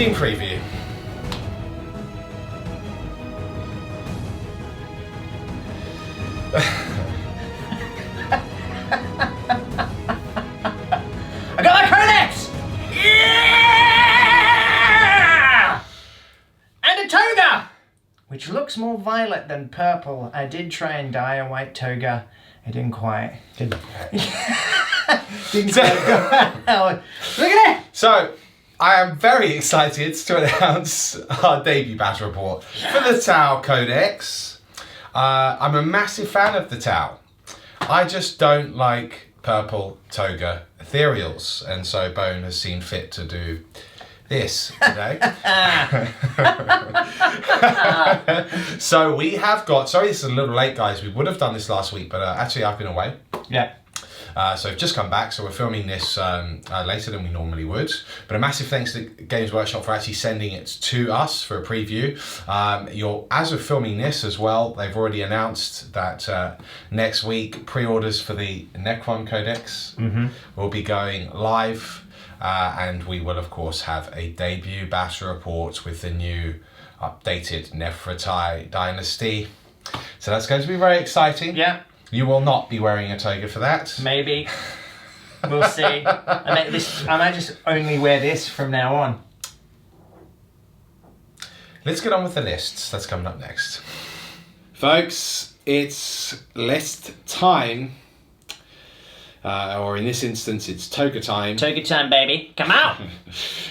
Team preview. I got my Codex! Yeah! And a toga! Which looks more violet than purple. I did try and dye a white toga. It didn't quite. Didn't quite go out. Look at it! So, I am very excited to announce our debut battle report for the T'au Codex. I'm a massive fan of the T'au. I just don't like purple toga ethereals, and so Bone has seen fit to do this today. So we have got, sorry this is a little late guys, we would have done this last week, but actually I've been away. Yeah. So I've just come back, so we're filming this later than we normally would. But a massive thanks to Games Workshop for actually sending it to us for a preview. As of filming this as well, they've already announced that next week pre-orders for the Necron Codex will be going live. And we will of course have a debut battle report with the new updated Nefertiti dynasty. So that's going to be very exciting. Yeah. You will not be wearing a toga for that. Maybe. We'll see. I might just only wear this from now on. Let's get on with the lists. That's coming up next. Folks, it's list time. Or in this instance, it's toga time. Toga time, baby. Come out!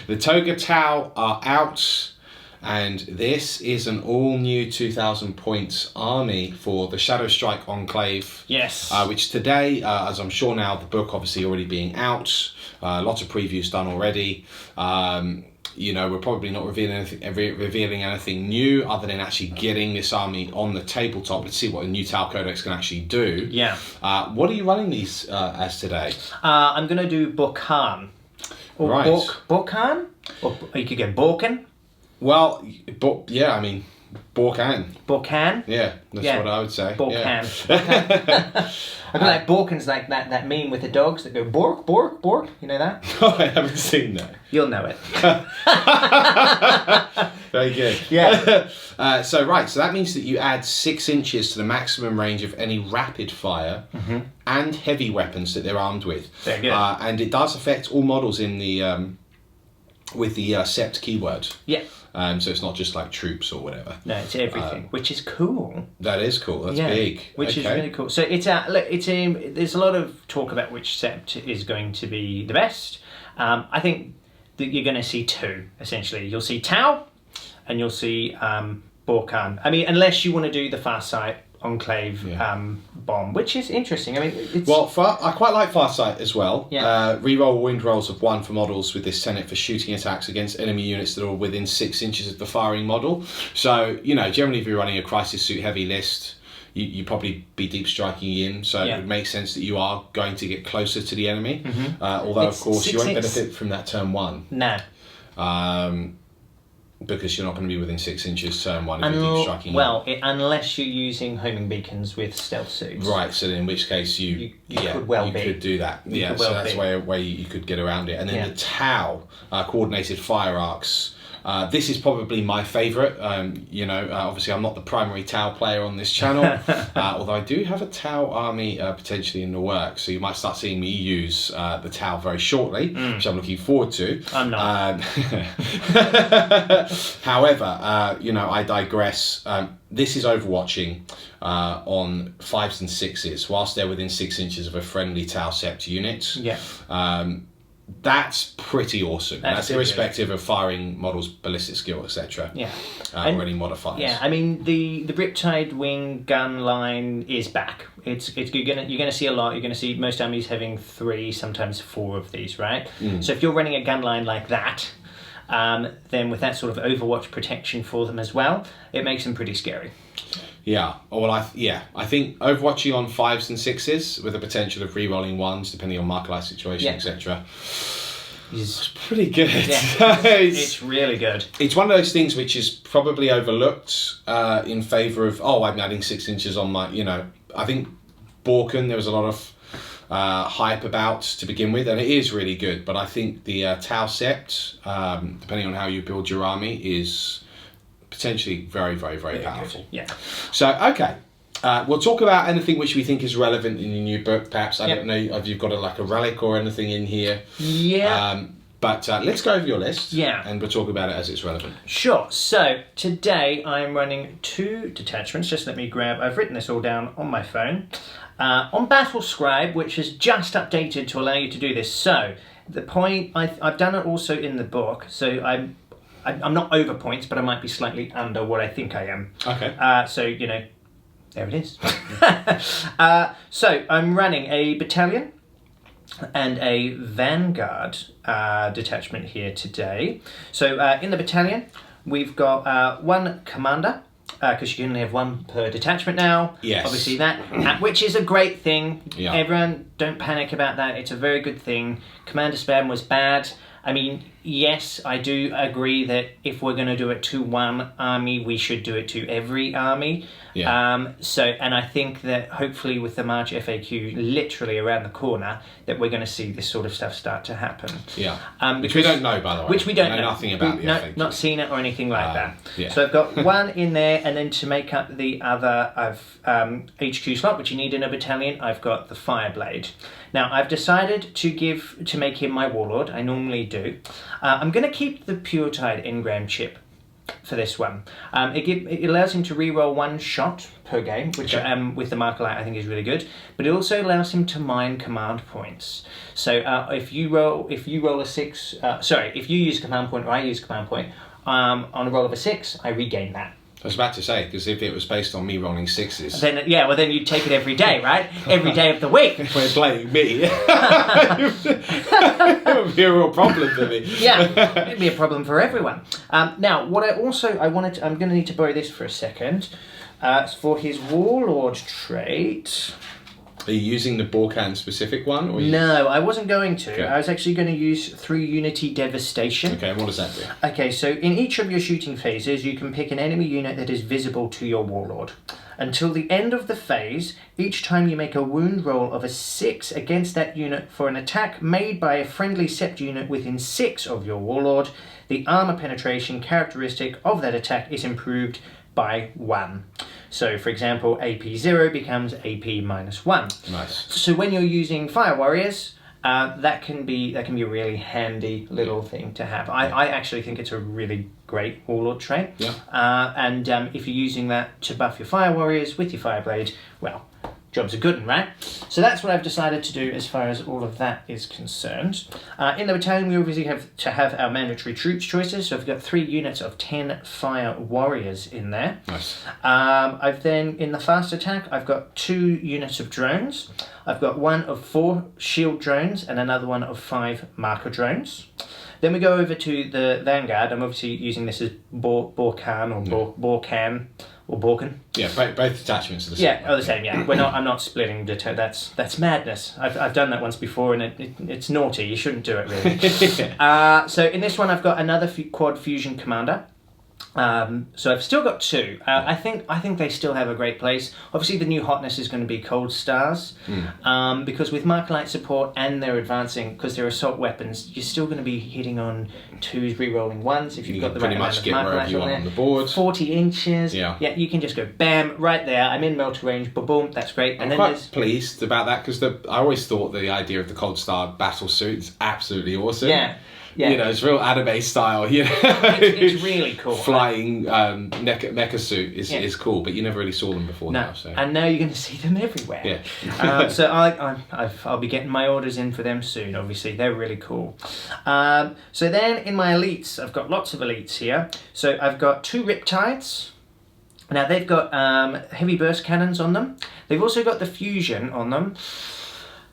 The Toga T'au are out. And this is an all-new 2,000 points army for the Shadow Strike Enclave. Yes. Which today, as I'm sure now, the book obviously already being out, lots of previews done already. You know, we're probably not revealing anything new other than actually getting this army on the tabletop. Let's see what a new T'au Codex can actually do. Yeah. What are you running these as today? I'm going to do Borkan. Or right. Borkan? Or you could go Borkan. Well, yeah, I mean, Borkan. Borkan? Yeah, that's what I would say. Borkan. Yeah. I feel like Borkan's like that meme with the dogs that go bork, bork, bork. You know that? Oh, I haven't seen that. You'll know it. Very good. Yeah. So that means that you add 6 inches to the maximum range of any rapid fire and heavy weapons that they're armed with. Very good. And it does affect all models in the with the sept keyword. Yeah. So it's not just like troops or whatever. No, it's everything, which is cool. That is cool. That's big. Which is really cool. So there's a lot of talk about which sept is going to be the best. I think that you're going to see 2 essentially. You'll see T'au, and you'll see Borkan. I mean, unless you want to do the Farsight Enclave bomb, which is interesting. I mean, it's... Well, I quite like Farsight as well. Yeah. Reroll wind rolls of 1 for models with this tenet for shooting attacks against enemy units that are within 6 inches of the firing model. So, you know, generally if you're running a crisis suit heavy list, you probably be deep striking in, so it would make sense that you are going to get closer to the enemy. Although, of course, you won't benefit from that turn 1. No. Because you're not going to be within 6 inches turn 1 if you're deep striking. Well, unless you're using homing beacons with stealth suits. Right, so in which case you could do that. So that's where you could get around it. And then the T'au, coordinated fire arcs. This is probably my favourite. Obviously I'm not the primary T'au player on this channel, although I do have a T'au army potentially in the works, so you might start seeing me use the T'au very shortly, which I'm looking forward to. I'm not. However, I digress. This is overwatching on 5s and 6s, whilst they're within 6 inches of a friendly T'au sept unit. Yeah. That's pretty awesome. That's irrespective good. Of firing models, ballistic skill, etc. Yeah. Or any modifiers. Yeah, I mean the Riptide wing gun line is back. You're gonna see a lot. You're gonna see most armies having 3, sometimes 4 of these, right? So if you're running a gun line like that, then with that sort of Overwatch protection for them as well, it makes them pretty scary. Yeah. Well, I think overwatching on 5s and 6s with the potential of re-rolling 1s depending on marker life situation, etc. It's pretty good. Yeah. It's really good. It's one of those things which is probably overlooked in favour of I'm adding 6 inches on my. I think Borkan, there was a lot of hype about to begin with, and it is really good. But I think the T'au Sept, depending on how you build your army, is potentially very, very, very powerful. Good. Yeah. So, okay. We'll talk about anything which we think is relevant in your new book, perhaps. I don't know if you've got a relic or anything in here. Yeah. But let's go over your list. Yeah. And we'll talk about it as it's relevant. Sure. So today I'm running 2 detachments. Just let me grab. I've written this all down on my phone. On Battle Scribe, which is just updated to allow you to do this. So the point I've done it also in the book. So I'm not over points, but I might be slightly under what I think I am. Okay. So there it is. So I'm running a battalion and a vanguard detachment here today. So in the battalion, we've got 1 commander, because you can only have 1 per detachment now. Yes. Obviously that, which is a great thing. Yeah. Everyone, don't panic about that. It's a very good thing. Commander spam was bad. I mean, yes, I do agree that if we're going to do it to one army, we should do it to every army. Yeah. And I think that hopefully with the March FAQ literally around the corner, that we're going to see this sort of stuff start to happen. Yeah. Which we don't know, by the way. Which we don't know. Nothing about the FAQ. Not seen it or anything like that. Yeah. So I've got 1 in there, and then to make up the other, I've HQ slot, which you need in a battalion, I've got the Fireblade. Now, I've decided to make him my warlord. I normally do. I'm going to keep the Pure Tide engram chip for this one. It allows him to reroll 1 shot per game, which with the Marker Light I think is really good. But it also allows him to mine command points. So if you roll a 6, if you use a command point or I use a command point, on a roll of a 6, I regain that. I was about to say, because if it was based on me rolling 6s... Then you'd take it every day, right? Every day of the week. If we're blaming me, it would be a real problem for me. Yeah, it'd be a problem for everyone. Now, what I'm going to need to borrow this for a second. For his Warlord trait... Are you using the Borkan specific one? Or No, I wasn't going to. Okay. I was actually going to use 3 Unity Devastation. Okay, what does that do? Okay, so in each of your shooting phases, you can pick an enemy unit that is visible to your Warlord. Until the end of the phase, each time you make a wound roll of a 6 against that unit for an attack made by a friendly Sept unit within 6 of your Warlord, the armor penetration characteristic of that attack is improved by 1. So, for example, AP 0 becomes AP -1. Nice. So when you're using Fire Warriors, that can be a really handy little thing to have. I actually think it's a really great Warlord trait. Yeah. And if you're using that to buff your Fire Warriors with your Fireblade, well, job's a good one, right? So that's what I've decided to do as far as all of that is concerned. In the battalion, we obviously have to have our mandatory troops choices. So I've got 3 units of 10 Fire Warriors in there. Nice. I've then, in the fast attack, I've got 2 units of drones. I've got 1 of 4 shield drones and another one of 5 marker drones. Then we go over to the Vanguard. I'm obviously using this as Borkan or Borkan. Or Borkan. Yeah, both detachments are the same. Yeah, the same. Yeah, I'm not splitting. That's madness. I've done that once before, and it's naughty. You shouldn't do it, really. So in this one, I've got another quad fusion commander. So I've still got 2. I think they still have a great place. Obviously, the new hotness is going to be Cold Stars, because with Marker Light support and they're advancing, because they're assault weapons, you're still going to be hitting on 2s, re-rolling 1s if you've got the right amount of Marker Light on the board. 40 inches. Yeah, you can just go bam right there. I'm in melter range. Boom, that's great. I'm quite pleased about that because I always thought the idea of the Cold Star battle suit is absolutely awesome. Yeah. Yeah. You know, it's real anime style. You know, it's really cool. Flying mecha suit is cool, but you never really saw them before now. So. And now you're going to see them everywhere. Yeah. So I'll be getting my orders in for them soon. Obviously, they're really cool. So then in my elites, I've got lots of elites here. So I've got 2 Riptides. Now they've got heavy burst cannons on them. They've also got the fusion on them.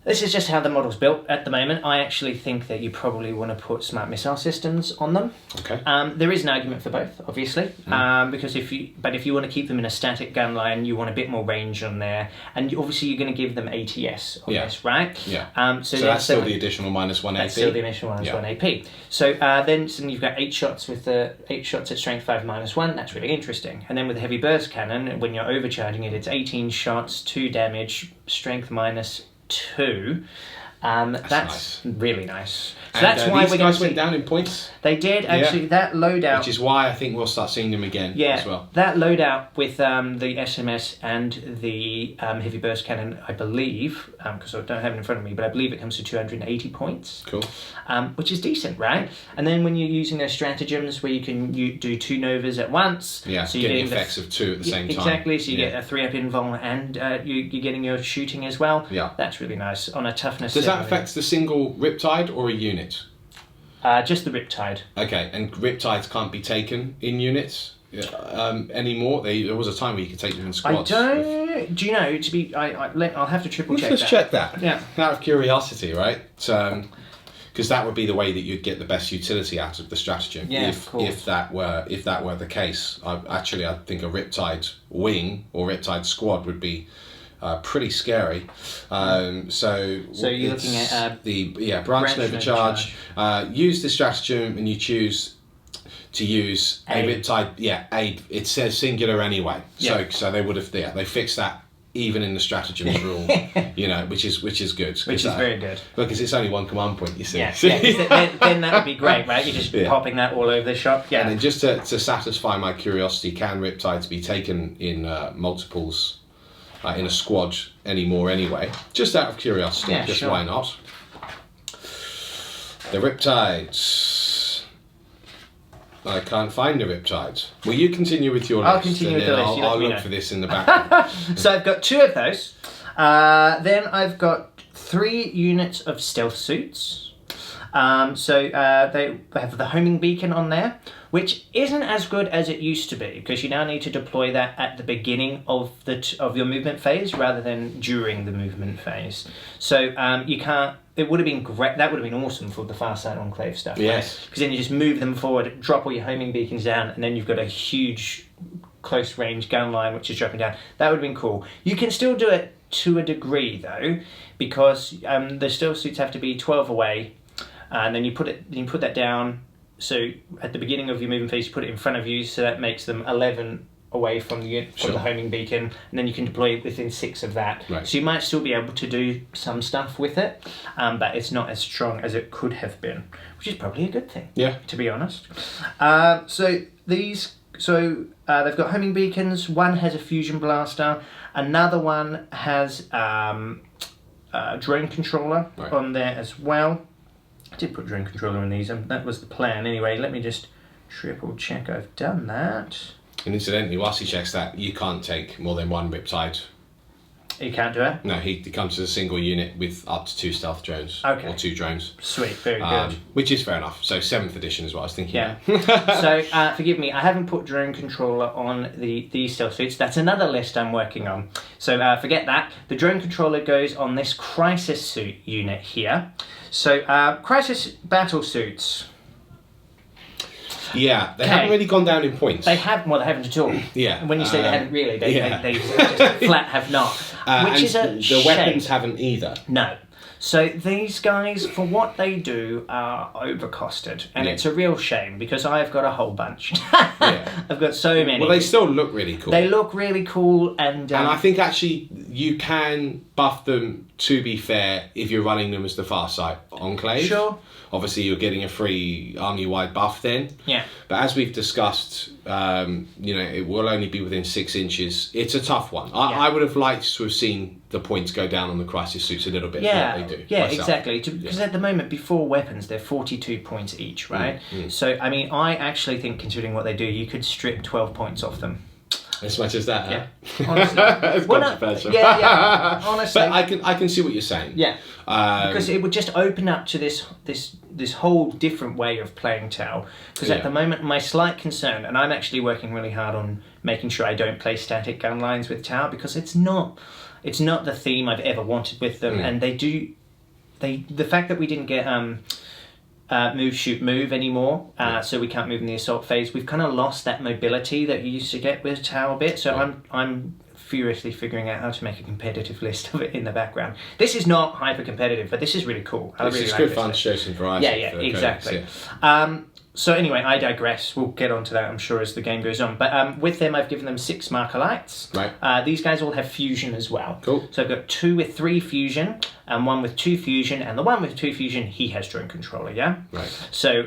This is just how the model's built at the moment. I actually think that you probably want to put smart missile systems on them. Okay. There is an argument for both, obviously, because if you want to keep them in a static gun line, you want a bit more range on there, and obviously you're going to give them ATS on this, right? Yeah. So that's still the additional -1 AP. That's still the additional -1 AP. So then you've got 8 shots with the 8 shots at strength 5 -1. That's really interesting. And then with the heavy burst cannon, when you're overcharging it, it's 18 shots, 2 damage, strength 2. That's really nice. So And, that's why these guys went down in points. They did actually. That loadout, which is why I think we'll start seeing them again as well. That loadout with the SMS and the heavy burst cannon, I believe, because I don't have it in front of me, but I believe it comes to 280 points. Cool. Which is decent, right? And then when you're using those stratagems where you do 2 novas at once, so you're getting the effects of 2 at the same time. Exactly. So you get a 3-up invuln, and you're getting your shooting as well. Yeah, that's really nice on a toughness. Does that affect the single Riptide or a unit? Just the Riptide. Okay, and Riptides can't be taken in units anymore. There was a time where you could take them in squads. Do you know? I'll have to triple check. Let's that. check that. Yeah. Out of curiosity, right? Because that would be the way that you'd get the best utility out of the stratagem. Yeah, if that were the case. I think a Riptide wing or Riptide squad would be pretty scary. So you're looking at the branch nova charge. Use the stratagem, and you choose to use a Riptide. It says singular anyway. So they would have they fixed that even in the stratagems rule, which is good. Which is very good. Because it's only 1 command point, you see. Yeah, then that would be great, right? You're just popping that all over the shop. Yeah. And then just to satisfy my curiosity, can Riptides be taken in multiples in a squad anymore anyway? Just out of curiosity, why not? The Riptides. I can't find the Riptides. Will you continue with your list? I'll continue with the list. I'll look for this in the background. So I've got 2 of those. Then I've got 3 units of stealth suits. They have the homing beacon on there, which isn't as good as it used to be, because you now need to deploy that at the beginning of your movement phase rather than during the movement phase. So you can't. It would have been great. That would have been awesome for the far side enclave stuff. Yes. Because then you just move them forward, drop all your homing beacons down, and then you've got a huge close range gun line which is dropping down. That would have been cool. You can still do it to a degree though, because the stealth suits have to be 12 away, and then you put that down. So at the beginning of your movement phase, you put it in front of you, so that makes them 11 away from the homing beacon, and then you can deploy it within 6 of that. Right. So you might still be able to do some stuff with it, but it's not as strong as it could have been, which is probably a good thing. Yeah. To be honest. They've got homing beacons. One has a fusion blaster. Another one has a drone controller on there as well. I did put drone controller in these, and that was the plan anyway. Let me just triple check I've done that. And incidentally, whilst he checks that, you can't take more than 1 Riptide. You can't do it? No, he comes as a single unit with up to 2 stealth drones. Okay. Or 2 drones. Sweet, very good. Which is fair enough. So 7th edition is what I was thinking. Yeah. So forgive me, I haven't put drone controller on these stealth suits. That's another list I'm working on. So forget that. The drone controller goes on this crisis suit unit here. So crisis battle suits. Yeah, they haven't really gone down in points. They haven't at all. Yeah. And when you say they haven't really, they just flat have not. Which is a shame. The weapons haven't either. No. So these guys, for what they do, are overcosted. And it's a real shame, because I've got a whole bunch. I've got so many. Well, they still look really cool. They look really cool. And I think actually you can buff them, to be fair, if you're running them as the far side enclave. Sure. Obviously, you're getting a free army-wide buff then. Yeah. But as we've discussed, it will only be within 6 inches. It's a tough one. I would have liked to have seen the points go down on the crisis suits a little bit. Yeah, they do. Yeah, myself. Exactly. Because at the moment, before weapons, they're 42 points each, right? So, I mean, I actually think, considering what they do, you could strip 12 points off them. As much as that, yeah. Honestly. It's controversial. Yeah. Honestly. But I can see what you're saying. Yeah. Because it would just open up to this whole different way of playing T'au. Because at the moment, my slight concern, and I'm actually working really hard on making sure I don't play static gun lines with T'au, because it's not the theme I've ever wanted with them, and the fact that we didn't get move, shoot, move anymore, so we can't move in the assault phase. We've kind of lost that mobility that you used to get with T'au a bit. So I'm furiously figuring out how to make a competitive list of it in the background. This is not hyper competitive, but this is really cool. It's good fun to show some variety. Yeah, exactly. Codex, So anyway, I digress. We'll get onto that, I'm sure, as the game goes on. But with them, I've given them 6 marker lights. Right. These guys all have fusion as well. Cool. So I've got 2 with 3 fusion and 1 with 2 fusion, and the 1 with 2 fusion, he has drone controller, yeah? Right. So,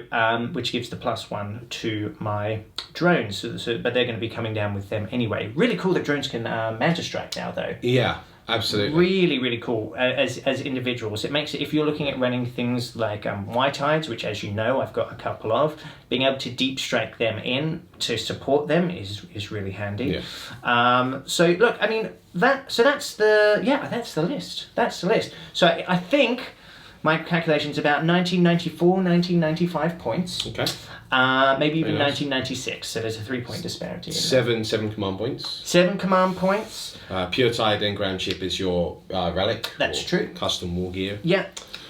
which gives the +1 to my drones. But they're going to be coming down with them anyway. Really cool that drones can manta strike now, though. Yeah. Absolutely. Really, really cool as individuals. It makes it, if you're looking at running things like white hides, which as you know I've got a couple of, being able to deep strike them in to support them is really handy. Yeah. So look, I mean that's the list. That's the list. So I think my calculation's about 1994, 1995 points. Okay. Maybe even Very nice. 1996. So there's a 3-point disparity. Seven command points. 7 command points. Pure Tide Engram chip is your relic. That's true. Custom war gear. Yeah.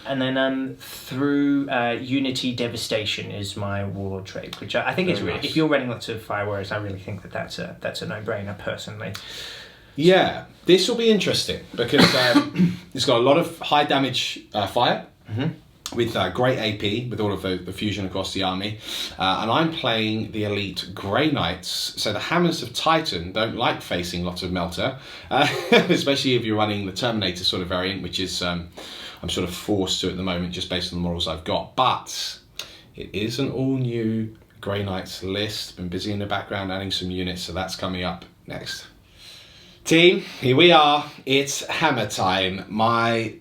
And then through Unity Devastation is my Warlord trait, which I think is Very really, nice. if you're running lots of Fire Warriors, I really think that's a no-brainer personally. Yeah, this will be interesting because it's got a lot of high damage fire. With great AP, with all of the fusion across the army. And I'm playing the elite Grey Knights, so the Hammers of Titan don't like facing lots of Melter, especially if you're running the Terminator sort of variant, which is I'm sort of forced to at the moment just based on the models I've got. But it is an all-new Grey Knights list. Been busy in the background adding some units, so that's coming up next. Team, here we are. It's Hammer time. My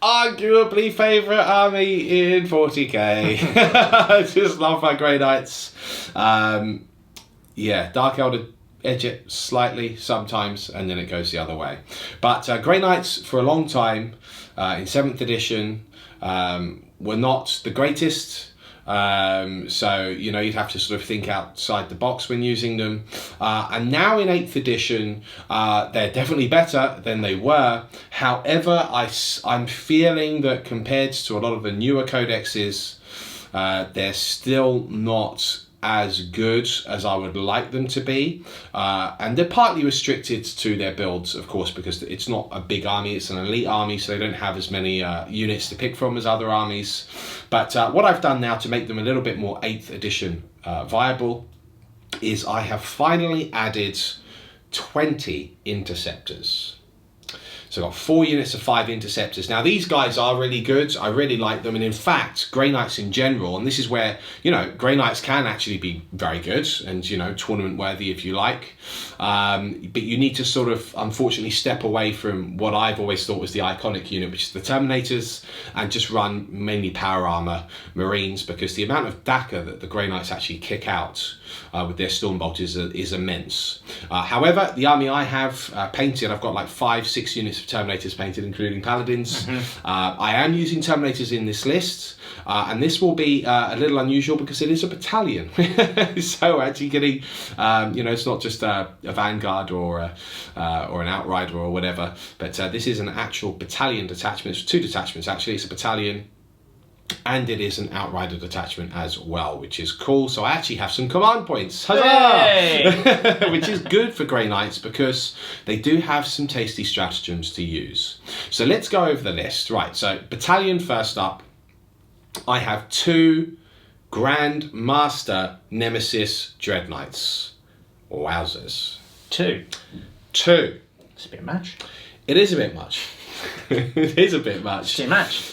arguably favourite army in 40k. I just love my Grey Knights. Yeah, Dark Elder edge it slightly sometimes, and then it goes the other way. But Grey Knights, for a long time, in 7th edition, were not the greatest. So, you know, you'd have to sort of think outside the box when using them. And now in 8th edition, they're definitely better than they were. However, I'm feeling that compared to a lot of the newer codexes, they're still not as good as I would like them to be. And they're partly restricted to their builds, of course, because it's not a big army, it's an elite army, so they don't have as many units to pick from as other armies. But what I've done now to make them a little bit more 8th edition viable is I have finally added 20 interceptors. So I've got 4 units of 5 interceptors. Now these guys are really good. I really like them. And in fact, Grey Knights in general, and this is where, you know, Grey Knights can actually be very good and, you know, tournament worthy if you like. But you need to sort of, unfortunately, step away from what I've always thought was the iconic unit, which is the Terminators, and just run mainly power armor Marines, because the amount of DACA that the Grey Knights actually kick out with their Stormbolt is immense. However, the army I have painted, I've got like 5-6 units of Terminators painted, including Paladins. I am using Terminators in this list, and this will be a little unusual because it is a battalion. So actually getting, you know, it's not just a Vanguard or an Outrider or whatever, but this is an actual battalion detachment. It's 2 detachments actually. It's a battalion, and it is an Outrider detachment as well, which is cool. So I actually have some command points. Huzzah! Which is good for Grey Knights because they do have some tasty stratagems to use. So let's go over the list. Right, so battalion first up. I have 2 Grand Master Nemesis Dread Knights. Wowzers. 2. It's a bit much. It is a bit much. It is a bit much. It's too much.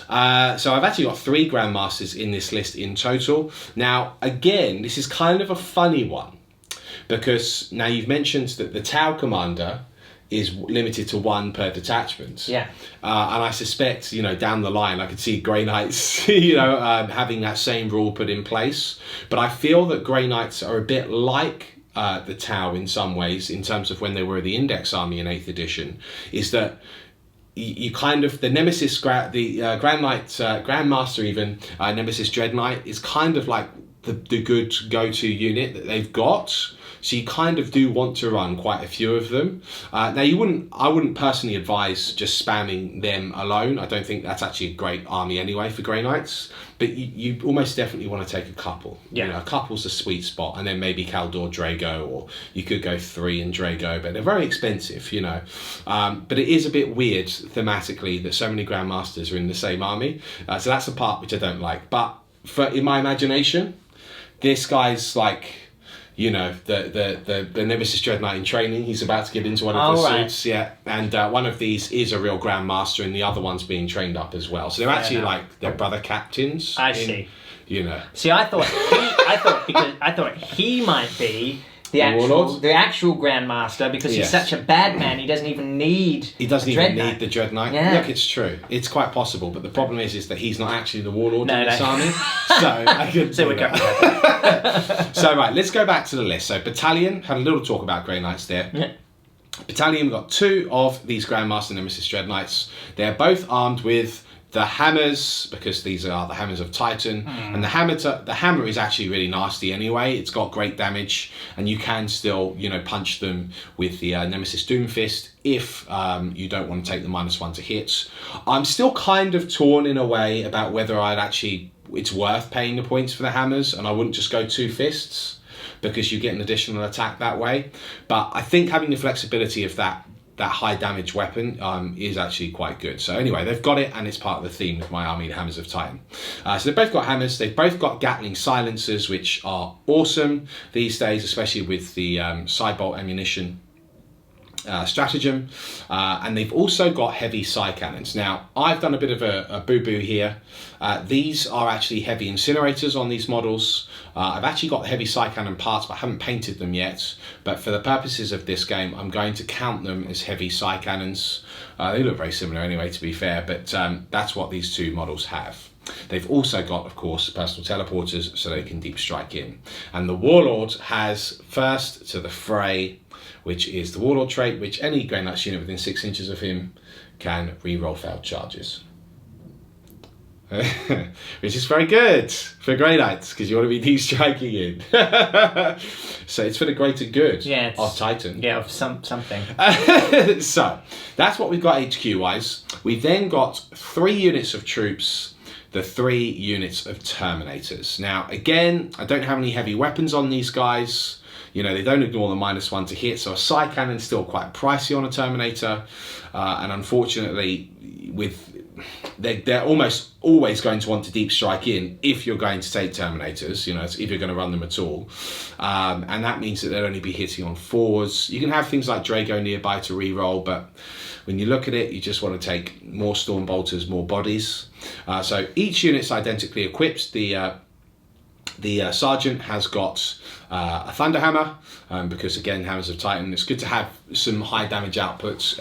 So I've actually got 3 Grandmasters in this list in total. Now, again, this is kind of a funny one because now you've mentioned that the T'au Commander is limited to 1 per detachment. Yeah. And I suspect, you know, down the line, I could see Grey Knights, you know, having that same rule put in place. But I feel that Grey Knights are a bit like the T'au in some ways, in terms of when they were the Index Army in 8th edition, is that you kind of, the Nemesis, the Grandmaster even, Nemesis Dread Knight is kind of like the good go-to unit that they've got. So you kind of do want to run quite a few of them. Now I wouldn't personally advise just spamming them alone. I don't think that's actually a great army anyway for Grey Knights. But you almost definitely want to take a couple. Yeah. You know, a couple's a sweet spot, and then maybe Kaldor Drago, or you could go 3 in Drago, but they're very expensive, you know. But it is a bit weird thematically that so many Grandmasters are in the same army. So that's the part which I don't like. But in my imagination, this guy's like, you know, the Nemesis Dreadnought in training. He's about to get into one of the suits, yeah. And one of these is a real Grandmaster, and the other one's being trained up as well. So they're actually like their brother captains. I see. You know. See, I thought he might be the actual Grandmaster, because he's such a bad man. He doesn't even need. He doesn't even need the Dreadnought. Yeah. Look, it's true. It's quite possible, but the problem is that he's not actually the Warlord in this army. So I could. So we're going. So right, let's go back to the list. So Battalion, had a little talk about Grey Knights there. Yeah. Battalion, we've got 2 of these Grandmaster Nemesis Dreadknights. They're both armed with the hammers, because these are the hammers of Titan. And the hammer is actually really nasty anyway. It's got great damage, and you can still, you know, punch them with the Nemesis Doomfist if you don't want to take the -1 to hit. I'm still kind of torn in a way about whether it's worth paying the points for the hammers, and I wouldn't just go 2 fists, because you get an additional attack that way. But I think having the flexibility of that high damage weapon is actually quite good. So anyway, they've got it, and it's part of the theme with my army, the Hammers of Titan. So they've both got hammers. They've both got Gatling silencers, which are awesome these days, especially with the side bolt ammunition stratagem. And they've also got heavy side cannons. Now, I've done a bit of a boo-boo here. These are actually heavy incinerators on these models. I've actually got the heavy side cannon parts, but I haven't painted them yet. But for the purposes of this game, I'm going to count them as heavy side cannons. They look very similar anyway, to be fair, but that's what these 2 models have. They've also got, of course, personal teleporters, so they can deep strike in. And the Warlord has first to the fray, which is the Warlord trait, which any Grey Knights unit within 6 inches of him can re-roll failed charges. Which is very good for Grey Knights, because you want to be deep striking in. So it's for the greater good of Titan. Yeah, of something. So that's what we've got HQ-wise. We've then got 3 units of troops, the 3 units of Terminators. Now, again, I don't have any heavy weapons on these guys. You know, they don't ignore the -1 to hit, so a side cannon's still quite pricey on a Terminator. And unfortunately, they're almost always going to want to deep strike in if you're going to take Terminators, you know, if you're going to run them at all. And that means that they'll only be hitting on 4s. You can have things like Drago nearby to re-roll, but when you look at it, you just want to take more Storm Bolters, more bodies. So each unit's identically equipped. The Sergeant has got a Thunderhammer, because again, Hammers of Titan, it's good to have some high damage outputs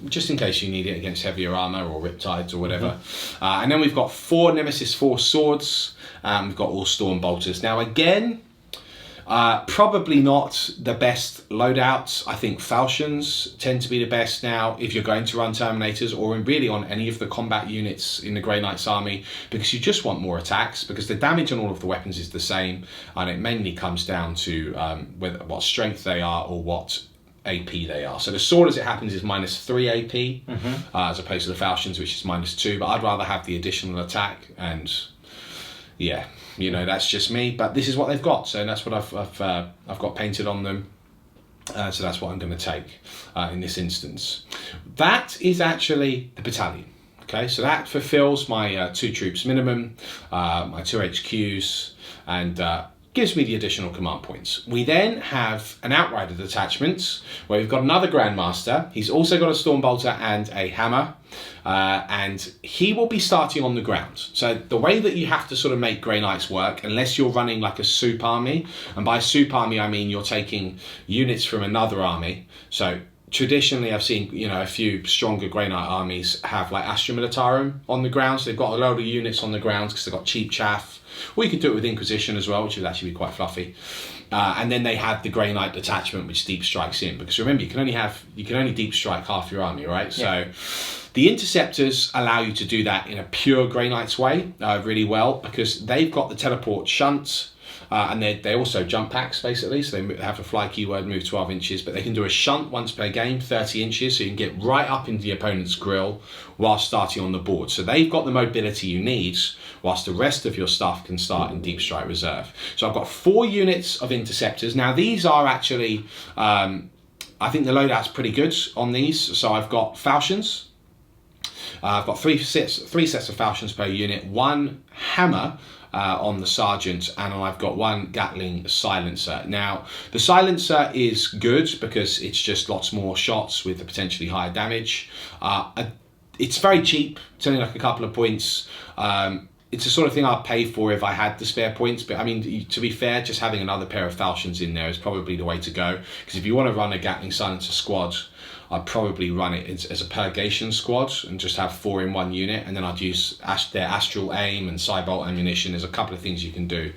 just in case you need it against heavier armor or Riptides or whatever. And then we've got 4 Nemesis Force Swords. We've got all Storm Bolters. Now again, probably not the best loadouts. I think Falchions tend to be the best now if you're going to run Terminators, or really on any of the combat units in the Grey Knights army, because you just want more attacks, because the damage on all of the weapons is the same, and it mainly comes down to what strength they are or what AP they are. So the sword, as it happens, is -3 AP, as opposed to the Falchions, which is -2, but I'd rather have the additional attack, and yeah, you know, that's just me, but this is what they've got, so that's what I've got painted on them. So that's what I'm going to take in this instance. That is actually the battalion. Okay, so that fulfills my 2 troops minimum, my 2 HQs, and gives me the additional command points. We then have an Outrider detachment where we've got another Grandmaster. He's also got a Stormbolter and a Hammer, and he will be starting on the ground. So the way that you have to sort of make Grey Knights work, unless you're running like a soup army, and by soup army I mean you're taking units from another army. So traditionally I've seen, you know, a few stronger Grey Knight armies have like Astra Militarum on the ground, so they've got a load of units on the ground because they've got cheap chaff. Or you could do it with Inquisition as well, which would actually be quite fluffy. And then they have the Grey Knight detachment, which deep strikes in, because remember you can only deep strike half your army, right? Yeah. So the Interceptors allow you to do that in a pure Grey Knights way really well, because they've got the teleport shunt. And they also jump packs, basically, so they have a fly keyword, move 12 inches, but they can do a shunt once per game, 30 inches, so you can get right up into the opponent's grill while starting on the board. So they've got the mobility you need, whilst the rest of your stuff can start in Deep Strike Reserve. So I've got 4 units of Interceptors. Now these are actually, I think the loadout's pretty good on these. So I've got Falchions. I've got three sets of Falchions per unit, 1 Hammer, on the sergeant, and I've got 1 Gatling silencer. Now, the silencer is good because it's just lots more shots with a potentially higher damage. It's very cheap. It's only like a couple of points. It's the sort of thing I'd pay for if I had the spare points. But I mean, to be fair, just having another pair of falchions in there is probably the way to go. Because if you want to run a Gatling silencer squad, I'd probably run it as a purgation squad and just have 4 in 1 unit. And then I'd use their astral aim and cybolt ammunition. There's a couple of things you can do.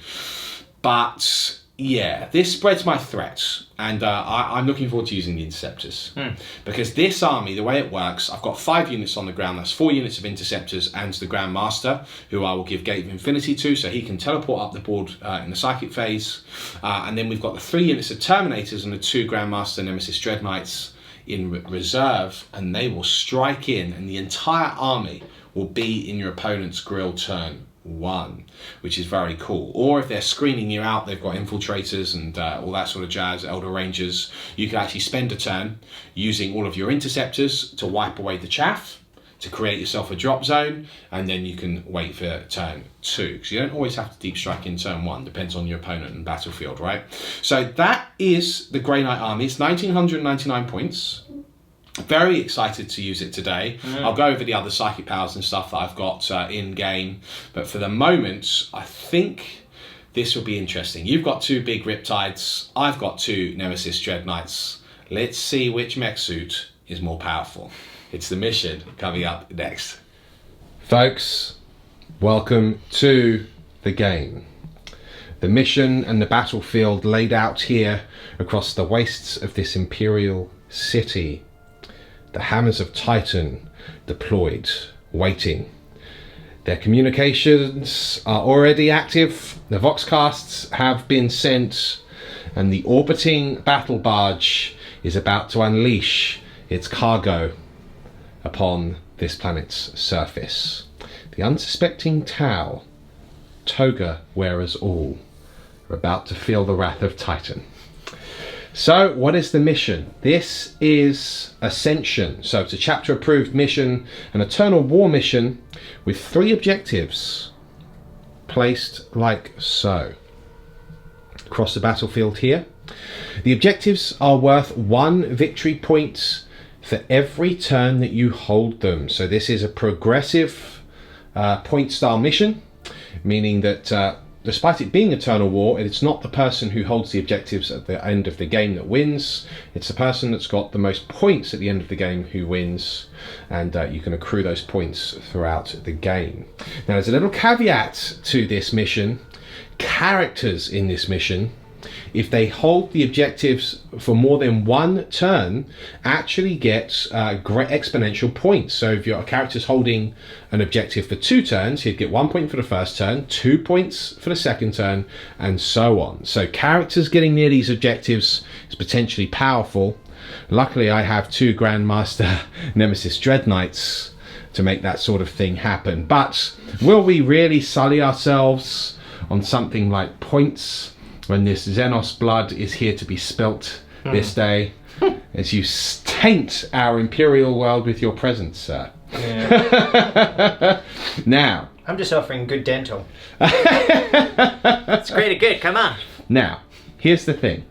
But yeah, this spreads my threats, and I'm looking forward to using the interceptors. Because this army, the way it works, I've got 5 units on the ground. That's 4 units of interceptors and the Grand Master, who I will give Gate of Infinity to, so he can teleport up the board in the psychic phase. And then we've got the 3 units of Terminators and the 2 Grand Master Nemesis Dread Knights in reserve, and they will strike in, and the entire army will be in your opponent's grill turn 1, which is very cool. Or if they're screening you out, they've got infiltrators and all that sort of jazz, Elder Rangers, you can actually spend a turn using all of your interceptors to wipe away the chaff, to create yourself a drop zone, and then you can wait for turn 2. Because you don't always have to deep strike in turn 1, depends on your opponent and battlefield, right? So that is the Grey Knight army. It's 1999 points. Very excited to use it today. I'll go over the other psychic powers and stuff that I've got in game, but for the moment I think this will be interesting. You've got 2 big Riptides, I've got 2 Nemesis Dread Knights. Let's see which mech suit is more powerful. It's the mission coming up next. Folks, welcome to the game. The mission and the battlefield laid out here across the wastes of this Imperial city. The Hammers of Titan deployed, waiting. Their communications are already active. The Voxcasts have been sent, and the orbiting battle barge is about to unleash its cargo upon this planet's surface. The unsuspecting T'au, toga wearers all, are about to feel the wrath of Titan. So what is the mission? This is Ascension. So it's a chapter approved mission, an eternal war mission with 3 objectives placed like so. Across the battlefield here. The objectives are worth 1 victory point for every turn that you hold them. So this is a progressive point style mission, meaning that despite it being Eternal War, it's not the person who holds the objectives at the end of the game that wins. It's the person that's got the most points at the end of the game who wins, and you can accrue those points throughout the game. Now, there's a little caveat to this mission. Characters in this mission, if they hold the objectives for more than 1 turn, actually get great exponential points. So if your character's holding an objective for 2 turns, he'd get 1 point for the first turn, 2 points for the second turn, and so on. So characters getting near these objectives is potentially powerful. Luckily, I have 2 Grandmaster Nemesis Dread Knights to make that sort of thing happen. But will we really sully ourselves on something like points when this Xenos blood is here to be spilt this day, as you taint our Imperial world with your presence, sir? Yeah. Now, I'm just offering good dental. It's great, good, come on. Now, here's the thing.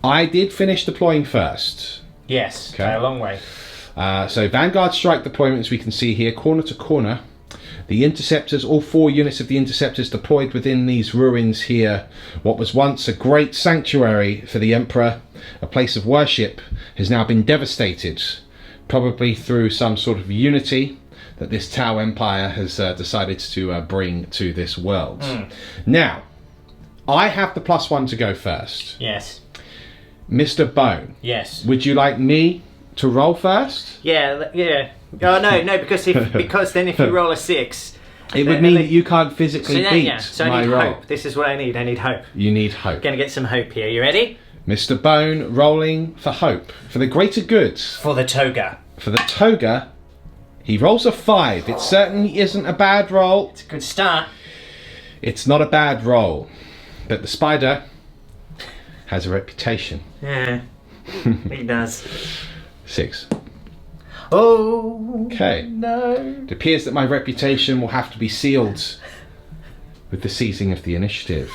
I did finish deploying first. Yes, okay. A long way. So Vanguard strike deployments we can see here, corner to corner. The interceptors, all 4 units of the interceptors deployed within these ruins here. What was once a great sanctuary for the Emperor, a place of worship, has now been devastated, probably through some sort of unity that this T'au Empire has decided to bring to this world. Now, I have the +1 to go first. Yes. Mr. Bone. Yes. Would you like me to roll first? Yeah. Oh no, because then if you roll a 6, it would mean that you can't physically beat so my I need roll. hope. This is what I need. I need hope. You need hope. Gonna get some hope here. You ready? Mr. Bone rolling for hope, for the greater good. For the toga. For the toga, he rolls a 5. It certainly isn't a bad roll. It's a good start. It's not a bad roll, but the spider has a reputation. Yeah, he does. 6. Oh, okay. No. It appears that my reputation will have to be sealed with the seizing of the initiative.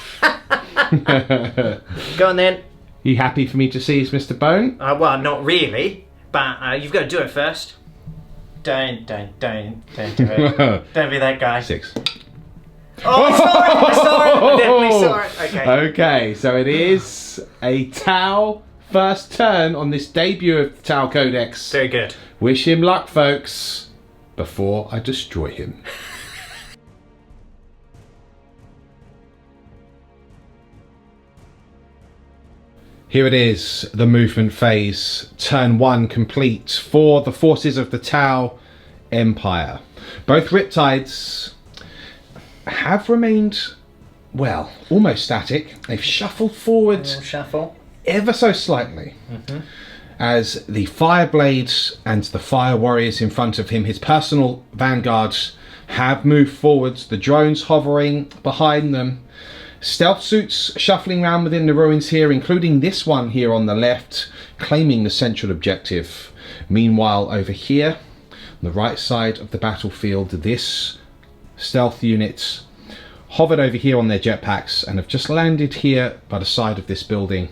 Go on then. You happy for me to seize, Mr. Bone? Well, not really, but you've got to do it first. Don't do it. Don't be that guy. 6. Oh, I saw it! I definitely saw it. Okay. Okay, so it is a T'au first turn on this debut of the T'au Codex. Very good. Wish him luck, folks, before I destroy him. Here it is, the movement phase, turn 1 complete for the forces of the T'au Empire. Both Riptides have remained, well, almost static. They've shuffled forward ever so slightly. As the Fire Blades and the Fire Warriors in front of him, his personal vanguards, have moved forwards, the drones hovering behind them. Stealth suits shuffling around within the ruins here, including this one here on the left, claiming the central objective. Meanwhile, over here, on the right side of the battlefield, this stealth unit hovered over here on their jetpacks and have just landed here by the side of this building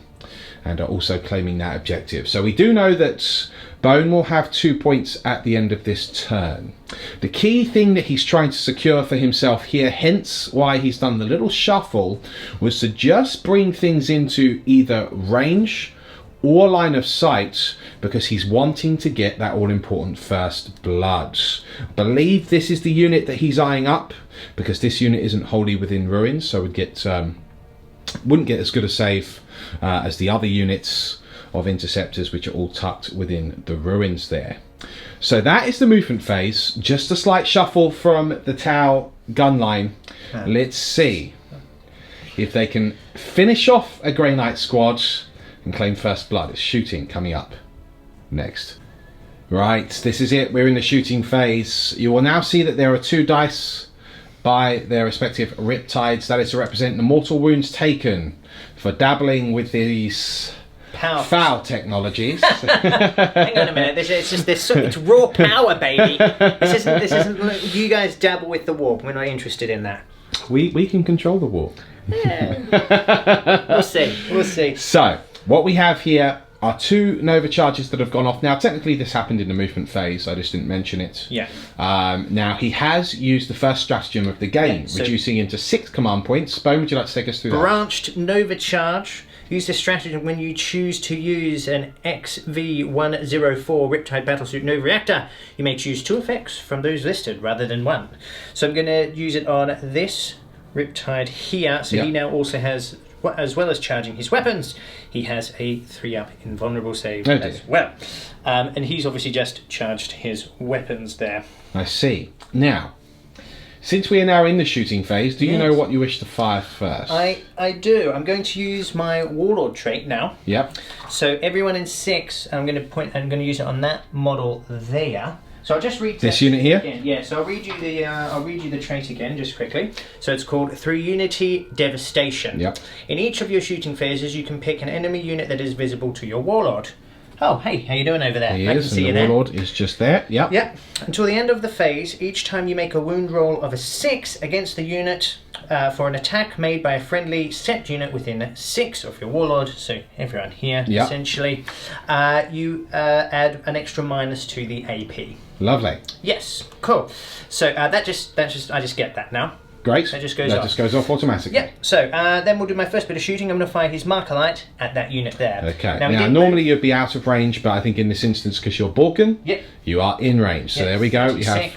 and are also claiming that objective. So we do know that Bone will have 2 points at the end of this turn. The key thing that he's trying to secure for himself here, hence why he's done the little shuffle, was to just bring things into either range or line of sight, because he's wanting to get that all-important first blood. I believe this is the unit that he's eyeing up, because this unit isn't wholly within ruins, so wouldn't get as good a save as the other units of interceptors, which are all tucked within the ruins there. So that is the movement phase. Just a slight shuffle from the T'au gun line. Let's see if they can finish off a Grey Knight squad and claim first blood. It's shooting coming up next. Right, this is it. We're in the shooting phase. You will now see that there are 2 dice by their respective Riptides. That is to represent the mortal wounds taken for dabbling with these foul technologies. Hang on a minute. It's raw power, baby. This isn't. You guys dabble with the warp. We're not interested in that. We can control the warp. Yeah. We'll see. We'll see. So what we have here are 2 Nova charges that have gone off. Now, technically, this happened in the movement phase. I just didn't mention it. Yeah. Now, he has used the first stratagem of the game, reducing into 6 command points. Bone, would you like to take us through that? Branched Nova charge. Use this stratagem when you choose to use an XV-104 Riptide Battlesuit Nova Reactor. You may choose 2 effects from those listed rather than 1. So I'm going to use it on this Riptide here. So he now also has, as well as charging his weapons, he has a 3-up invulnerable save as well. And he's obviously just charged his weapons there. I see. Now, since we are now in the shooting phase, do you know what you wish to fire first? I do. I'm going to use my Warlord trait now. Yep. So everyone in 6, I'm going to use it on that model there. So I'll just read this unit here. Again. Yeah. So I'll read you the trait again, just quickly. So it's called Through Unity Devastation. Yep. In each of your shooting phases, you can pick an enemy unit that is visible to your Warlord. Oh, hey, how you doing over there? He is, and the Warlord is just there. Yep. Yep. Until the end of the phase, each time you make a wound roll of a 6 against the unit for an attack made by a friendly set unit within 6 of your Warlord, so everyone here, essentially, you add an extra minus to the AP. Lovely. Yes, cool. So I just get that now. Great. That just goes off automatically. Yep. So then we'll do my first bit of shooting. I'm going to fire his Marker Light at that unit there. Okay. Now normally you'd be out of range, but I think in this instance, because you're Balkan, you are in range. So there we go. You have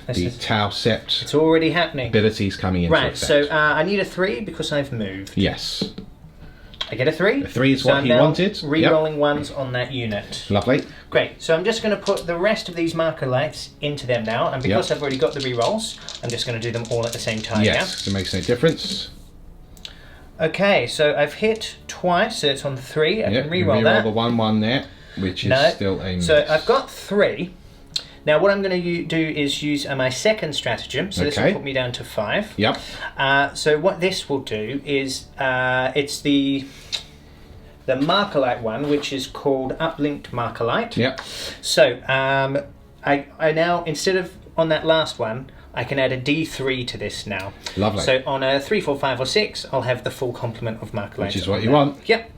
the T'au Sept. It's already happening. Abilities coming into effect. So I need a 3 because I've moved. Yes. I get a 3. A 3 is what he wanted. Re-rolling ones on that unit. Lovely. Great. So I'm just going to put the rest of these Marker Lights into them now, and because I've already got the re-rolls, I'm just going to do them all at the same time. Yes, so it makes no difference. Okay, so I've hit twice, so it's on 3. I can re-roll that. The 1-1 there, which is still a miss. So I've got 3. Now what I'm going to do is use my second stratagem, so this will put me down to 5. Yep. So what this will do is, it's the Marker Light one, which is called Uplinked Marker Light. Yep. So I now, instead of on that last one, I can add a D3 to this now. Lovely. So on a 3, 4, 5 or 6, I'll have the full complement of marker lines. Which is what you want. Yep.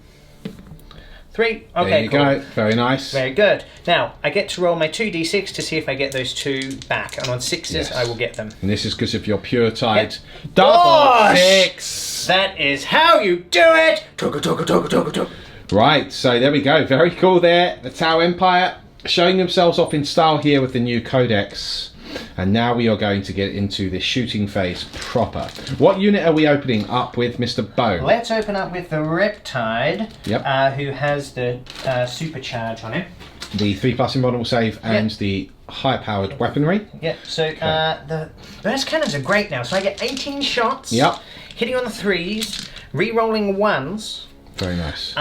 3. Okay, there you cool. go. Very nice. Very good. Now, I get to roll my 2d6 to see if I get those 2 back. And on 6s, Yes. I will get them. And this is because of your pure tide. Yep. Double Gosh! 6! That is how you do it! Toga. Right, so there we go. Very cool there. The T'au Empire showing themselves off in style here with the new Codex. And now we are going to get into the shooting phase proper. What unit are we opening up with, Mr. Bone? Let's open up with the Riptide, Yep. who has the supercharge on him. The 3+ invulnerable save and the high-powered weaponry. Yeah, so the burst cannons are great now. So I get 18 shots, Yep. hitting on the 3s, re-rolling 1s. Very nice.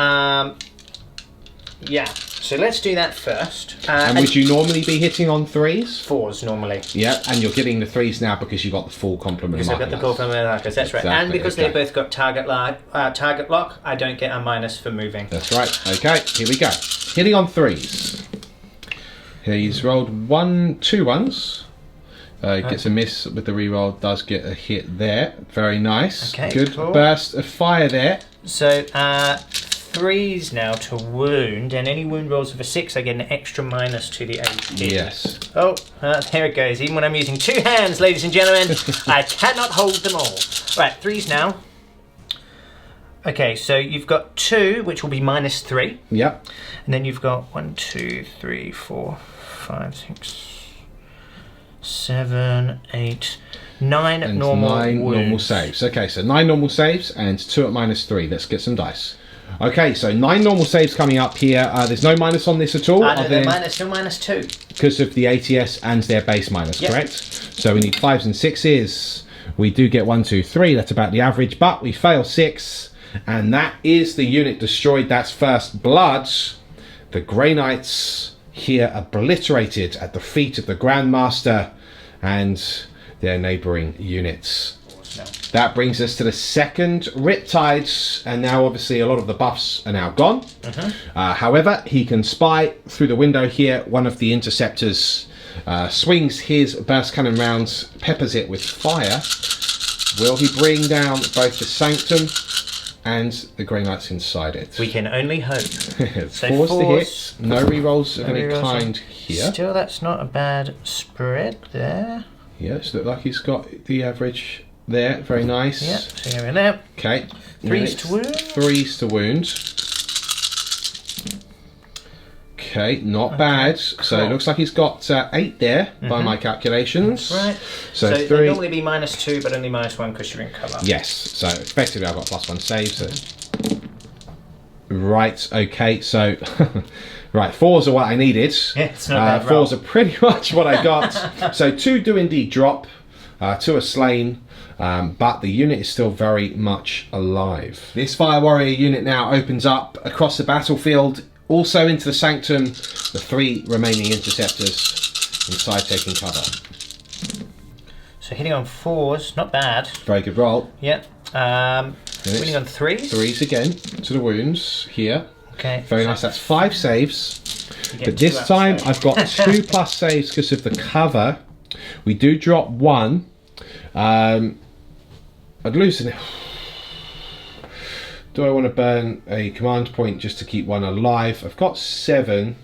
Yeah, so let's do that first. And would you normally be hitting on 3s? 4s normally. Yeah, and you're getting the 3s now because you got the full complement Because of I've got the markers. complement of markers, that's right. Exactly, And because okay. they both got target lock, I don't get a minus for moving. That's right. Okay, here we go. Hitting on 3s. He's rolled 2 1s. Gets a miss with the reroll, does get a hit there. Very nice. Okay, good cool. burst of fire there. So 3s now to wound, and any wound rolls of a 6, I get an extra minus to the AP. Yes. Oh, there it goes. Even when I'm using 2 hands, ladies and gentlemen, I cannot hold them all. Right, 3s now. Okay, so you've got 2, which will be minus 3. Yep. And then you've got 1, 2, 3, 4, 5, 6, 7, 8, 9 And normal 9 wounds. normal saves. Okay, so 9 normal saves and 2 at -3. Let's get some dice. Okay, so 9 normal saves coming up here. There's no minus on this at all. No, they're still minus 2. Because of the ATS and their base minus, Yep. correct? So we need 5s and 6s. We do get 1, 2, 3. That's about the average, but we fail 6. And that is the unit destroyed. That's first blood. The Grey Knights here obliterated at the feet of the Grandmaster and their neighbouring units. No. That brings us to the second Riptides, and now obviously a lot of the buffs are now gone. However, he can spy through the window here. One of the interceptors swings his burst cannon rounds, peppers it with fire. Will he bring down both the Sanctum and the Grey Knights inside it? We can only hope. So 4's to hit. 4s. No rerolls of any rerolls. kind here. Still, that's not a bad spread there. Yes, look like he's got the average there. Very nice. Yep, so here we go. Okay. 3s to wound. 3s to wound. Okay, not bad. So it looks like he's got 8 there by my calculations. Right. So So 3. they'd normally be minus 2, but only minus 1 because you're in cover. Yes. So effectively, I've got +1 save. So. Right. Okay. So. Right, 4s are what I needed. Yeah, it's not a bad 4s are pretty much what I got. So 2 do indeed drop. 2 are slain. But the unit is still very much alive. This Fire Warrior unit now opens up across the battlefield, also into the Sanctum, the 3 remaining interceptors inside taking cover. So hitting on 4s, not bad. Very good roll. Yep. Winning on 3s. 3s again to the wounds here. Okay. Very nice, that's 5 saves. You get But this 2 time outside. I've got 2+ saves because of the cover. We do drop 1. I'd lose an... Do I want to burn a command point just to keep 1 alive? I've got 7.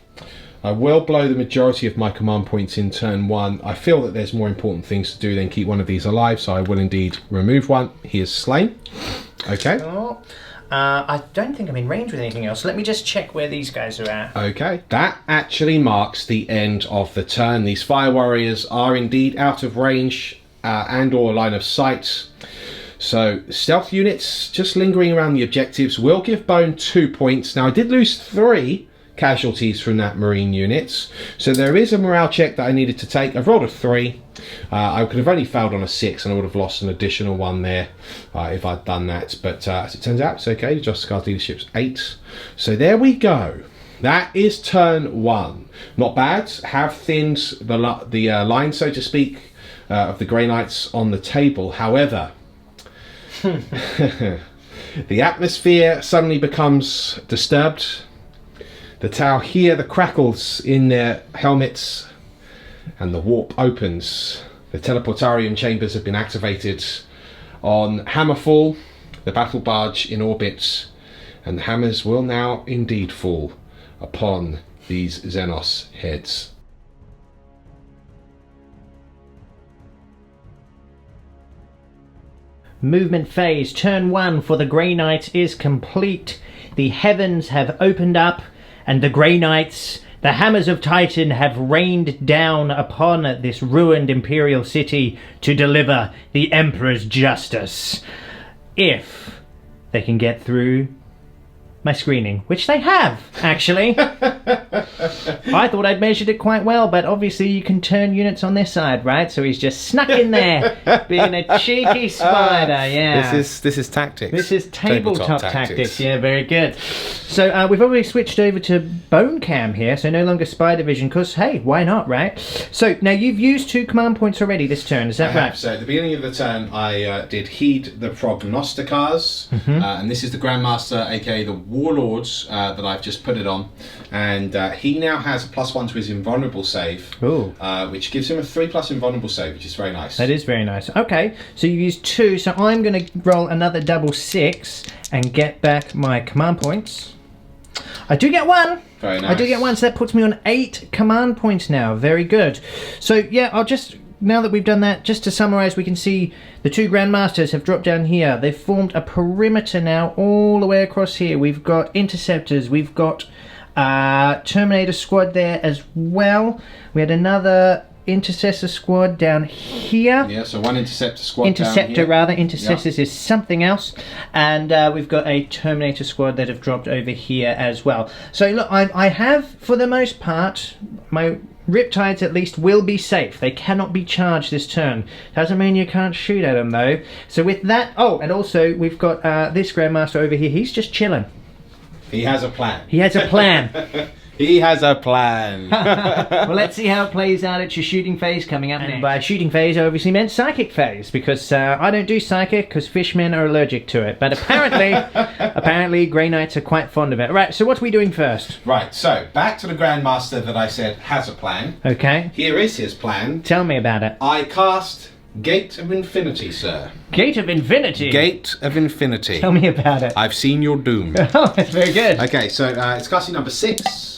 I will blow the majority of my command points in turn 1. I feel that there's more important things to do than keep 1 of these alive, so I will indeed remove 1. He is slain. Okay. Oh, I don't think I'm in range with anything else. Let me just check where these guys are at. Okay, that actually marks the end of the turn. These Fire Warriors are indeed out of range and or line of sight. So stealth units just lingering around the objectives will give Bone 2 points. Now I did lose 3 casualties from that Marine unit, so there is a morale check that I needed to take. I've rolled a 3. I could have only failed on a 6 and I would have lost an additional 1 there if I'd done that, but as it turns out it's okay. Justice Guard leadership's 8, so there we go. That is turn 1. Not bad. Have thinned the line, so to speak, of the Grey Knights on the table. However, the atmosphere suddenly becomes disturbed. The T'au hear the crackles in their helmets and the warp opens The teleportarium chambers have been activated on Hammerfall, the battle barge in orbit, and the hammers will now indeed fall upon these Xenos heads. Movement phase, turn 1 for the Grey Knight is complete. The heavens have opened up, and the Grey Knights, the Hammers of Titan, have rained down upon this ruined Imperial city to deliver the Emperor's justice. If they can get through my screening, which they have, actually. I thought I'd measured it quite well, but obviously you can turn units on this side, right? So he's just snuck in there, being a cheeky spider, yeah. This is tactics. This is tabletop tactics, yeah, very good. So we've already switched over to bone cam here, so no longer spider vision, because, hey, why not, right? So now you've used 2 command points already this turn, is that right? So at the beginning of the turn, I did Heed the Prognosticars, and this is the Grandmaster, aka the Warlords, that I've just put it on, and he now has a +1 to his invulnerable save, which gives him a 3+ invulnerable save, which is very nice. That is very nice. Okay, so you've used 2, so I'm going to roll another double 6 and get back my command points. I do get 1. Very nice. I do get 1, so that puts me on 8 command points now. Very good. So yeah, I'll just, now that we've done that, just to summarise, we can see the 2 Grandmasters have dropped down here. They've formed a perimeter now all the way across here. We've got Interceptors, we've got Terminator squad there as well. We had another Intercessor squad down here. Yeah, so 1 Interceptor squad Interceptor down here. rather. Intercessors is something else. And we've got a Terminator squad that have dropped over here as well. So look, I have, for the most part, my Riptides at least will be safe. They cannot be charged this turn. Doesn't mean you can't shoot at them though. So with that, oh, and also we've got this Grandmaster over here. He's just chilling. He has a plan. He has a plan. He has a plan. Well, let's see how it plays out at your shooting phase coming up next. By shooting phase, I obviously meant psychic phase, because I don't do psychic because fishmen are allergic to it. But apparently, Grey Knights are quite fond of it. Right, so what are we doing first? Right, so back to the Grandmaster that I said has a plan. Okay. Here is his plan. Tell me about it. I cast Gate of Infinity, sir. Gate of Infinity? Gate of Infinity. Tell me about it. I've seen your doom. Oh, that's very good. Okay, so it's casting number 6.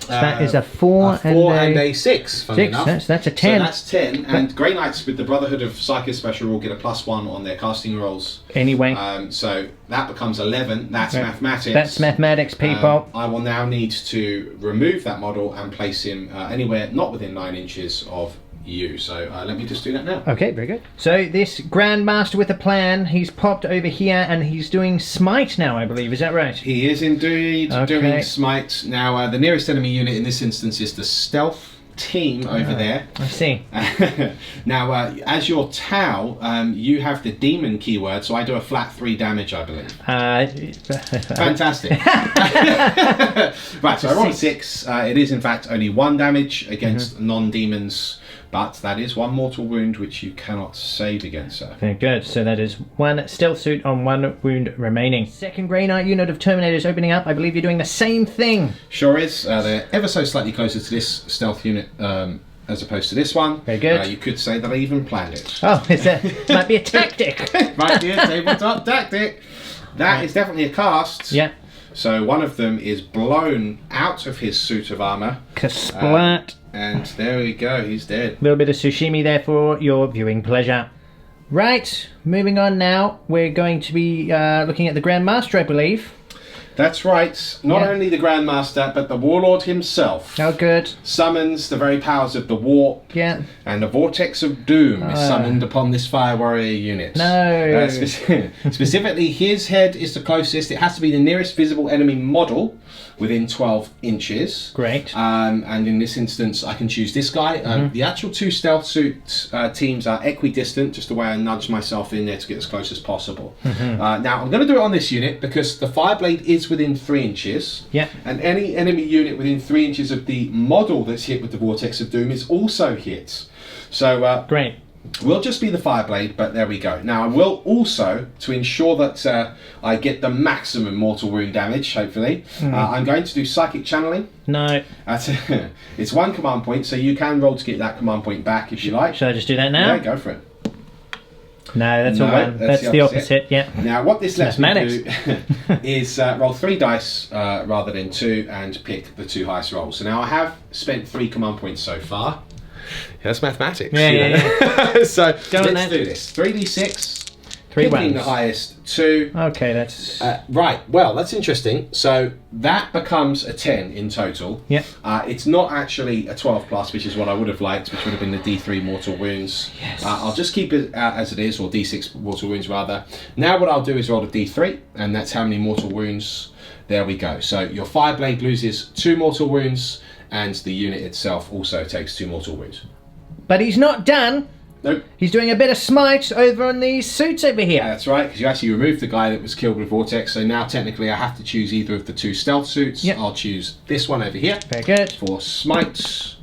That is a 4 and a 6, funny enough. That's a 10. So that's 10, and Grey Knights with the Brotherhood of Psychic Special will get a +1 on their casting rolls. Anyway. So that becomes 11. That's mathematics. That's mathematics, people. I will now need to remove that model and place him anywhere not within 9 inches of you. So let me just do that now. Okay, very good. So this Grandmaster with a plan, he's popped over here and he's doing Smite now, I believe. Is that right? He is indeed doing Smite. Now, the nearest enemy unit in this instance is the Stealth team over there. I see. Now, as your T'au, you have the demon keyword, so I do a flat 3 damage, I believe. Fantastic. Right, so I rolled a 6. It is in fact only 1 damage against non-demons, but that is 1 mortal wound which you cannot save against, sir. Very good. So that is 1 stealth suit on 1 wound remaining. Second Grey Knight unit of Terminators opening up. I believe you're doing the same thing. Sure is. They're ever so slightly closer to this stealth unit as opposed to this one. Very good. You could say that I even planned it. Oh, might be a tactic. Might be a tabletop tactic. That is definitely a cast. Yeah. So one of them is blown out of his suit of armour. Kasplat. And there we go, he's dead. A little bit of sashimi there for your viewing pleasure. Right, moving on now. We're going to be looking at the Grandmaster, I believe. That's right. Not only the Grandmaster, but the Warlord himself. Oh, good. Summons the very powers of the Warp. Yeah. And the Vortex of Doom is summoned upon this Fire Warrior unit. No. Specifically, his head is the closest. It has to be the nearest visible enemy model within 12 inches. Great. And in this instance, I can choose this guy. The actual 2 stealth suit teams are equidistant, just the way I nudge myself in there to get as close as possible. Now, I'm going to do it on this unit because the Fireblade is within 3 inches. Yeah. And any enemy unit within 3 inches of the model that's hit with the Vortex of Doom is also hit. So great. will just be the Fireblade, but there we go. Now I will also, to ensure that I get the maximum mortal wound damage, hopefully, I'm going to do Psychic Channeling. No. It's 1 command point, so you can roll to get that command point back if you like. Should I just do that now? Yeah, go for it. No, that's a 1. That's the opposite, yeah. Now what this lets me do is roll 3 dice rather than 2 and pick the 2 highest rolls. So now I have spent 3 command points so far. That's mathematics. Yeah. So let's do this. 3d6. 3 picking ones. the highest 2. Okay, that's... right, well, that's interesting. So that becomes a 10 in total. Yeah. It's not actually a 12 plus, which is what I would have liked, which would have been the D3 mortal wounds. Yes. I'll just keep it as it is, or D6 mortal wounds rather. Now what I'll do is roll a D3, and that's how many mortal wounds. There we go. So your Fireblade loses 2 mortal wounds, and the unit itself also takes 2 mortal wounds. But he's not done. Nope. He's doing a bit of smite over on these suits over here. That's right, because you actually removed the guy that was killed with Vortex, so now technically I have to choose either of the 2 stealth suits. Yep. I'll choose this one over here. Very good. For smite.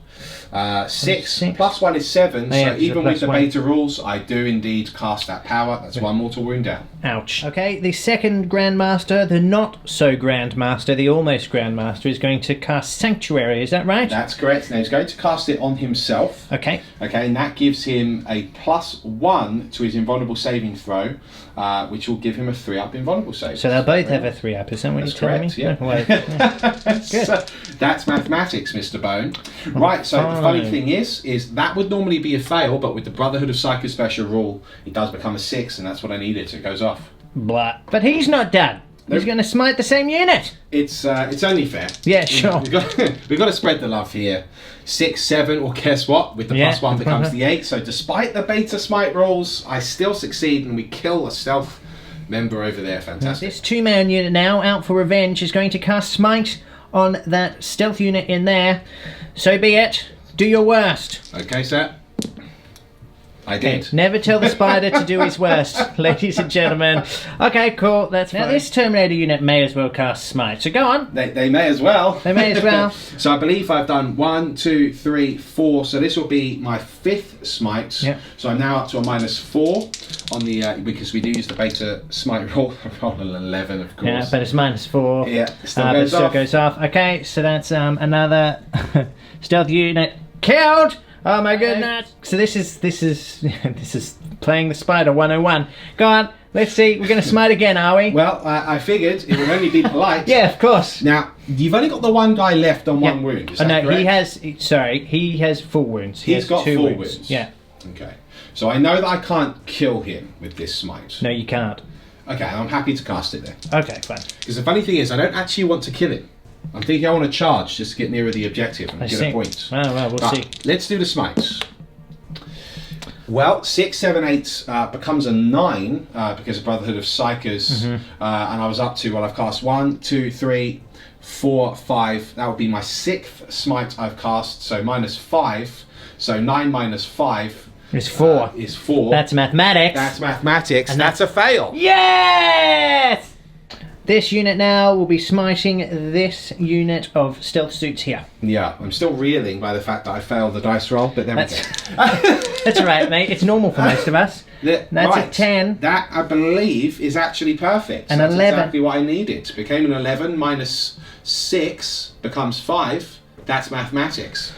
6 plus 1 is 7, yeah, so even with the 1. beta rules, I do indeed cast that power. That's 1 mortal wound down. Ouch. Okay, the second Grandmaster, the not so Grandmaster, the almost Grandmaster, is going to cast Sanctuary, is that right? That's correct. Now he's going to cast it on himself. Okay. Okay, and that gives him a +1 to his invulnerable saving throw, which will give him a 3-up invulnerable save. So they'll both have a 3-up, is that what you're telling me? Yeah. Well, yeah. Good. So that's mathematics, Mr. Bone. Right, so the funny thing is that would normally be a fail, but with the Brotherhood of Psycho Special rule, it does become a 6, and that's what I needed, so it goes off. Blah. But he's not done. Nope. He's going to smite the same unit. It's only fair. Yeah, sure. We've got to spread the love here. 6, 7, well, guess what? With the +1 becomes the 8. So despite the beta smite rolls, I still succeed, and we kill a stealth member over there. Fantastic. This 2-man unit now, out for revenge, is going to cast smite on that stealth unit in there. So be it. Do your worst. Okay, sir. I did. Never tell the spider to do his worst, ladies and gentlemen. Okay, cool. That's fine. Now this Terminator unit may as well cast smite. So go on. They may as well. They may as well. So I believe I've done 1, 2, 3, 4. So this will be my 5th smite. Yep. So I'm now up to a -4 on the because we do use the beta smite roll. Roll an 11, of course. Yeah, but it's -4. Yeah, still goes off. Okay, so that's another stealth unit killed. Oh my goodness! So this is playing the spider 101. Go on, let's see. We're going to smite again, are we? Well, I figured it would only be polite. Yeah, of course. Now you've only got the one guy left on 1 wound. Is that no, correct? he has. Sorry, he has full wounds. He's got 2 full wounds. wounds. Yeah. Okay. So I know that I can't kill him with this smite. No, you can't. Okay, I'm happy to cast it then. Okay, fine. Because the funny thing is, I don't actually want to kill him. I'm thinking I want to charge just to get nearer the objective and get a point. Well, we'll see. Let's do the smites. Well, 6, 7, 8 becomes a 9 because of Brotherhood of Psychers, and I was up to, well, I've cast 1, 2, 3, 4, 5. That would be my 6th smite I've cast, so -5. So 9 minus 5 is 4. Is 4. That's mathematics. That's mathematics. And that's a fail. Yes! This unit now will be smiting this unit of stealth suits here. Yeah, I'm still reeling by the fact that I failed the dice roll, but there we go. That's alright, mate. It's normal for most of us. That's right. a 10. That, I believe, is actually perfect. An That's 11. exactly what I needed. Became an 11 minus 6 becomes 5. That's mathematics.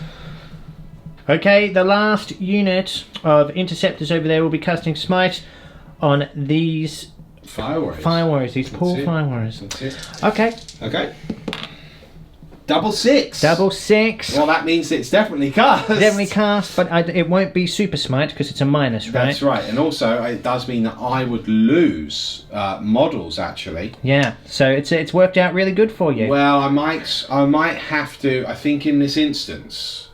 Okay, the last unit of interceptors over there will be casting smite on these Fire warriors. Fire warriors, these poor fire warriors. That's it. Okay. Okay. Double 6. Double 6. Well, that means it's definitely cast. Definitely cast, but it won't be super smite because it's a minus, right? That's right, and also it does mean that I would lose models actually. Yeah, so it's worked out really good for you. Well, I might have to. I think in this instance,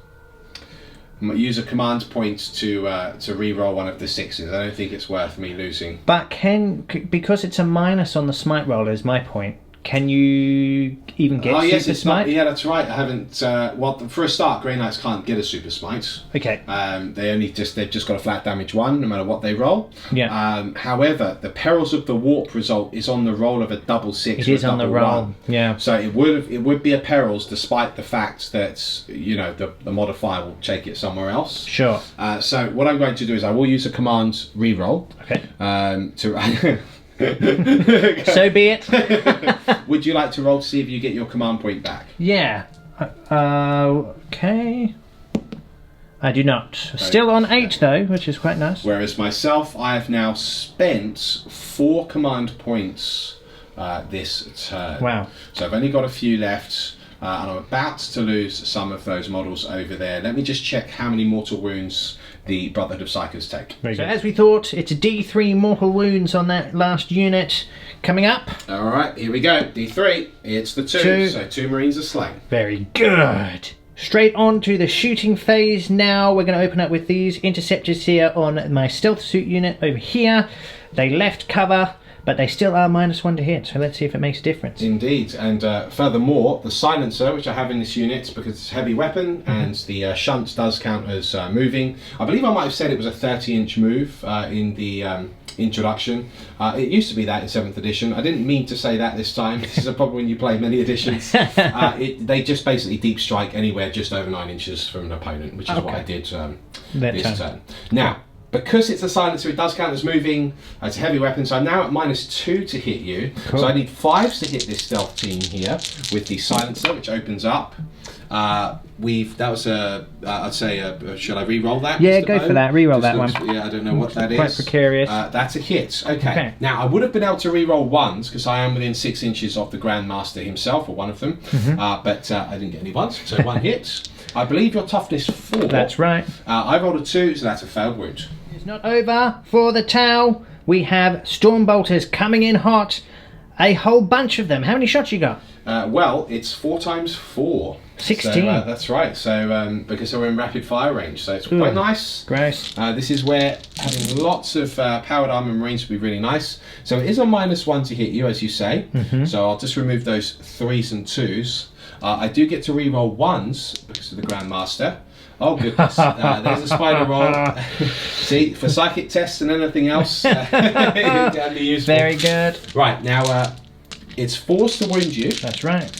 use a command point to re-roll one of the 6s. I don't think it's worth me losing. But because it's a minus on the smite roller, is my point. can you even get Super Smite? Yeah, that's right. I haven't. Well, for a start, Grey Knights can't get a Super Smite. Okay. They've just got a flat damage 1, no matter what they roll. Yeah. However, the Perils of the Warp result is on the roll of a double 6. It is on the roll. 1. Yeah. So it would be a Perils, despite the fact that the modifier will take it somewhere else. Sure. So what I'm going to do is I will use a command reroll. Okay. To. So be it. Would you like to roll to see if you get your command point back? Yeah. Okay. I do not. Still on 8 though, which is quite nice. Whereas myself, I have now spent 4 command points this turn. Wow. So I've only got a few left, and I'm about to lose some of those models over there. Let me just check how many mortal wounds the Brotherhood of Psychos take. So as we thought, it's a D3 mortal wounds on that last unit coming up. All right, here we go. D3. It's the 2. So 2 Marines are slain. Very good. Straight on to the shooting phase now. We're going to open up with these interceptors here on my stealth suit unit over here. They left cover, but they still are -1 to hit, so let's see if it makes a difference. Indeed, and furthermore, the silencer, which I have in this unit, because it's a heavy weapon, and the shunt does count as moving. I believe I might have said it was a 30-inch move in the introduction. It used to be that in 7th edition. I didn't mean to say that this time. This is a problem when you play many editions. They just basically deep strike anywhere just over 9 inches from an opponent, which is what I did this turn. Now, because it's a silencer, it does count as moving. It's a heavy weapon, so I'm now at -2 to hit you. Cool. So I need 5s to hit this stealth team here with the silencer, which opens up. That was a. I'd say. Should I re-roll that? Yeah, Mr. go Bone? for that. Re-roll that looks, one. Yeah, I don't know what that is. Quite precarious. That's a hit. Okay. Now I would have been able to re-roll 1s because I am within 6 inches of the Grandmaster himself, or one of them. But I didn't get any 1s, so 1 hit. I believe your toughness 4. That's right. I rolled a 2, so that's a failed wound. It's not over for the T'au. We have Stormbolters coming in hot. A whole bunch of them. How many shots you got? Well, it's 4 times 4. 16. So, that's right. So because we're in rapid fire range, so it's quite nice. Gross. This is where having lots of powered armor Marines would be really nice. So it is a -1 to hit you, as you say. So I'll just remove those 3s and 2s. I do get to re-roll 1s because of the Grandmaster. Oh goodness, there's a spider roll. See, for psychic tests and anything else, that'd be useful. Very good. Right, now it's forced to wound you. That's right.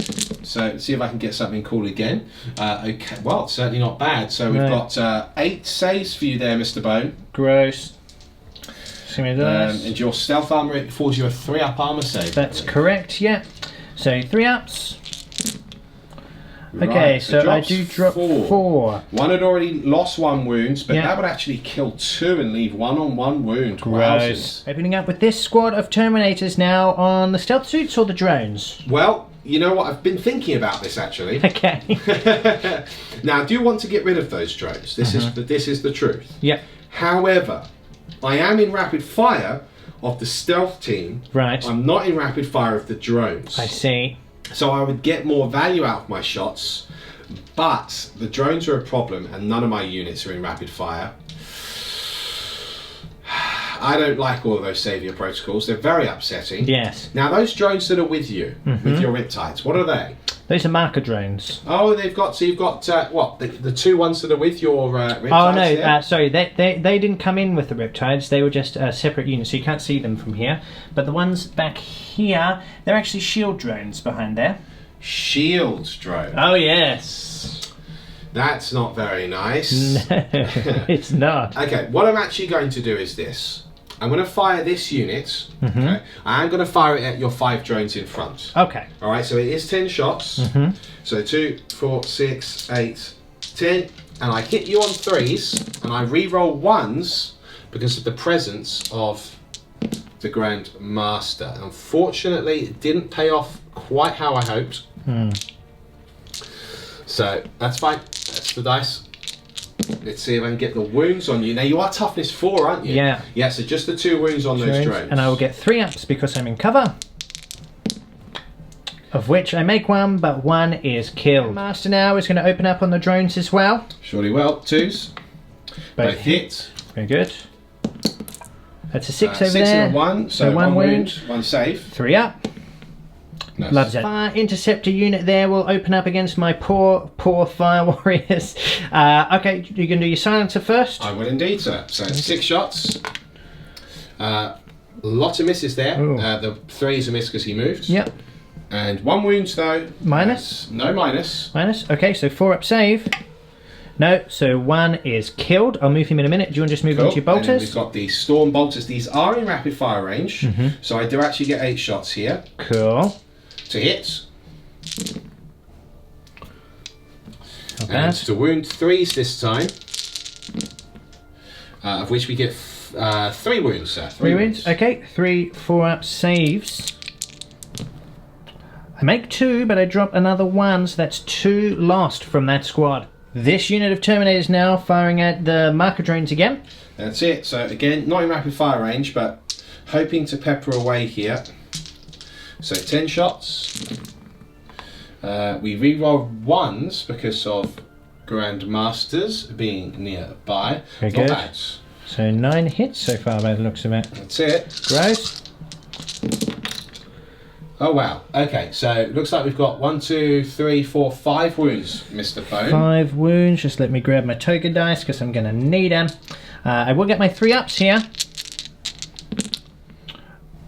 So see if I can get something cool again. Okay, well, it's certainly not bad. So we've got 8 saves for you there, Mr. Bone. Gross. And your stealth armor, it falls you a 3-up armor save. That's correct, yeah. So 3 ups. Right, okay, so I do drop 4. One had already lost 1 wound, but that would actually kill 2 and leave 1-on-1 wound. Gross. Opening up with this squad of Terminators now on the stealth suits or the drones? Well, you know what? I've been thinking about this actually. Okay. Now, I do want to get rid of those drones. This is the truth. Yep. However, I am in rapid fire of the stealth team. Right. I'm not in rapid fire of the drones. I see. So I would get more value out of my shots, but the drones are a problem and none of my units are in rapid fire. I don't like all of those saviour protocols. They're very upsetting. Yes. Now those drones that are with you, with your Riptides, what are they? Those are marker drones. Oh, you've got what, the 2 ones that are with your Riptides? Oh no, sorry, they didn't come in with the Riptides. They were just separate units, so you can't see them from here. But the ones back here, they're actually shield drones behind there. Shield drone. Oh yes. That's not very nice. No, it's not. Okay, what I'm actually going to do is this. I'm going to fire this unit. Okay, I'm going to fire it at your 5 drones in front. Okay. All right, so it is 10 shots. So 2, 4, 6, 8, 10, and I hit you on 3s, and I re-roll 1s because of the presence of the Grand Master. Unfortunately, it didn't pay off quite how I hoped. So that's fine. That's the dice. Let's see if I can get the wounds on you. Now you are toughness 4, aren't you? Yeah. Yeah, so just the 2 wounds on those drones. And I will get 3 ups because I'm in cover. Of which I make 1, but 1 is killed. Master now is going to open up on the drones as well. Surely well. 2s. Both hit. Very good. That's a 6 over 6 there. and a 1. So 1 wound, 1 save. 3 up. Nice. Loves it. Fire interceptor unit there will open up against my poor fire warriors. Okay, you can do your silencer first. I will indeed, sir. So 6 shots. Lot of misses there. The 3 is a miss because he moved. Yep. And 1 wound though. Minus? No minus. Minus. Okay, so 4 up save. No, so 1 is killed. I'll move him in a minute. Do you want to just move on to your bolters? And we've got the storm bolters. These are in rapid fire range. So I do actually get 8 shots here. Cool. To hit. Not and bad. to wound 3s this time. Of which we get 3 wounds, sir. 3 wounds. Okay, 3 4 up saves. I make 2, but I drop another 1, so that's 2 lost from that squad. This unit of Terminators now firing at the marker drones again. That's it. So again, not in rapid fire range, but hoping to pepper away here. So 10 shots. We reroll 1s because of Grandmasters being nearby. Very Not good. bad. So 9 hits so far by the looks of it. That's it. Gross. Oh wow. Okay, so looks like we've got 1, 2, 3, 4, 5 wounds, Mr. Bone. 5 wounds. Just let me grab my token dice because I'm going to need them. I will get my 3 ups here.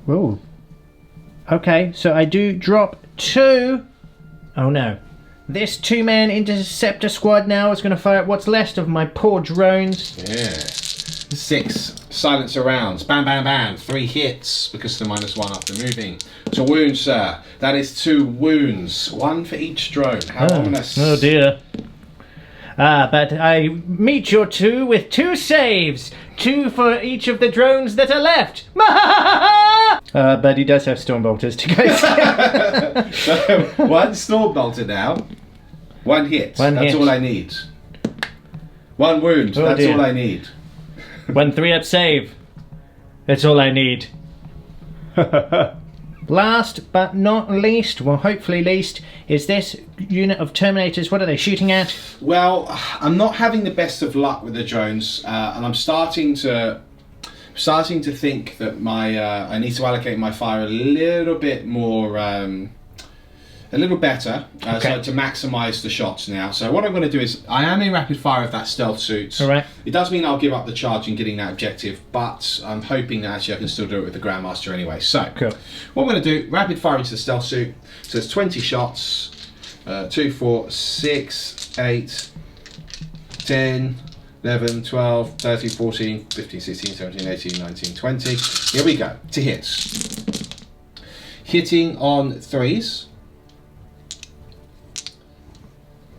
Whoa. Okay, so I do drop 2. Oh no. This 2-man interceptor squad now is going to fire at what's left of my poor drones. Yeah. 6 silencer rounds. Bam, bam, bam. 3 hits because of the -1 after moving. To wound, sir. That is 2 wounds. 1 for each drone. How ominous. Oh dear. But I meet your 2 with 2 saves. 2 for each of the drones that are left. But he does have storm bolters to go. So 1 storm bolter now. 1 hit. 1 That's hit. all I need. 1 wound. Oh, That's dear. all I need. 1 3-up save. That's all I need. Last but not least, well hopefully least, is this unit of Terminators. What are they shooting at? Well, I'm not having the best of luck with the drones, and I'm starting to think that my I need to allocate my fire a little bit more, a little better, so to maximise the shots now. So what I'm going to do is, I am in rapid fire of that stealth suit. All right. It does mean I'll give up the charge in getting that objective, but I'm hoping that actually I can still do it with the Grandmaster anyway. So Cool. what I'm going to do, rapid fire into the stealth suit. So it's 20 shots. 2, 4, 6, 8, 10, 11, 12, 13, 14, 15, 16, 17, 18, 19, 20. Here we go. To hits. Hitting on 3s.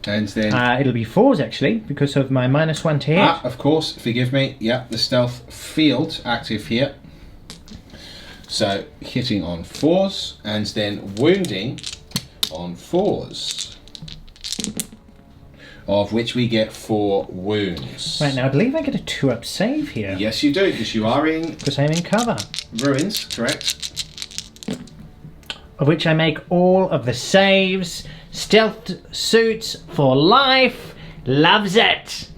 And then... It'll be 4s actually, because of my -1 to hit. of course, forgive me. Yeah, the stealth field active here. So hitting on 4s and then wounding on 4s, of which we get 4 wounds. Right, now I believe I get a 2-up save here. Yes, you do, because you are in Because I'm in cover. ruins, correct? Of which I make all of the saves. Stealth suits for life. Loves it.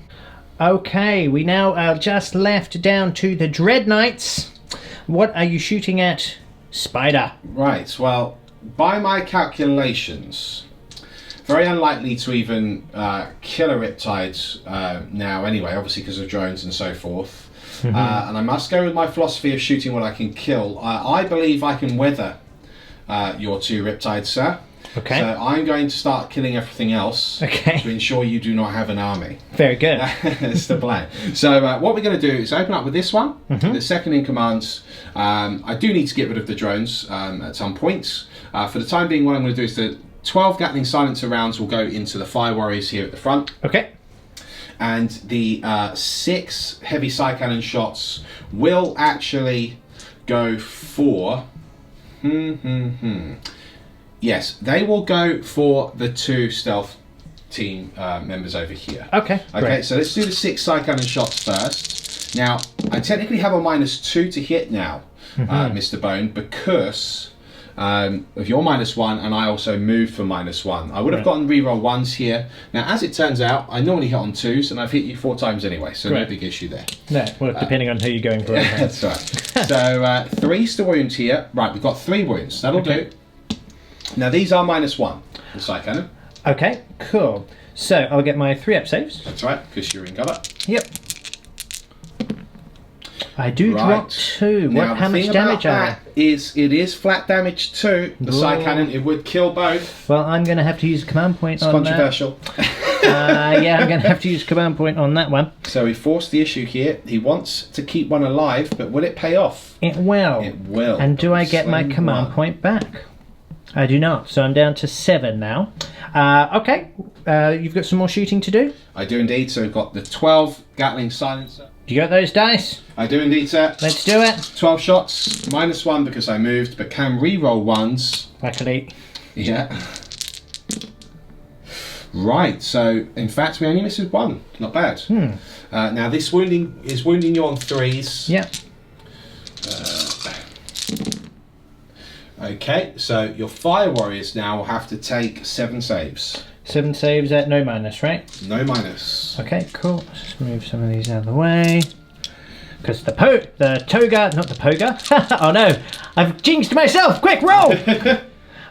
Okay, we now are just left down to the Dread Knights. What are you shooting at, Spider? Right, well, by my calculations, very unlikely to even kill a Riptide now anyway, obviously because of drones and so forth. And I must go with my philosophy of shooting what I can kill. I believe I can weather your 2 Riptides, sir. Okay. So I'm going to start killing everything else to ensure you do not have an army. Very good. That's the plan. So what we're going to do is open up with this one, the second in command. I do need to get rid of the drones at some point. For the time being, what I'm going to do is the 12 Gatling silencer rounds will go into the fire warriors here at the front. Okay. And the 6 heavy side cannon shots will actually go for... Yes, they will go for the 2 stealth team members over here. Okay, great. So let's do the 6 side cannon shots first. Now, I technically have a -2 to hit now, Mr. Bone, because of your -1, and I also moved for -1. I would have gotten reroll 1s here. Now, as it turns out, I normally hit on 2s, and I've hit you 4 times anyway, so no big issue there. No, well, depending on who you're going for. That's right. So 3 to wound here. Right, we've got 3 wounds. That'll do. Now these are -1, the side cannon. Okay, cool. So I'll get my 3 up saves. That's right, because you're in cover. Yep. I do drop 2. Now, How much damage are that is it is flat damage too. The side cannon, it would kill both. Well, I'm going to have to use a command point on controversial. that. Yeah, I'm going to have to use a command point on that one. So he forced the issue here. He wants to keep one alive, but will it pay off? It will. It will. And do I get my command point back? I do not. So I'm down to 7 now. Okay. You've got some more shooting to do? I do indeed. So we've got the 12 Gatling silencer. You got those dice? I do indeed, sir. Let's do it. 12 shots, -1 because I moved, but can re-roll ones. Luckily. Yeah. Right, so in fact we only missed with 1. Not bad. Now this wounding is wounding you on 3s. Yeah. Okay, so your fire warriors now will have to take 7 saves. 7 saves at no minus, right? No minus. Okay, cool. Let's just move some of these out of the way. Because the toga, not the poga. Oh no, I've jinxed myself. Quick, roll!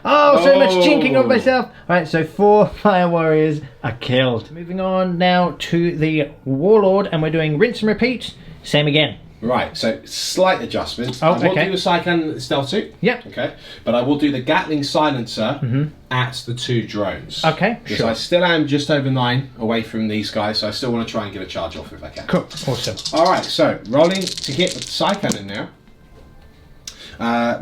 Oh, so much jinxing of myself. Alright, so 4 fire warriors are killed. Moving on now to the warlord, and we're doing rinse and repeat. Same again. Right, so slight adjustment. Oh, I will okay. do the side cannon stealth suit. Yep. Okay, but I will do the Gatling silencer at the 2 drones. Okay, Because sure. I still am just over 9 away from these guys, so I still want to try and get a charge off if I can. Cool, awesome. Alright, so rolling to hit with the side cannon now.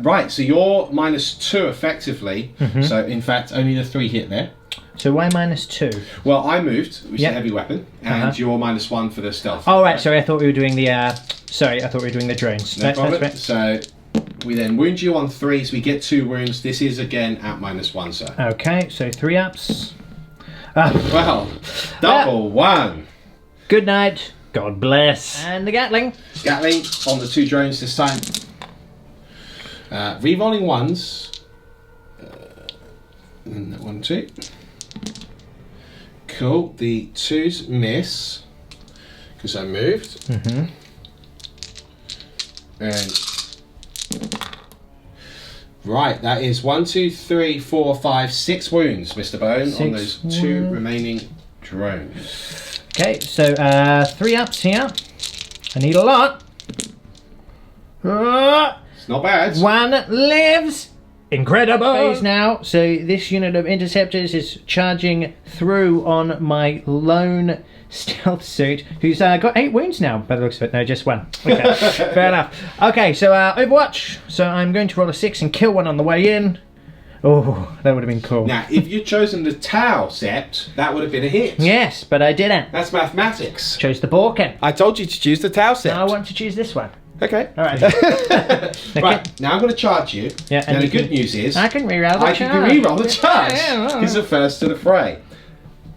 Right, so you're -2 effectively. So in fact, only the 3 hit there. So why -2? Well, I moved, which Yep. is a heavy weapon, and you're -1 for the stealth. Oh right, sorry, I thought we were doing the sorry, I thought we were doing the drones. No problem. That's right. So we then wound you on 3, so we get 2 wounds. This is again at -1, sir. Okay, so 3 ups. Well, double 1. Good night. God bless. And the Gatling. Gatling on the 2 drones this time. Re-rolling 1s. And that 1, 2. Cool. The 2s miss because I moved. And right, that is 1, 2, 3, 4, 5, 6 wounds, Mr. Bone, on those 2 remaining drones. Okay, so 3 ups here. I need a lot. It's not bad. 1 lives. Incredible. Phase now. So this unit of interceptors is charging through on my lone stealth suit, who's got 8 wounds now by the looks of it. No, just 1. Okay, fair enough. Okay, so Overwatch. So I'm going to roll a 6 and kill one on the way in. Oh, that would have been cool. Now, if you'd chosen the T'au Sept, that would have been a hit. Yes, but I didn't. That's mathematics. Chose the Borken. I told you to choose the T'au Sept. Now I want to choose this one. Okay. All right. Right, now I'm going to charge you. Yeah, Now and the you good can- news is I can reroll the I charge. can re-roll the charge. Yeah, Because the first to the fray.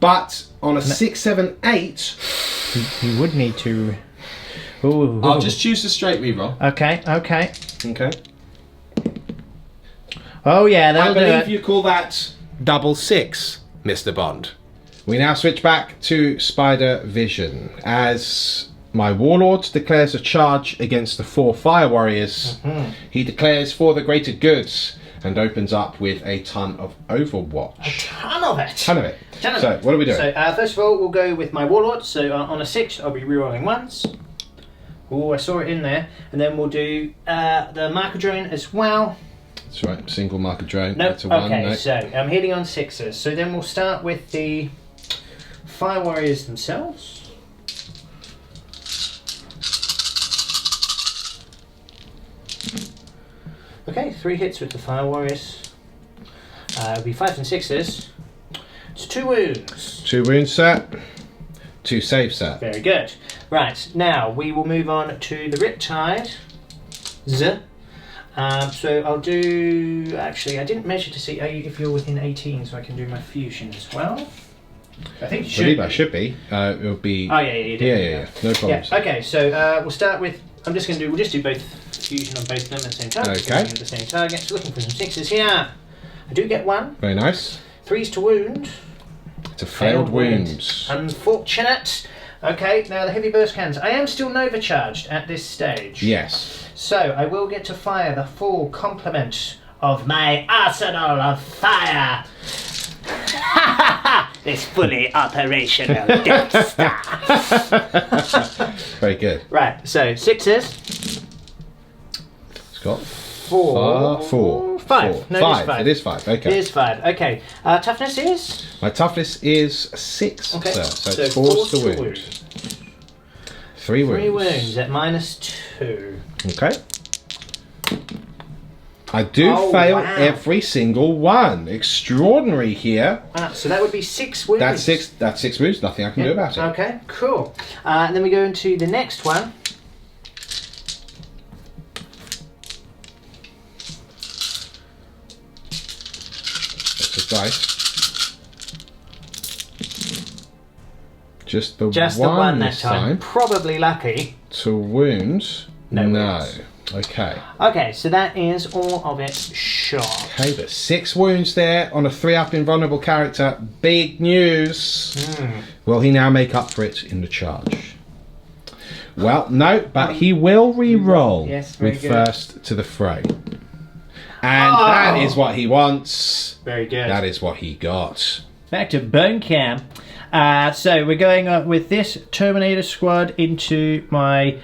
But on a 6, 7, 8, You would need to. Ooh. I'll just choose the straight re-roll. Okay. Okay. Okay. Oh yeah, that'll I do believe it. you call that double 6, Mr. Bond. We now switch back to Spider Vision as my warlord declares a charge against the 4 fire warriors. He declares for the greater goods and opens up with a ton of Overwatch. Ton of it. Ton of it. Ton of So, it. what are we doing? So first of all, we'll go with my warlord. So on a 6, I'll be rerolling 1s. Oh, I saw it in there. And then we'll do the marker drone as well. That's right, single marker drone. No, That's a 1. okay, No. so I'm hitting on 6s. So then we'll start with the fire warriors themselves. Okay, 3 hits with the fire warriors. It'll be 5s and 6s. It's 2 wounds. 2 wounds, sir. 2 saves, sir. Very good. Right, now we will move on to the Riptide. So I'll do... Actually, I didn't measure to see if you're within 18, so I can do my fusion as well. I think you I believe I be. should be. It'll be... Oh, yeah, you did. Yeah. No problems. Yeah, okay, so we'll start with... we'll just do both fusion on both of them at the same time. Okay. Looking at the same target. So looking for some 6s here. I do get 1. Very nice. 3s to wound. It's a failed wound. Unfortunate. Okay, now the heavy burst cannons. I am still Nova charged at this stage. Yes. So I will get to fire the full complement of my arsenal of fire. This fully operational Death Star. Very good. Right, so 6s. Scott? 4. 5. No, Five. It is 5. Okay. It is 5. Okay. Toughness is? My toughness is 6, Okay. sir. So it's force to wound. 3 wounds. 3 wounds at -2. Okay. I do fail wow. every single one. Extraordinary here. So that would be 6 wounds. That's 6. That's 6 wounds. Nothing I can do about it. Okay, cool. And then we go into the next one. That's just dice. Just the one that this time. Probably lucky. To wounds. No wounds. Okay. Okay, so that is all of it shot. Okay, but 6 wounds there on a 3-up invulnerable character. Big news. Will he now make up for it in the charge? Well, no, but he will re-roll Yes, very with good. first to the fray. And that is what he wants. Very good. That is what he got. Back to Bone Cam. So we're going with this Terminator squad into my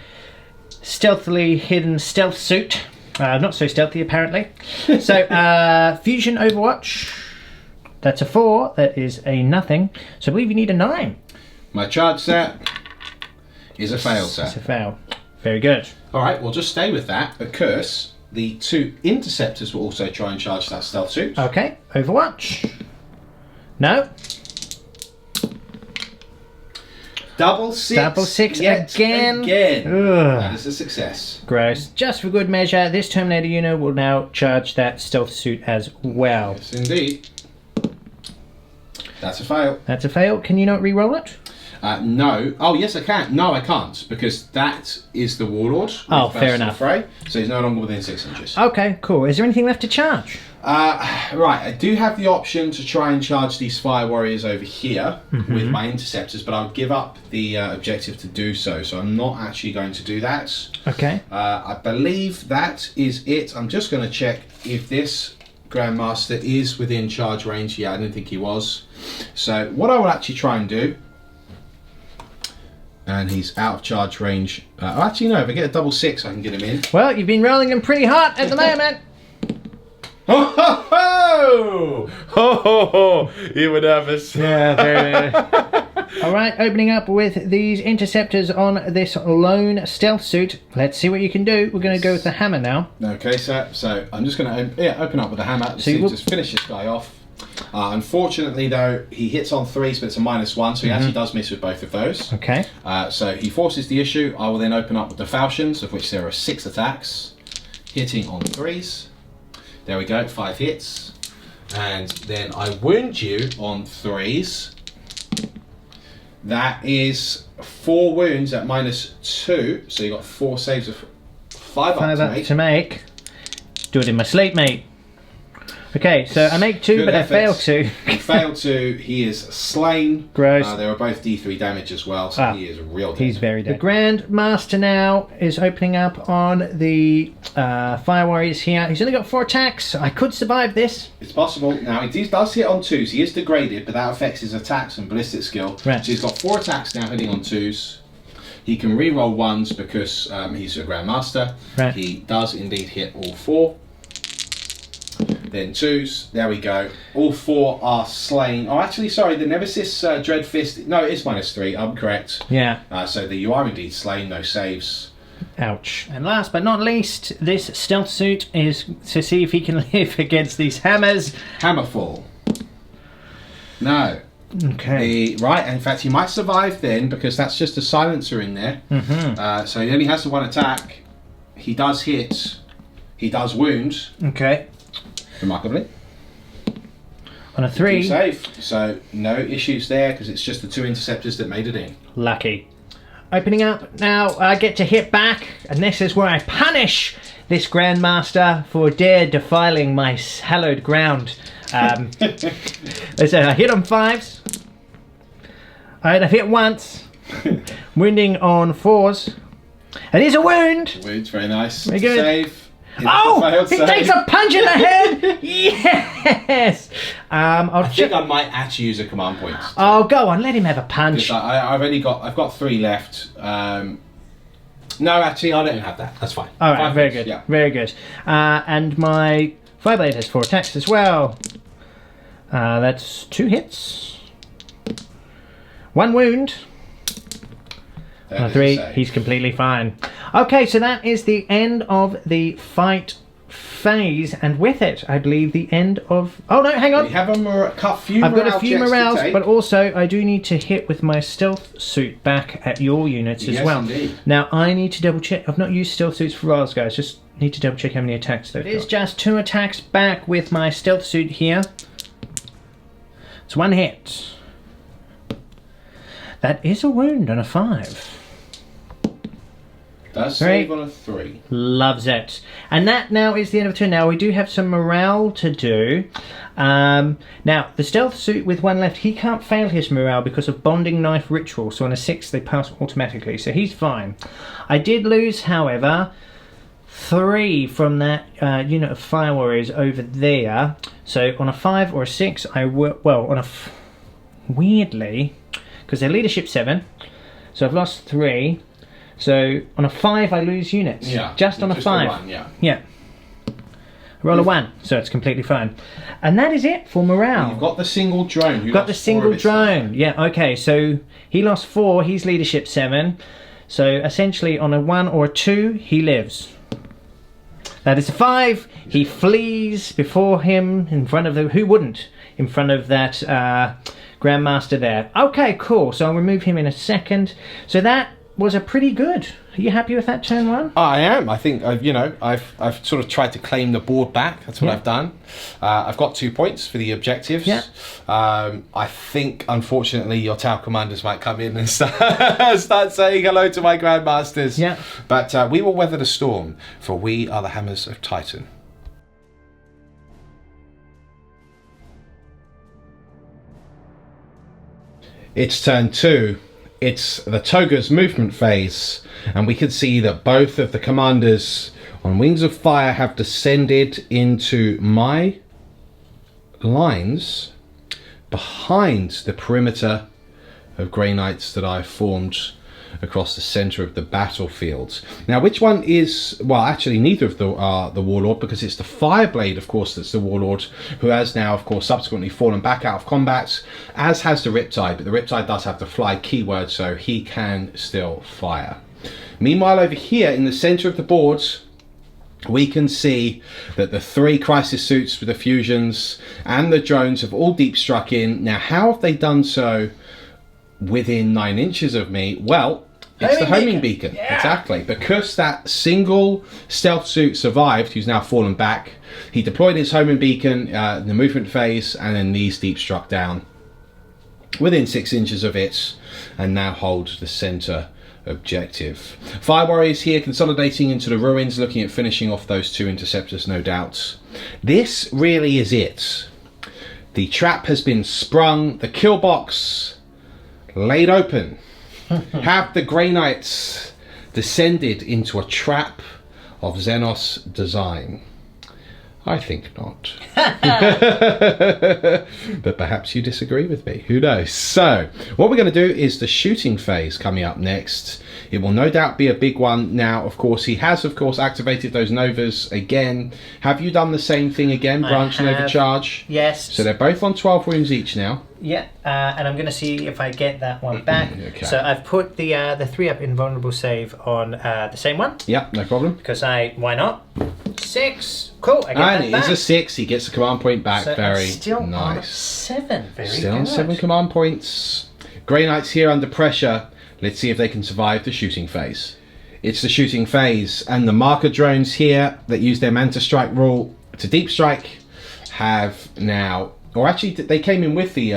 stealthily hidden stealth suit. Not so stealthy, apparently. So, Fusion Overwatch. That's a 4. That is a nothing. So I believe you need a 9. My charge set is a fail set. It's a fail. Very good. Alright, we'll just stay with that because the 2 interceptors will also try and charge that stealth suit. Okay, Overwatch. No. Double 6. Double 6 yet again. That Ugh. is a success. Gross. Just for good measure, this Terminator unit will now charge that stealth suit as well. Yes, indeed. That's a fail. That's a fail. Can you not re-roll it? No. Oh, yes, I can. No, I can't because that is the Warlord. Oh, with fair first enough. Fray, so he's no longer within 6 inches. Okay, cool. Is there anything left to charge? Right, I do have the option to try and charge these Fire Warriors over here with my interceptors, but I'll give up the objective to do so, so I'm not actually going to do that. Okay. I believe that is it. I'm just going to check if this Grandmaster is within charge range. Yeah, I didn't think he was. So what I will actually try and do, and he's out of charge range. Actually, no, if I get a double 6, I can get him in. Well, you've been rolling them pretty hot at the moment. Ho ho ho! Ho ho ho! You would have us. Yeah, very. All right, opening up with these interceptors on this lone stealth suit. Let's see what you can do. We're going to go with the hammer now. Okay, sir. So I'm just going to open up with the hammer. So you just finish this guy off. Unfortunately, though, he hits on 3s, but it's a -1, so he actually does miss with both of those. Okay. So he forces the issue. I will then open up with the falchions, of which there are 6 attacks, hitting on 3s. There we go, 5 hits. And then I wound you on 3s. That is 4 wounds at -2, so you got 4 saves of 5 up to make. Do it in my sleep, mate. Okay, so I make 2, Good but effort. I fail 2. He failed 2. He is slain. Gross. They were both D3 damage as well, so he is real dead. He's very dead. The Grandmaster now is opening up on the Fire Warriors here. He's only got 4 attacks. I could survive this. It's possible. Now, he does hit on 2s. He is degraded, but that affects his attacks and ballistic skill. Right. So he's got 4 attacks now hitting on 2s. He can re-roll 1s because he's a Grandmaster. Right. He does indeed hit all 4. Then 2s, there we go. All 4 are slain. Oh, actually, sorry, the Nemesis Dread Fist. No, it is -3. I'm correct. Yeah. So you are indeed slain. No saves. Ouch. And last but not least, this stealth suit is to see if he can live against these hammers. Hammerfall. No. Okay. Right, in fact, he might survive then because that's just a silencer in there. So he only has the 1 attack. He does hit. He does wound. Okay. Remarkably. On a 3. Safe. So no issues there because it's just the 2 interceptors that made it in. Lucky. Opening up now, I get to hit back, and this is where I punish this Grandmaster for dare defiling my hallowed ground. So I hit on 5s. Alright, I've hit once. Wounding on 4s. It is a wound! Wounds, very nice. Very good. Save. Oh, Failed he save. takes a punch in the head. Yes. I think I might actually use a command point. Oh, go on, let him have a punch. I've got 3 left. No, actually, I don't have that. That's fine. All right, 5 very hits, good, yeah. very good. And my Fireblade has 4 attacks as well. That's 2 hits, 1 wound. That is 3. a save. He's completely fine. Okay, so that is the end of the fight phase, and with it, I believe the end of. Oh no, hang on. We have a few. I've got a few morale checks to morales, take. but also I do need to hit with my stealth suit back at your units as Yes, well. indeed. Now I need to double check. I've not used stealth suits for Rars, guys. Just need to double check how many attacks they've got. It's just 2 attacks back with my stealth suit here. It's 1 hit. That is a wound and a 5. Does Right. save on a 3. Loves it. And that now is the end of the turn. Now we do have some morale to do. Now the stealth suit with 1 left, he can't fail his morale because of bonding knife ritual. So on a 6 they pass automatically. So he's fine. I did lose, however, 3 from that unit of fire warriors over there. So on a 5 or a 6, weirdly, because they're leadership 7, so I've lost 3. So on a 5 I lose units. Yeah. Just on a 5. 1, yeah. Yeah. Roll a 1, so it's completely fine. And that is it for morale. You've got the single drone. You Got the lost 4 single of its stuff. drone. Yeah, okay, so he lost 4, he's leadership 7. So essentially on a 1 or a 2, he lives. That is a 5. He flees before him in front of the... Who wouldn't? In front of that Grandmaster there. Okay, cool. So I'll remove him in a second. So that was a pretty good. Are you happy with that turn 1? I am. I think I've sort of tried to claim the board back. That's what Yeah. I've done. I've got 2 points for the objectives. Yeah. I think unfortunately your T'au commanders might come in and start saying hello to my grandmasters. Yeah. But we will weather the storm, for we are the Hammers of Titan. It's turn 2. It's the Toga's movement phase, and we can see that both of the commanders on Wings of Fire have descended into my lines behind the perimeter of Grey Knights that I've formed across the centre of the battlefield. Now, which one is... Well, actually, neither of them are the Warlord, because it's the Fireblade, of course, that's the Warlord, who has now, of course, subsequently fallen back out of combat, as has the Riptide, but the Riptide does have the fly keyword, so he can still fire. Meanwhile, over here, in the centre of the board, we can see that the 3 crisis suits with the fusions and the drones have all deep struck in. Now, how have they done so within 9 inches of me? Well, it's the homing beacon. Yeah. Exactly, because that single stealth suit survived, who's now fallen back. He deployed his homing beacon in the movement phase, and then these deep struck down within 6 inches of it, and now hold the centre objective. Fire warriors here consolidating into the ruins, looking at finishing off those 2 interceptors, no doubt. This really is it. The trap has been sprung, the kill box laid open. Have the Grey Knights descended into a trap of Xenos design? I think not. But perhaps you disagree with me. Who knows? So, what we're going to do is the shooting phase coming up next. It will no doubt be a big one. Now, of course, he has, of course, activated those Novas again. Have you done the same thing again? Branch and overcharge? Yes. So they're both on 12 wounds each now. Yeah, and I'm going to see if I get that one back. Okay. So I've put the 3-up invulnerable save on the same one, Yep, no problem. because why not? 6. Cool, I get And that it back. is a 6. He gets a command point back. So I'm Very still on nice. 7. Very Still good. on 7 command points. Grey Knights here under pressure. Let's see if they can survive the shooting phase. It's the shooting phase, and the marker drones here that use their Manta Strike rule to deep strike have now... Or actually, they came in with the...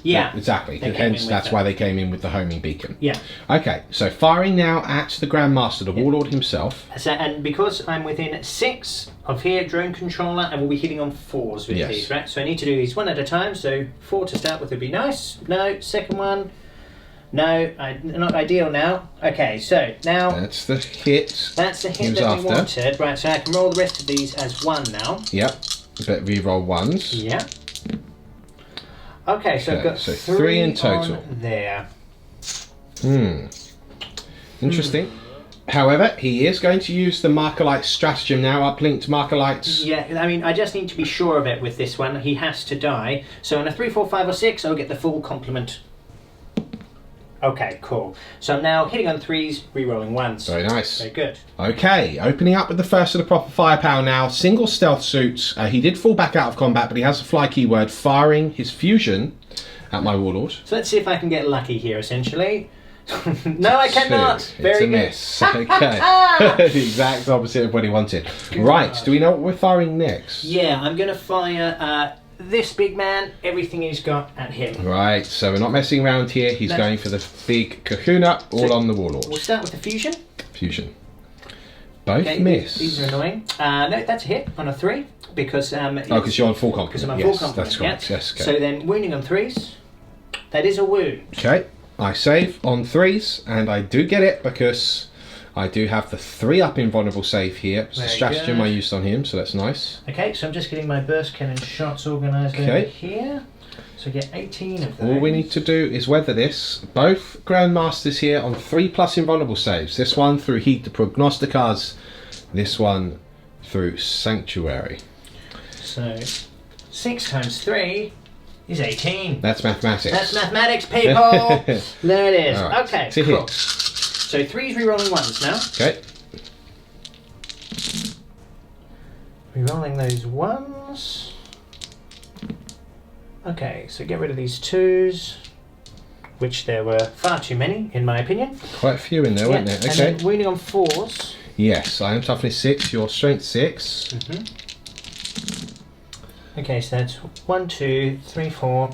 Yeah, exactly. they came in Hence, with that's that. why they came in with the homing beacon. Yeah. Okay, so firing now at the Grandmaster, the Warlord himself. So, and because I'm within 6 of here, drone controller, I will be hitting on 4s with Yes. these, right? So I need to do these one at a time. So 4 to start with would be nice. No, second one. No, not ideal now. Okay, so now... That's the hit. That's the hit he was that after. we wanted. Right, so I can roll the rest of these as 1 now. Yep. But re-roll ones. Yeah. Okay, so I've got so 3 3 in total. on there. Interesting. However, he is going to use the Markerlite stratagem now, uplinked Markerlites. Yeah, I mean, I just need to be sure of it with this one. He has to die. So on a 3, 4, 5 or 6, I'll get the full complement. Okay, cool. So I'm now hitting on 3s, re-rolling 1s. Very nice. Very good. Okay, opening up with the first of the proper firepower now. Single stealth suits. He did fall back out of combat, but he has a fly keyword, firing his fusion at my warlord. So let's see if I can get lucky here, essentially. No, I cannot. Very it's a miss. Okay. The exact opposite of what he wanted. Right, do we know what we're firing next? Yeah, I'm going to fire this big man, everything he's got at him. Right, so we're not messing around here. He's going for the big kahuna, all on the warlord. We'll start with the fusion. Fusion. Both miss. These are annoying. No, that's a hit on a 3 because... because you're on full complement. Because I'm on yes, full complement. That's correct. Yeah. Yes, okay. So then wounding on 3s. That is a wound. Okay, I save on 3s, and I do get it because I do have the 3 up invulnerable save here. It's the stratagem I used on him, so that's nice. Okay, so I'm just getting my burst cannon shots organised over here. So I get 18 of those. All we need to do is weather this. Both Grandmasters here on 3+ invulnerable saves. This one through Heed the Prognosticas, this one through Sanctuary. So 6 times 3 is 18. That's mathematics. That's mathematics, people! There it is. Right. Okay, to cool. hit. So 3's re-rolling 1s now. Okay. Re-rolling those 1s. Okay, so get rid of these 2s, which there were far too many, in my opinion. Quite a few in there, weren't there? Okay. And then wounding on 4s. Yes, I am toughness 6, your strength 6. Okay, so that's 1, 2, 3, 4,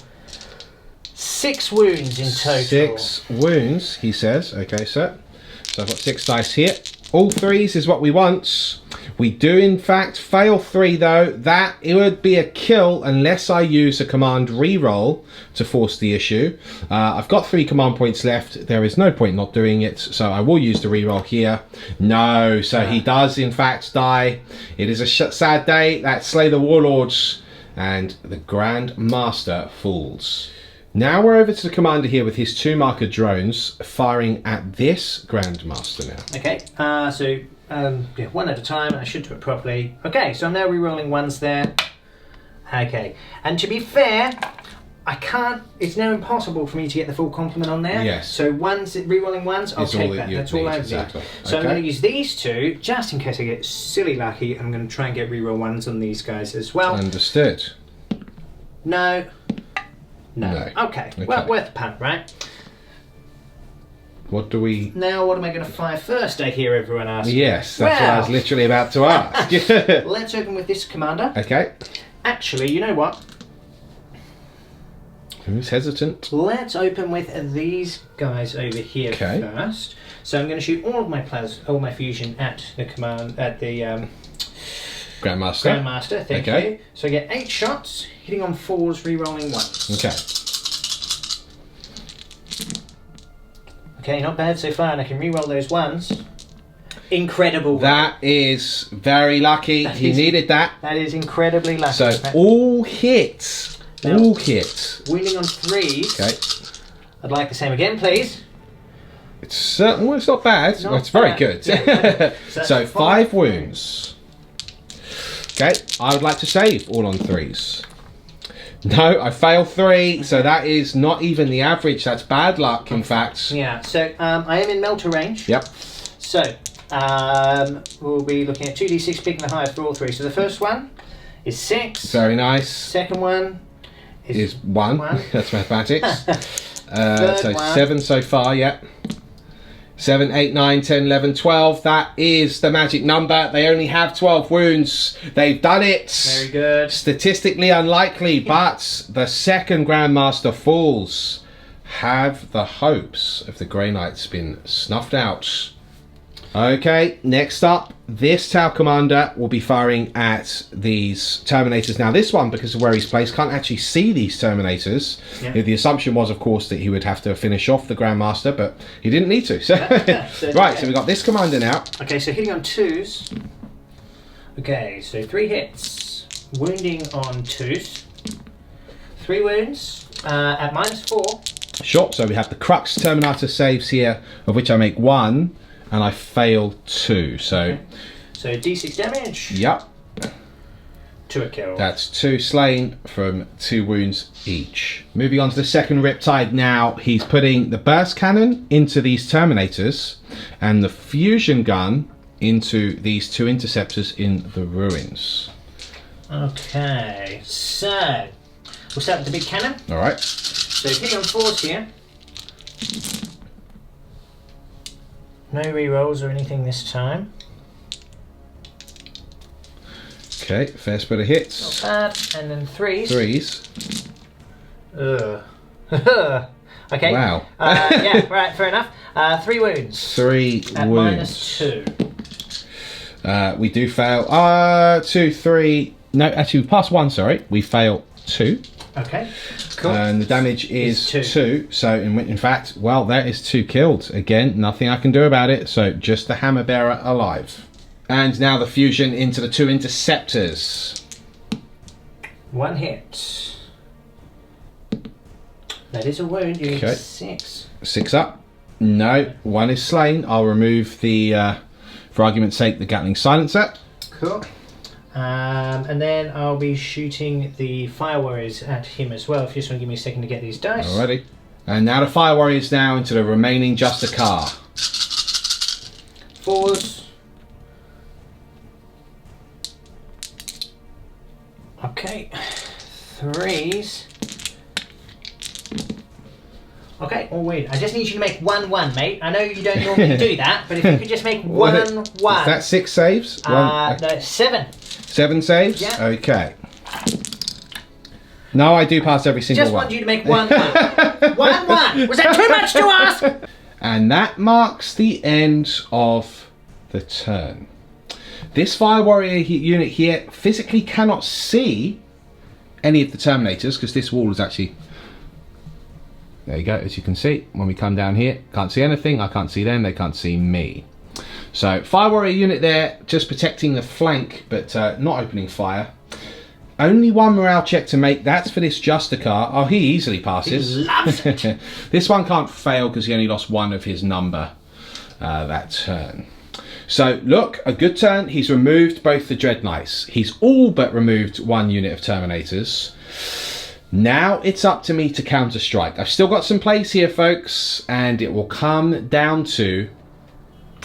6 wounds in total. 6 wounds, he says. Okay, sir. So I've got 6 dice here. All 3s is what we want. We do, in fact, fail 3, though. That it would be a kill unless I use a command reroll to force the issue. I've got 3 command points left. There is no point not doing it, so I will use the reroll here. No, so he does, in fact, die. It is a sad day. That's Slay the Warlords, and the Grand Master falls. Now we're over to the commander here with his 2 marker drones firing at this Grandmaster now. Okay, so yeah, 1 at a time. I should do it properly. Okay, so I'm now re-rolling 1s there. Okay, and to be fair, I can't. It's now impossible for me to get the full complement on there. Yes. So re-rolling 1s, I'll take that. That's all I need. Exactly. So I'm going to use these 2 just in case I get silly lucky. I'm going to try and get re-roll 1s on these guys as well. Understood. No. No. Okay. Well, worth a punt, right? What do we... Now, what am I going to fire first, I hear everyone asking. Yes, that's what I was literally about to ask. Let's open with this commander. Okay. Actually, you know what? Who's hesitant? Let's open with these guys over here first. So I'm going to shoot all of my fusion at the Grandmaster. Thank you. So I get 8 shots, hitting on 4s, re-rolling 1s. Okay. Okay, not bad so far, and I can re-roll those 1s. Incredible. That is very lucky. He needed that. That is incredibly lucky. So all hits. All hits. Wounding on 3s. Okay. I'd like the same again, please. It's well, it's not bad. It's very good. Yeah. So 5 wounds. Okay, I would like to save all on 3s. No, I failed 3, so that is not even the average. That's bad luck, in fact. Yeah, so I am in melter range. Yep. So we'll be looking at 2d6, picking the highest for all 3. So the first one is 6. Very nice. Second one is 1. That's mathematics. So one. 7 so far, yep. 7, 8, 9, 10, 11, 12. That is the magic number. They only have 12 wounds. They've done it. Very good. Statistically unlikely, but the second Grandmaster falls. Have the hopes of the Grey Knights been snuffed out? Okay, next up, this T'au commander will be firing at these Terminators. Now this one, because of where he's placed, can't actually see these Terminators. Yeah. The assumption was, of course, that he would have to finish off the Grandmaster, but he didn't need to. So, right, so we've got this commander now. Okay, so hitting on 2s. Okay, so 3 hits. Wounding on 2s. 3 wounds at -4. Sure, so we have the Crux Terminator saves here, of which I make 1. And I fail 2, so... Okay. So D6 damage. Yep. 2 are killed. That's 2 slain from 2 wounds each. Moving on to the second Riptide now. He's putting the burst cannon into these Terminators and the fusion gun into these 2 interceptors in the ruins. Okay, so... We'll start with the big cannon. Alright. So hitting on 4s here. No rerolls or anything this time. Okay, fair spread of hits. Not bad. And then 3s. 3s. Ugh. Okay. Wow. Yeah, right, fair enough. 3 wounds. 3 at wounds. -2. We do fail. 2, 3. No, actually, we pass 1, sorry. We fail 2. Okay. Cool. And the damage is 2. So, in fact, well, that is 2 killed. Again, nothing I can do about it. So, just the Hammer Bearer alive. And now the fusion into the 2 interceptors. 1 hit. That is a wound. You need 6. 6 up. No, 1 is slain. I'll remove the, for argument's sake, the Gatling silencer. Cool. And then I'll be shooting the Fire Warriors at him as well. If you just want to give me a second to get these dice. Alrighty. And now the Fire Warriors now into the remaining Justicar. 4s. Okay. 3s. Okay, all win. I just need you to make 1-1, mate. I know you don't normally do that, but if you could just make 1-1. Is that 6 saves? No, 7. 7 saves? Yeah. Okay. No, I do pass every single Just one. want you to make 1-1. 1-1! Was that too much to ask? And that marks the end of the turn. This Fire Warrior unit here physically cannot see any of the Terminators because this wall is actually... There you go, as you can see, when we come down here, can't see anything, I can't see them, they can't see me. So, Fire Warrior unit there, just protecting the flank, but not opening fire. Only 1 morale check to make, that's for this Justicar. Oh, he easily passes. He loves it. This one can't fail because he only lost 1 of his number that turn. So, look, a good turn. He's removed both the Dread Knights. He's all but removed 1 unit of Terminators. Now it's up to me to counter-strike. I've still got some plays here, folks, and it will come down to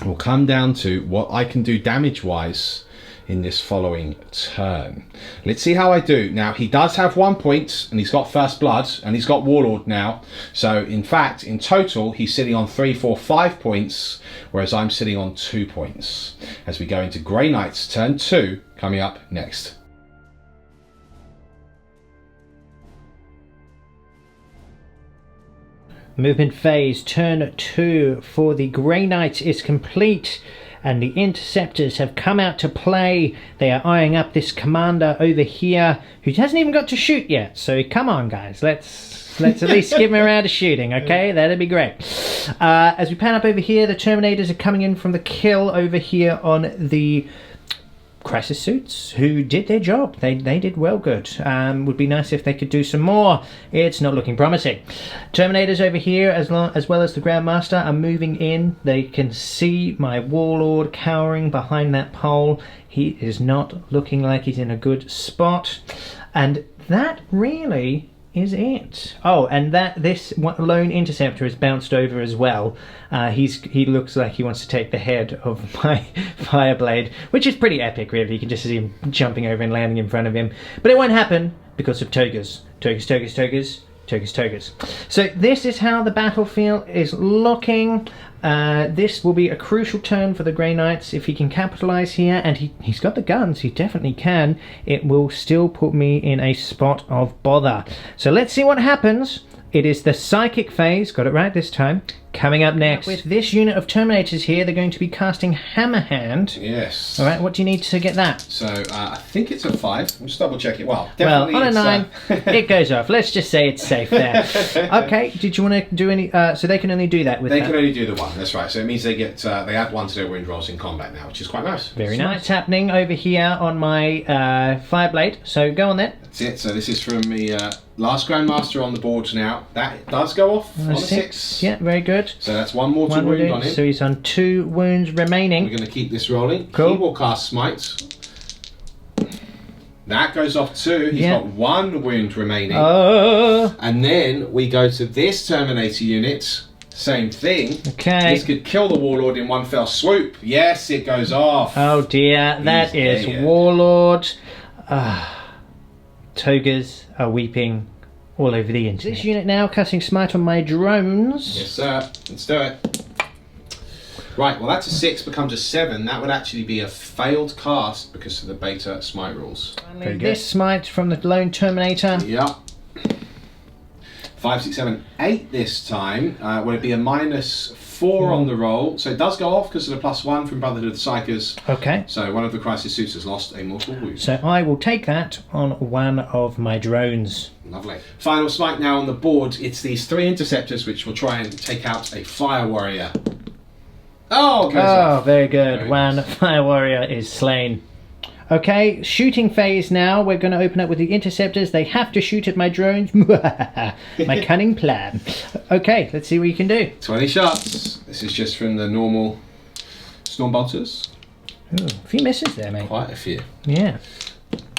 what I can do damage-wise in this following turn. Let's see how I do. Now, he does have 1 point, and he's got First Blood, and he's got Warlord now. So, in fact, in total, he's sitting on 3, 4, 5 points, whereas I'm sitting on 2 points. As we go into Grey Knight's turn 2, coming up next. Movement phase, turn 2 for the Grey Knights is complete and the Interceptors have come out to play. They are eyeing up this commander over here who hasn't even got to shoot yet. So come on guys, let's at least give him a round of shooting, okay? That'd be great. As we pan up over here, the Terminators are coming in from the kill over here on the Crisis Suits, who did their job. They did well good. Would be nice if they could do some more. It's not looking promising. Terminators over here, as well as the Grandmaster, are moving in. They can see my Warlord cowering behind that pole. He is not looking like he's in a good spot. And that really is it. Oh, and this lone Interceptor is bounced over as well. He looks like he wants to take the head of my Fireblade, which is pretty epic, really. You can just see him jumping over and landing in front of him. But it won't happen because of Togas. Togas. So this is how the battlefield is looking. This will be a crucial turn for the Grey Knights. If he can capitalise here, and he's got the guns, he definitely can, it will still put me in a spot of bother. So let's see what happens It is the psychic phase, got it right this time, coming up next. With this unit of Terminators here, they're going to be casting Hammerhand. Yes. All right, what do you need to get that? So I think it's a 5. I'm just double checking. Well, Well, definitely on a it's, 9, it goes off. Let's just say it's safe there. Okay, did you want to do any... so they can only do that with They that. can only do the 1, that's right. So it means they get they add 1 to their wound rolls in combat now, which is quite nice. Very nice. It's happening over here on my Fireblade, so go on then. That's it. So this is from the last Grandmaster on the board now. That does go off on a 6. Yeah, very good. So that's 1 mortal One wound wound, on him. so he's on 2 wounds remaining. We're going to keep this rolling. Cool. He will cast Smite. That goes off 2. He's got 1 wound remaining. Oh. And then we go to this Terminator unit. Same thing. Okay. This could kill the Warlord in 1 fell swoop. Yes, it goes off. Oh dear, that He's is dead. Warlord. Togas are weeping all over the internet. This unit now casting Smite on my drones. Yes, sir. Let's do it. Right, well that's a 6, becomes a 7. That would actually be a failed cast because of the beta Smite rules. Very good. This Smite from the lone Terminator. Yep. 5, 6, 7, 8 this time. Would it be a -4 on the roll? So it does go off because of the +1 from Brotherhood of the Psychers. Okay. So one of the Crisis Suits has lost a mortal wound. So I will take that on 1 of my drones. Lovely. Final Smite now on the board. It's these 3 Interceptors which will try and take out a Fire Warrior. Oh, goes off. Very good. Very 1 nice. Fire Warrior is slain. Okay, shooting phase now. We're going to open up with the Interceptors. They have to shoot at my drones. My cunning plan. Okay, let's see what you can do. 20 shots. This is just from the normal Stormbolters. Ooh, a few misses there, mate. Quite a few. Yeah.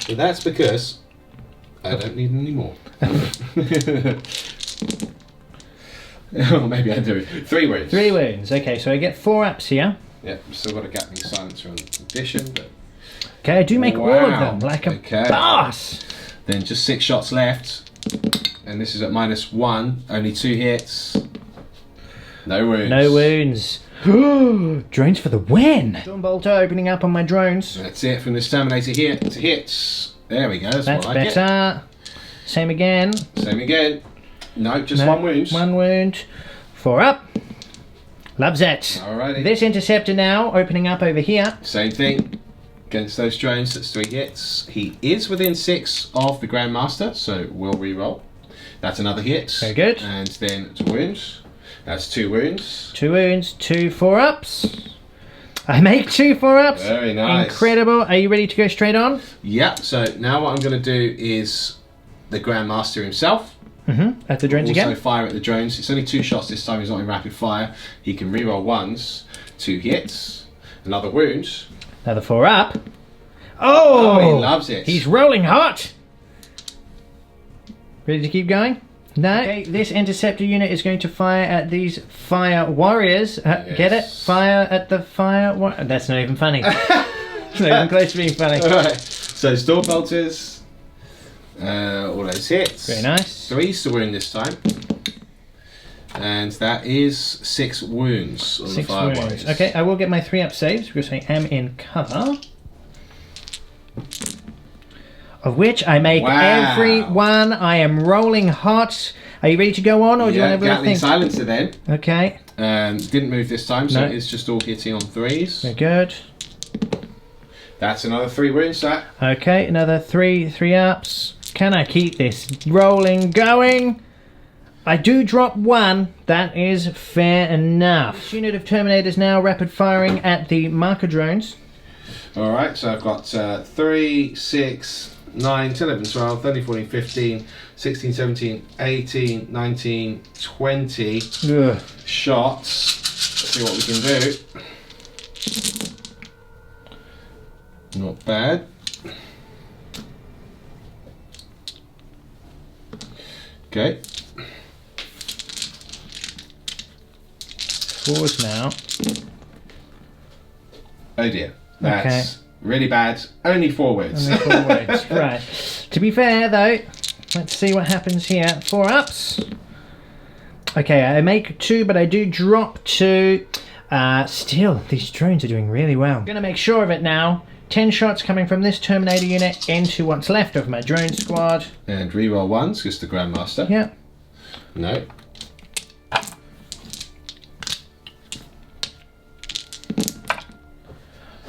But that's because I don't need any more. Oh, maybe I do. 3 wounds. 3 wounds. Okay, so I get 4 ups here. Yep, still got a Gatling Silencer on addition, but Okay, I do make all of Wow. them like a Okay. boss. then just 6 shots left. And this is at -1, only 2 hits. No wounds. No wounds. Drones for the win. Stormbolter opening up on my drones. That's it from this Terminator here to hits. There we go, that's That's more like better. Same again. it. Same again. No, just No, 1 wound. 1 wound. 4 up. Loves it. Alrighty. This Interceptor now opening up over here. Same thing. Against those drones, that's 3 hits. He is within 6 of the Grandmaster, so we'll re-roll. That's another hit. Very good. And then 2 wounds. That's 2 wounds. 2 wounds, 2 4 ups. I make 2 4 ups. Very nice. Incredible. Are you ready to go straight on? Yep, so now what I'm going to do is the Grandmaster himself. At the drones Also again. fire at the drones. It's only 2 shots this time, he's not in rapid fire. He can re-roll 1s, 2 hits, another wound. Another 4 up. Oh! He loves it. He's rolling hot. Ready to keep going? No. Okay, this Interceptor unit is going to fire at these Fire Warriors. Get it? Fire at the Fire Warriors. That's not even funny. It's not even close to being funny. Alright, so Stormbolters. All those hits. Very nice. 3's to wound this time. And that is 6 wounds on 6 the Fire wounds. Warriors. Okay, I will get my 3 up saves because I am in cover. Of which I make every one. I am rolling hot. Are you ready to go on, or do you want to have a little Gatling think? Silencer then. Okay, Didn't move this time, so No. it's just all hitting on 3's. very good. That's another 3 wounds, that. Okay, another 3 ups. Can I keep this rolling going? I do drop 1. That is fair enough. This unit of Terminators now rapid firing at the marker drones. Alright, so I've got 3, 6, 9, 10, 11, 12, 13, 14, 15, 16, 17, 18, 19, 20 Ugh. shots. Let's see what we can do. Not bad. Okay. 4s now. Oh dear. That's really bad. Only 4 wounds. Only 4 wounds. Right. To be fair though, let's see what happens here. 4 ups. Okay, I make 2, but I do drop 2. Still, these drones are doing really well. I'm going to make sure of it now. 10 shots coming from this Terminator unit into what's left of my drone squad. And reroll 1s, because the Grandmaster. Yeah. No.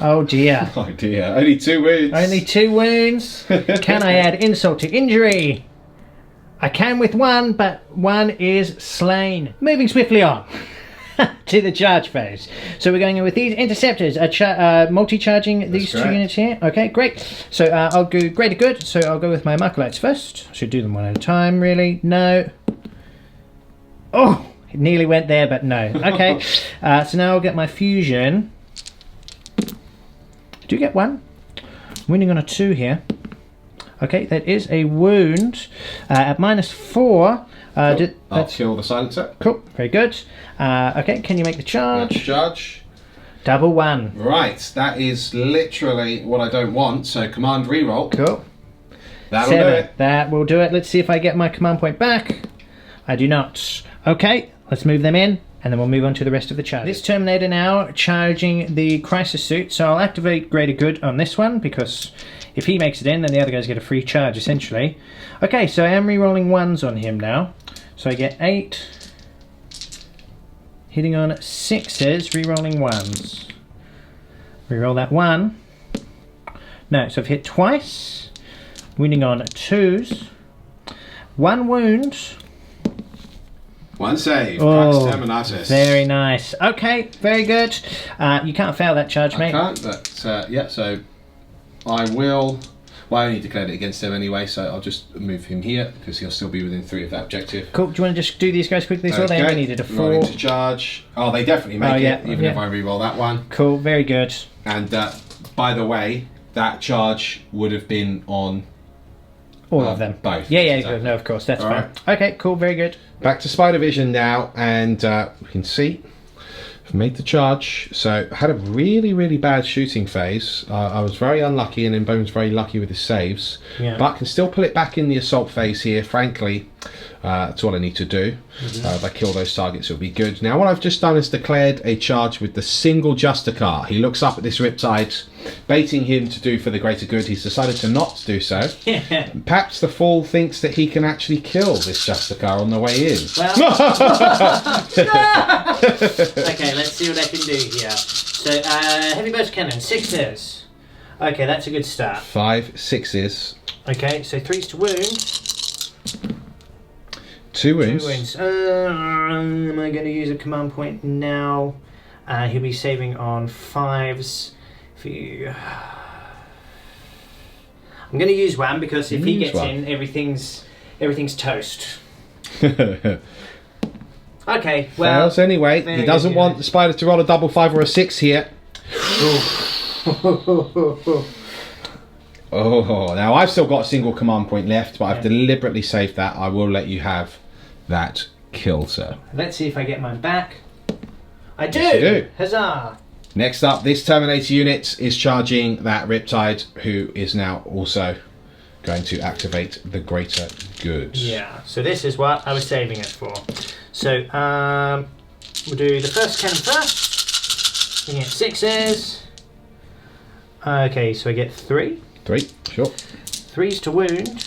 Oh dear. Oh dear. Only 2 wounds. Only 2 wounds. Can I add insult to injury? I can with 1, but 1 is slain. Moving swiftly on to the charge phase. So we're going in with these interceptors. Multi-charging these 2 units here. Okay, great. So I'll do greater good. So I'll go with my Markolites first. I should do them one at a time, really. No. Oh, it nearly went there, but no. Okay. So now I'll get my fusion. Do you get 1? Wounding on a 2 here. Okay, that is a wound at -4. Cool. I'll kill the silencer. Cool, very good. Okay, can you make the charge? Let's charge. Double 1. Right, that is literally what I don't want. So command reroll. Cool. That'll do it. That will do it. Let's see if I get my command point back. I do not. Okay, let's move them in. And then we'll move on to the rest of the charge. This Terminator now charging the crisis suit. So I'll activate greater good on this one because if he makes it in, then the other guys get a free charge essentially. Okay, so I am re-rolling 1s on him now. So I get 8. Hitting on 6s, re-rolling 1s. Re-roll that 1. No, so I've hit twice. Wounding on 2s. 1 wound. 1 save. Oh, Terminatus. very nice. Okay, very good. You can't fail that charge, mate. I can't, but yeah, so I will. Well, I only declared it against him anyway, so I'll just move him here because he'll still be within 3 of that objective. Cool. Do you want to just do these guys quickly? So they only needed a 4. Rolling to charge. Oh, they definitely make it, even if I re-roll that one. Cool. Very good. And by the way, that charge would have been on all of them. Both. Yeah, so. no, of course, that's All fine. right. Okay, cool, very good. Back to Spider Vision now, and we can see I've made the charge. So I had a really bad shooting phase. I was very unlucky, and then Bone's very lucky with his saves. Yeah. But can still pull it back in the assault phase here. Frankly, that's all I need to do. If I kill those targets, it'll be good. Now, what I've just done is declared a charge with the single Justicar. He looks up at this Riptide, baiting him to do for the greater good. He's decided to not do so. Perhaps the fool thinks that he can actually kill this Justicar on the way in. Well, okay, let's see what I can do here. So, heavy burst cannon, 6s. Okay, that's a good start. 5 6s. Okay, so 3s to wound. 2 wounds. 2 wounds. Am I going to use a command point now? He'll be saving on 5s. I'm going to use 1 because if he gets in, everything's toast. Okay, well. Fails anyway. He doesn't want the spider to roll a double 5 or a 6 here. Oh, now I've still got a single command point left, but I've deliberately saved that. I will let you have that kill, sir. Let's see if I get mine back. I do! Yes, you do. Huzzah! Next up, this Terminator unit is charging that Riptide, who is now also going to activate the greater good. Yeah, so this is what I was saving it for. So, we'll do the first cannon first. We get 6s. Okay, so I get 3. 3, sure. 3s to wound.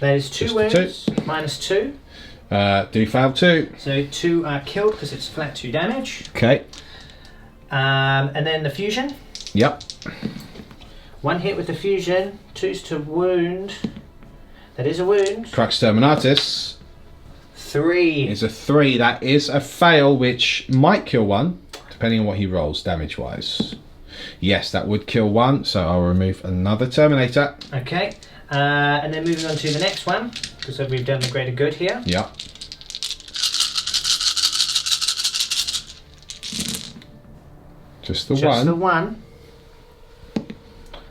That is 2 wounds, -2. Do fail 2. So 2 are killed because it's flat 2 damage. Okay. And then the fusion. Yep. 1 hit with the fusion, 2s to wound. That is a wound. Crux Terminatus 3. is a 3. That is a fail, which might kill 1, depending on what he rolls damage-wise. Yes, that would kill 1, so I'll remove another Terminator. Okay. And then moving on to the next one, because we've done the greater good here. Yep. Just the 1. Just the 1.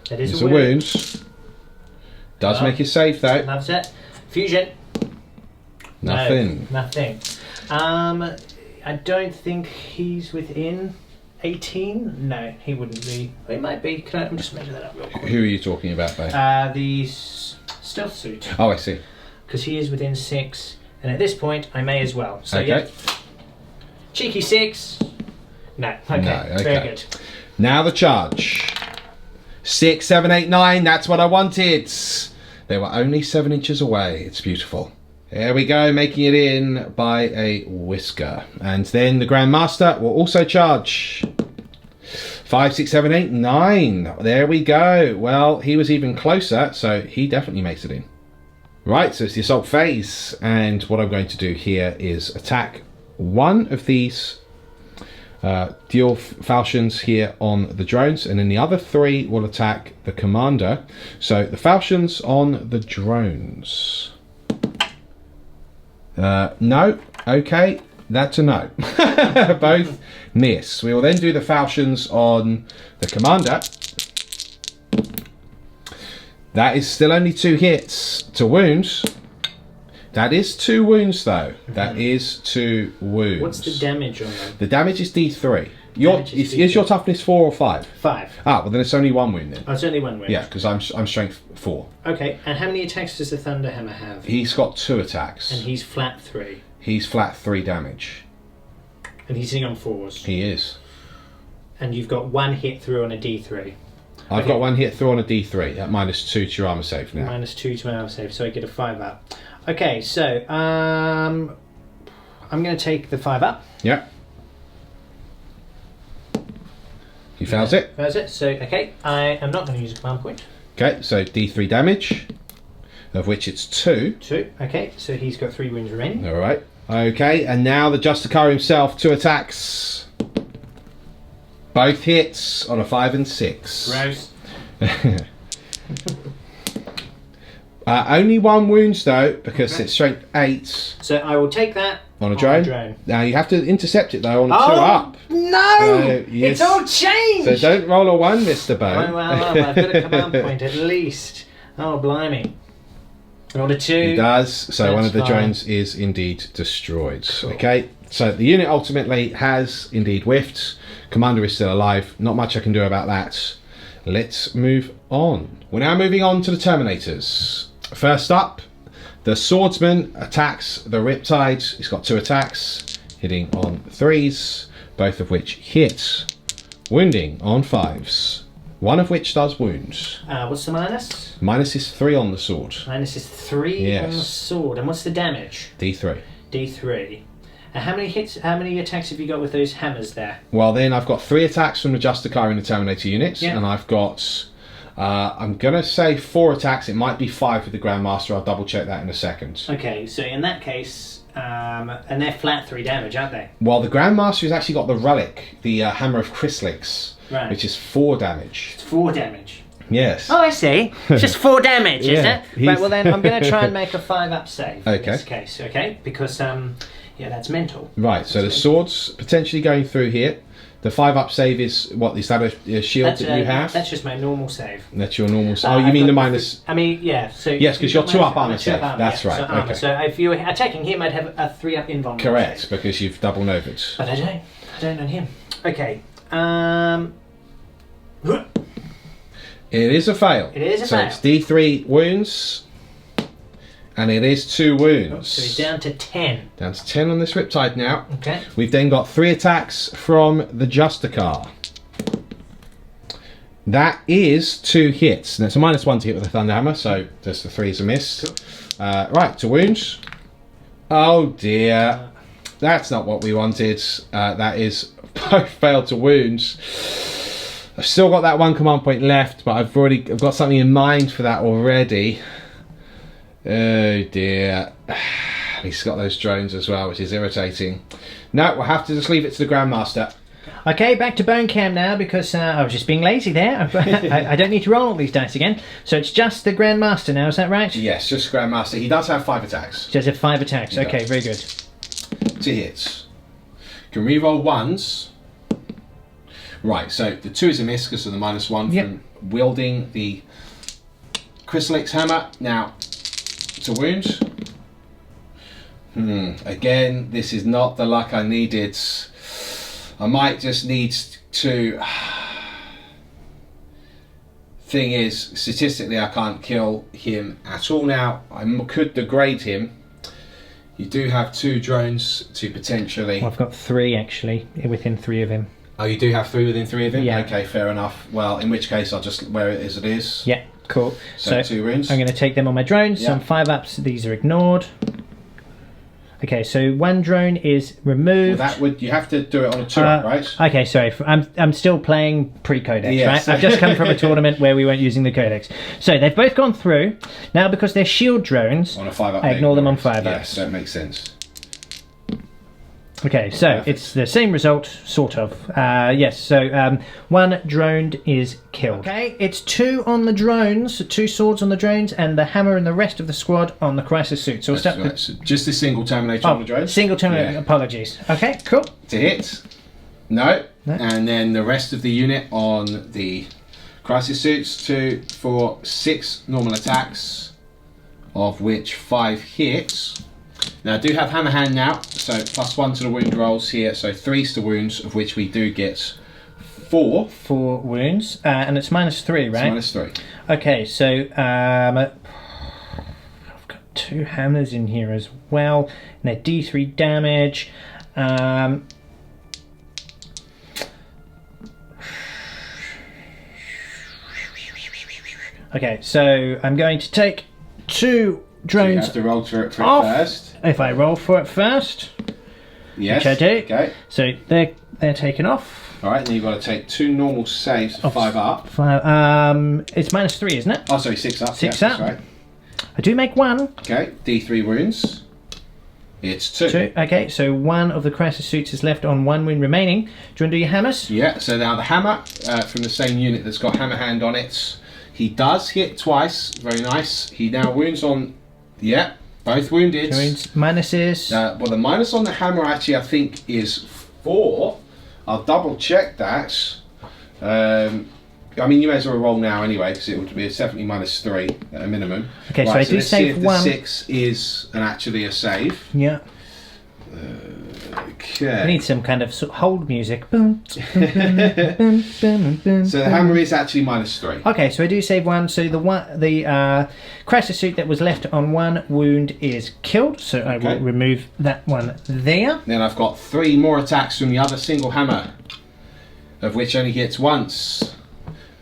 That is It's a a wound. wound. Does make it safe though. Loves it. Fusion. Nothing. No, nothing. I don't think he's within 18. No, he wouldn't be. He might be. I'm just measure that up real quick. Who are you talking about, babe? The stealth suit. Oh, I see. Because he is within 6, and at this point, I may as well. So Okay. yeah. Cheeky 6. No. Okay. No, okay. Very good. Now the charge. 6, 7, 8, 9. That's what I wanted. They were only 7 inches away. It's beautiful. There we go, making it in by a whisker. And then the Grand Master will also charge. 5, 6, 7, 8, 9. There we go. Well, he was even closer, so he definitely makes it in. Right, so it's the assault phase. And what I'm going to do here is attack one of these dual falchions here on the drones, and then the other 3 will attack the commander. So the falchions on the drones. No. Okay, that's a no. Both miss. We will then do the falchions on the commander. That is still only 2 hits to wounds. That is 2 wounds, though. That is 2 wounds. What's the damage on them? The damage is D3. Is your toughness 4 or 5? 5. Ah, well then it's only 1 wound then. Oh, it's only 1 wound. Yeah, because I'm strength 4. Okay, and how many attacks does the Thunderhammer have? He's got 2 attacks. And he's flat 3. He's flat 3 damage. And he's sitting on 4s. He is. And you've got 1 hit through on a D3. I've got 1 hit through on a D3 at -2 to your armor save now. -2 to my armor save, so I get a 5 up. Okay, so I'm going to take the 5 up. Yeah. He fails it. Fails it. So okay, I am not going to use a command point. Okay, so D3 damage, of which it's 2. 2. Okay, so he's got 3 wounds remaining. All right. Okay, and now the Justicar himself, 2 attacks. Both hits on a 5 and 6. Gross. Only 1 wounds though, because it's strength 8. So I will take that On a drone? Now you have to intercept it though on a 2 up. No! So, yes. It's all changed! So don't roll a 1, Mr. Bone. Well, I've got a command point at least. Oh, blimey. Rolled a 2. He does. So That's one of the fine. drones is indeed destroyed. Cool. Okay. So the unit ultimately has indeed whiffed. Commander is still alive. Not much I can do about that. Let's move on. We're now moving on to the Terminators. First up, the Swordsman attacks the Riptide. He's got 2 attacks, hitting on 3s, both of which hit, wounding on 5s, one of which does wound. What's the minus? Minus is 3 on the sword. Minus is 3 Yes. on the sword. And what's the damage? D3. D3. And how many attacks have you got with those hammers there? Well, then I've got 3 attacks from the Justicar in the Terminator units, Yeah. and I've got, I'm going to say 4 attacks. It might be 5 with the Grandmaster. I'll double check that in a second. Okay, so in that case, and they're flat 3 damage, aren't they? Well, the Grandmaster has actually got the relic, the Hammer of Chrysalix, Right. which is 4 damage. It's 4 damage. Yes. Oh, I see. It's just 4 damage, is Yeah, it? he's- Right, well then I'm going to try and make a 5 up save in Okay. this case, okay? Because, yeah, that's mental. Right, so the sword's potentially going through here. The 5 up save is, what, is that a shield that you have? That's just my normal save. That's your normal save. Oh, you I've mean got the minus... I mean, yeah. So Yes, 'cause you're 2 up armor save. That's right, So, okay. so if you were attacking him, I'd have a 3 up invuln. Correct, save. because you've double novaed. But I don't. I don't on him. Okay. It is a fail. It is a so fail. it's D3 wounds, and it is 2 wounds. So he's down to 10. Down to 10 on this Riptide now. Okay. We've then got 3 attacks from the Justicar. That is 2 hits. And it's a -1 to hit with the Thunderhammer, so just the 3 is a miss. Right, to wounds. Oh dear. That's not what we wanted. That is both failed to wounds. I've still got that 1 command point left, but I've got something in mind for that already. Oh dear. He's got those drones as well, which is irritating. No, we'll have to just leave it to the Grandmaster. Okay, back to bone cam now because I was just being lazy there. I don't need to roll all these dice again. So it's just the Grandmaster now, is that right? Yes, just Grandmaster. He does have 5 attacks. Just have 5 attacks. He Okay, does. very good. 2 hits. Can reroll 1s. Right, so the 2 is a miss because of the -1 Yep. from wielding the Chrysalix hammer. Now, to wound. Again, this is not the luck I needed. I might just need to... Thing is, statistically I can't kill him at all now. I could degrade him. You do have 2 drones to potentially... Well, I've got 3 actually, within 3 of him. Oh, you do have 3 within 3 of him? Yeah. Okay, fair enough. Well, in which case I'll just wear it as it is. Yeah, cool. So 2 wounds. I'm going to take them on my drones. Yeah. Some 5 ups, these are ignored. Okay, so one drone is removed. Well, that would, you have to do it on a 2-up, right? Okay, sorry. I'm still playing pre-Codex, Yes. right? I've just come from a tournament where we weren't using the Codex. So they've both gone through. Now, because they're shield drones, On a 5-up. I ignore them on 5-ups. Yes, that makes sense. Okay, so Perfect. it's the same result, sort of. Yes, so one drone is killed. Okay, it's 2 on the drones, 2 swords on the drones, and the hammer and the rest of the squad on the crisis suit. So we'll start with... So just a single Terminator on the drone? Single Terminator, Yeah. apologies. Okay, cool. To hit. No. No. And then the rest of the unit on the crisis suits, 2, 4, 6 normal attacks, of which 5 hits. Now I do have hammer hand now, so +1 to the wound rolls here, so 3s to wounds, of which we do get 4. 4 wounds, and it's -3, right? It's -3. Okay, so I've got 2 hammers in here as well, and they're D3 damage. Okay, so I'm going to take 2 So you drones have to roll for it off. first. If I roll for it first, Yes. which I do. Okay. So they're taken off. Alright, then you've got to take 2 normal saves, 5 up. 5. It's -3, isn't it? Oh, sorry, 6 up. 6 yeah, up. That's right. I do make 1. Okay, D3 wounds. It's 2. 2. Okay, so 1 of the crisis suits is left on 1 wound remaining. Do you want to do your hammers? Yeah, so now the hammer from the same unit that's got hammer hand on it. He does hit twice. Very nice. He now wounds on. Yeah, both wounded. Wounds, minuses. Well, the minus on the hammer actually I think is 4. I'll double check that. I mean, you may as well roll now anyway because it would be definitely -3 at a minimum. Okay, so I do let's see save if 1. The 6 is actually a save. Yeah. Okay. I need some kind of hold music. Boom, boom, boom, boom, boom, boom, So the hammer is actually -3. Okay, so I do save 1. So the crisis suit that was left on 1 wound is killed. So I will remove that one there. Then I've got 3 more attacks from the other single hammer, of which only hits once,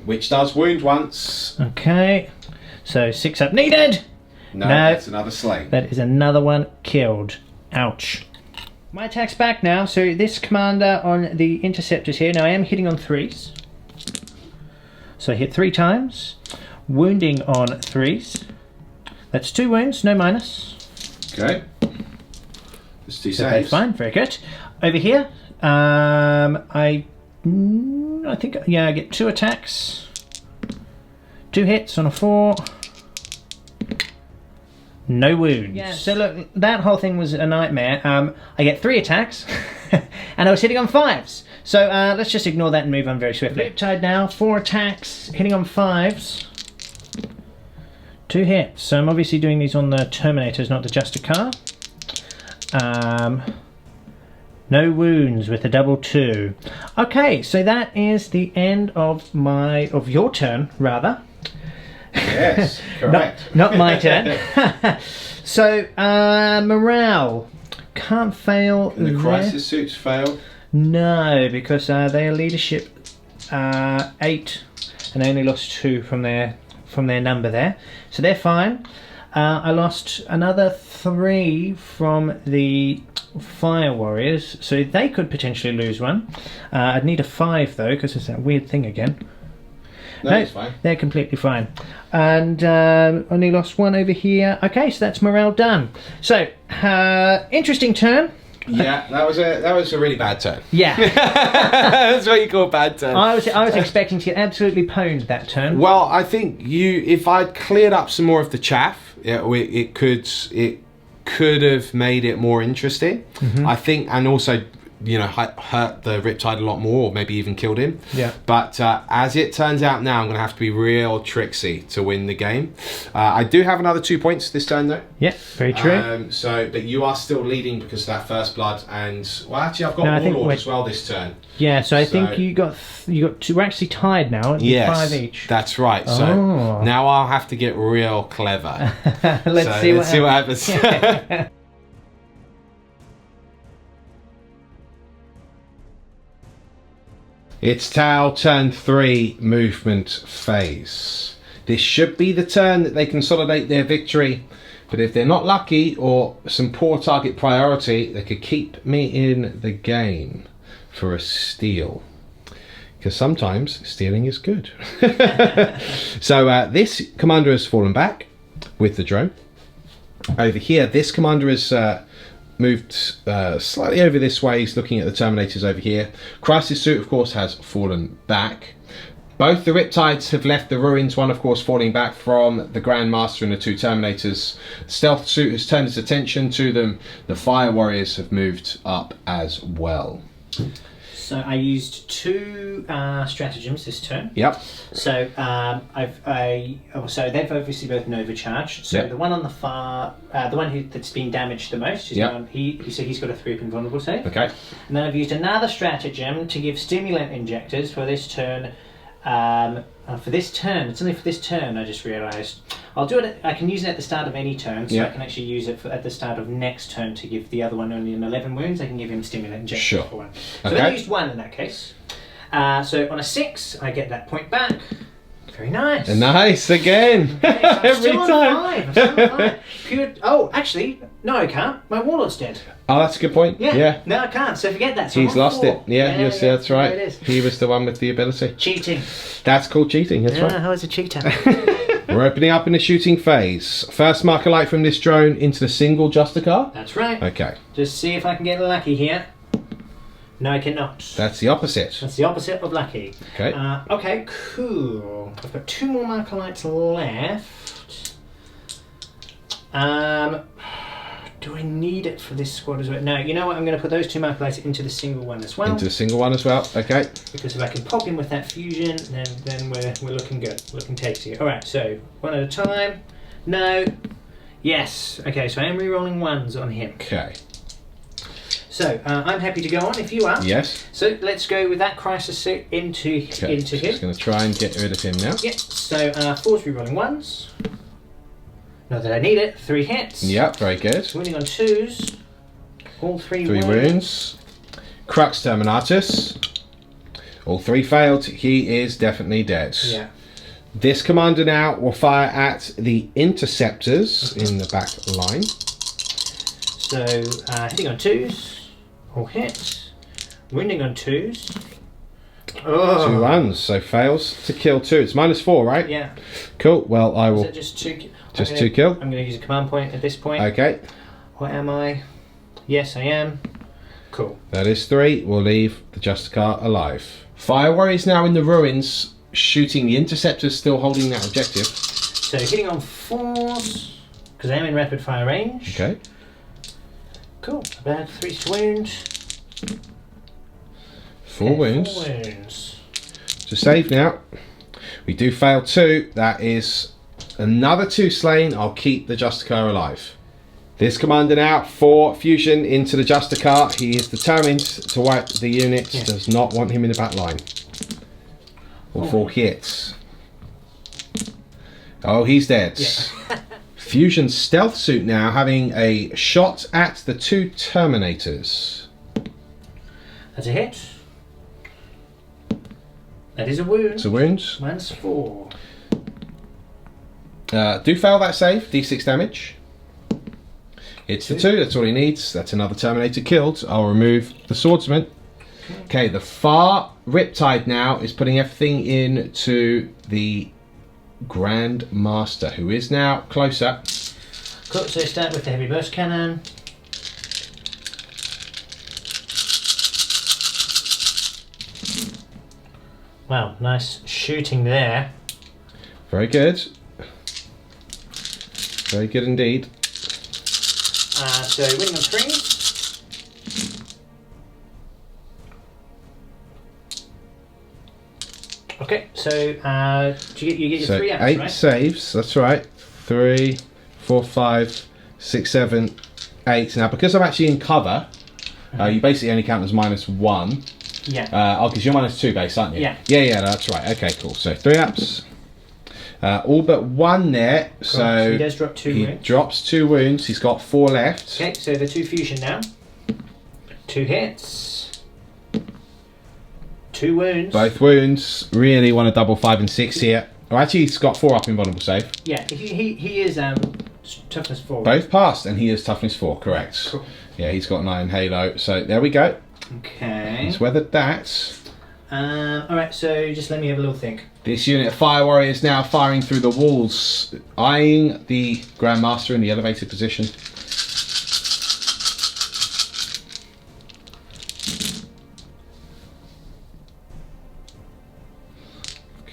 which does wound once. Okay, so 6 up needed. No, No. that's another slave. That is another one killed. Ouch. My attack's back now. So this commander on the interceptors here. Now I am hitting on 3s. So I hit 3 times. Wounding on 3s. That's 2 wounds, no minus. Okay. Just 2 So that's saves. fine, very good. Over here, I think, yeah, I get 2 attacks. 2 hits on a 4. No wounds. Yeah, so look, that whole thing was a nightmare. I get 3 attacks, and I was hitting on 5s. So let's just ignore that and move on very swiftly. Riptide now, 4 attacks, hitting on 5s. 2 hits. So I'm obviously doing these on the Terminators, not the Justicar. No wounds with a double 2. Okay, so that is the end of your turn, rather. Yes, correct. Not my turn. So, morale. Can't fail. And the there. crisis suits fail. No, because they are leadership 8 and they only lost 2 from their number there. So they're fine. I lost another 3 from the Fire Warriors, so they could potentially lose 1. I'd need a 5 though, because it's that weird thing again. No, it's fine. They're completely fine. And only lost 1 over here. Okay, so that's morale done. So, interesting turn. Yeah, that was a really bad turn. Yeah. That's what you call a bad turn. I was expecting to get absolutely pwned that turn. Well, I think if I'd cleared up some more of the chaff, it could have made it more interesting. I think, and also, you know, hurt the Riptide a lot more, or maybe even killed him. Yeah. But as it turns out now, I'm going to have to be real tricksy to win the game. I do have another 2 points this turn though. Yeah, very true. But you are still leading because of that first blood, and well, actually, I've got No, I think Warlord as well this turn. Yeah, so I think you got 2. We're actually tied now. Aren't you? Yes, 5 each. that's right. So now I'll have to get real clever. Let's see what happens. It's T'au turn 3 movement phase. This should be the turn that they consolidate their victory, But if they're not lucky or some poor target priority, they could keep me in the game for a steal. Because sometimes stealing is good. So this commander has fallen back with the drone. Over here, this commander has moved slightly over this way. He's looking at the Terminators over here. Crisis Suit, of course, has fallen back. Both the Riptides have left the ruins, one of course falling back from the Grandmaster and the two Terminators. Stealth Suit has turned his attention to them. The Fire Warriors have moved up as well. So I used two stratagems this turn. Yep. So so they've obviously both Nova charged. So Yep. the one on the far, the one that's been damaged the most, is Yep. he's got a 3-up invulnerable save. Okay. And then I've used another stratagem to give stimulant injectors for this turn. For this turn, it's only for this turn. I just realised I'll do it. I can use it at the start of any turn, so I can actually use it at the start of next turn to give the other one only an 11 wounds. I can give him stimulant injectors Sure. for one. So I used one in that case. So on a 6, I get that point back. Very nice. Nice again. Okay, so I'm Every still on time. 5. I'm still on 5. Pure. Oh, actually, no, I can't. My Warlord's dead. Oh, that's a good point. Yeah. No, I can't. So forget that. So He's I'm on lost 4. it. Yeah, yes, that's there right. It is. He was the one with the ability. Cheating. That's called cheating. That's right. I was a cheater. We're opening up in the shooting phase. First marker light from this drone into the single Justicar. That's right. Okay. Just see if I can get lucky here. No, I cannot. That's the opposite. That's the opposite of lucky. Okay. Okay, cool. I've got 2 more marker lights left. Do I need it for this squad as well? No, you know what? I'm going to put those 2 marker lights into the single one as well. Into the single one as well. Okay. Because if I can pop in with that fusion, then we're looking good, looking tasty. All right, so one at a time. No. Yes. Okay, so I am re-rolling 1s on him. Okay. So I'm happy to go on if you are. Yes. So let's go with that crisis suit into Okay. him. Just going to try and get rid of him now. Yep. So 4's re-rolling 1s. Not that I need it. 3 hits. Yep. Very good. Winning on 2s. All 3 3 wounds. Crux Terminatus. All 3 failed. He is definitely dead. Yeah. This commander now will fire at the interceptors in the back line. So hitting on 2s. All hits. Winning on 2s. Oh. 2 1s, so fails to kill 2. It's -4, right? Yeah. Cool. Well, I will. Is it just 2? Just 2 kill. I'm going to use a command point at this point. Okay. What am I? Yes, I am. Cool. That is 3. We'll leave the Justicar alive. Fire Warriors now in the ruins, shooting the interceptors, still holding that objective. So hitting on 4s, because I am in rapid fire range. Okay. Cool. Bad 3 wounds. 4 wounds. 4 wounds. To save now. We do fail 2. That is another 2 slain. I'll keep the Justicar alive. This commander now, 4 fusion into the Justicar. He is determined to wipe the unit. Yeah. Does not want him in the back line. All 4 hits. Oh, he's dead. Yeah. Fusion stealth suit now having a shot at the 2 Terminators. That's a hit. That is a wound. It's a wound. -4. Do fail that save. D6 damage. It's the 2. That's all he needs. That's another Terminator killed. I'll remove the swordsman. Okay, the far Riptide now is putting everything into the Grand Master, who is now closer. Cool, so start with the heavy burst cannon. Wow, nice shooting there. Very good. Very good indeed. So winning on 3. Okay, so you get your So 3 ups, 8 right? saves, that's right. 3, 4, 5, 6, 7, 8. Now, because I'm actually in cover, you basically only count as -1. Yeah. Oh, because you're -2 base, aren't you? Yeah. Yeah, that's right. Okay, cool. So 3 ups. All but 1 there. Cool. So he does drop 2 he wounds. drops 2 wounds. He's got 4 left. Okay, so the 2 fusion now. 2 hits. 2 wounds. Both wounds. Really want to double 5 and 6 here. Oh, actually, he's got 4 up in vulnerable save. Yeah, he is Toughness 4. Both passed, and he is toughness 4, correct. Cool. Yeah, he's got an iron halo, so there we go. Okay. He's weathered that. Alright, so just let me have a little think. This unit of Fire Warrior is now firing through the walls, eyeing the Grandmaster in the elevated position.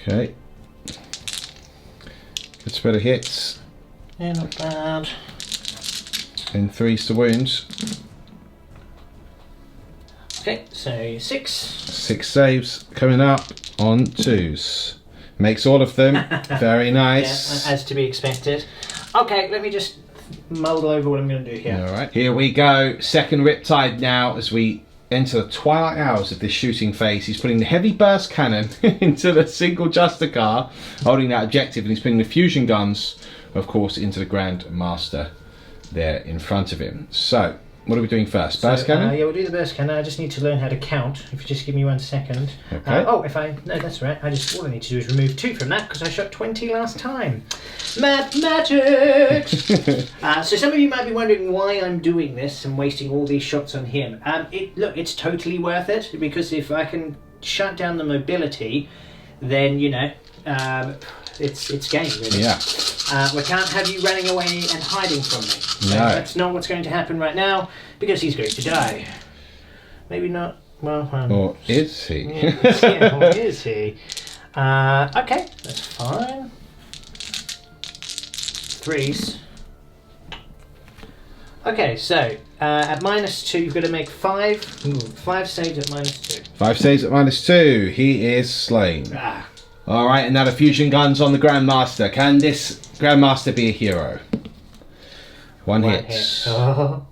Okay. Good spread of hits. Yeah, not bad. And 3's to wounds. Okay, so 6. 6 saves coming up on 2s. Makes all of them. Very nice. Yeah, as to be expected. Okay, let me just mull over what I'm going to do here. Alright, here we go. Second Riptide now as we enter the twilight hours of this shooting phase. He's putting the heavy burst cannon into the single Justicar, holding that objective, and he's putting the fusion guns, of course, into the Grand Master there in front of him. So, what are we doing first? Burst cannon? Yeah, we'll do the burst cannon. I just need to learn how to count. If you just give me 1 second. Okay. No, that's right. All I need to do is remove 2 from that because I shot 20 last time. Mathematics! So some of you might be wondering why I'm doing this and wasting all these shots on him. Look, it's totally worth it because if I can shut down the mobility, then, you know, it's game, really. Yeah. We can't have you running away and hiding from me. So No. that's not what's going to happen right now, because he's going to die. Maybe not. Well, Or is he? yeah, or is he? Okay, that's fine. 3s. Okay, so at -2, you've got to make 5. 5 saves at -2. 5 saves at -2. He is slain. Ah. Alright, and now the fusion guns on the Grandmaster. Can this Grandmaster be a hero? One hit. Oh.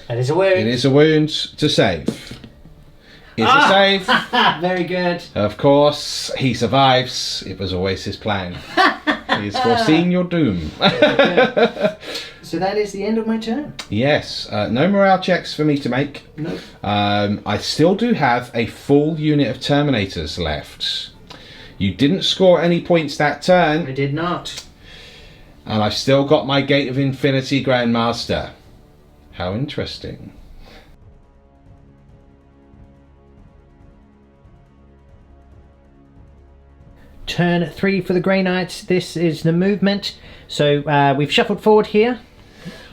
That is a wound. It is a wound to save. It's a save. Very good. Of course, he survives. It was always his plan. He's foreseeing your doom. So that is the end of my turn. Yes, no morale checks for me to make. No. I still do have a full unit of Terminators left. You didn't score any points that turn. I did not. And I've still got my Gate of Infinity Grandmaster. How interesting. Turn 3 for the Grey Knights. This is the movement. So we've shuffled forward here.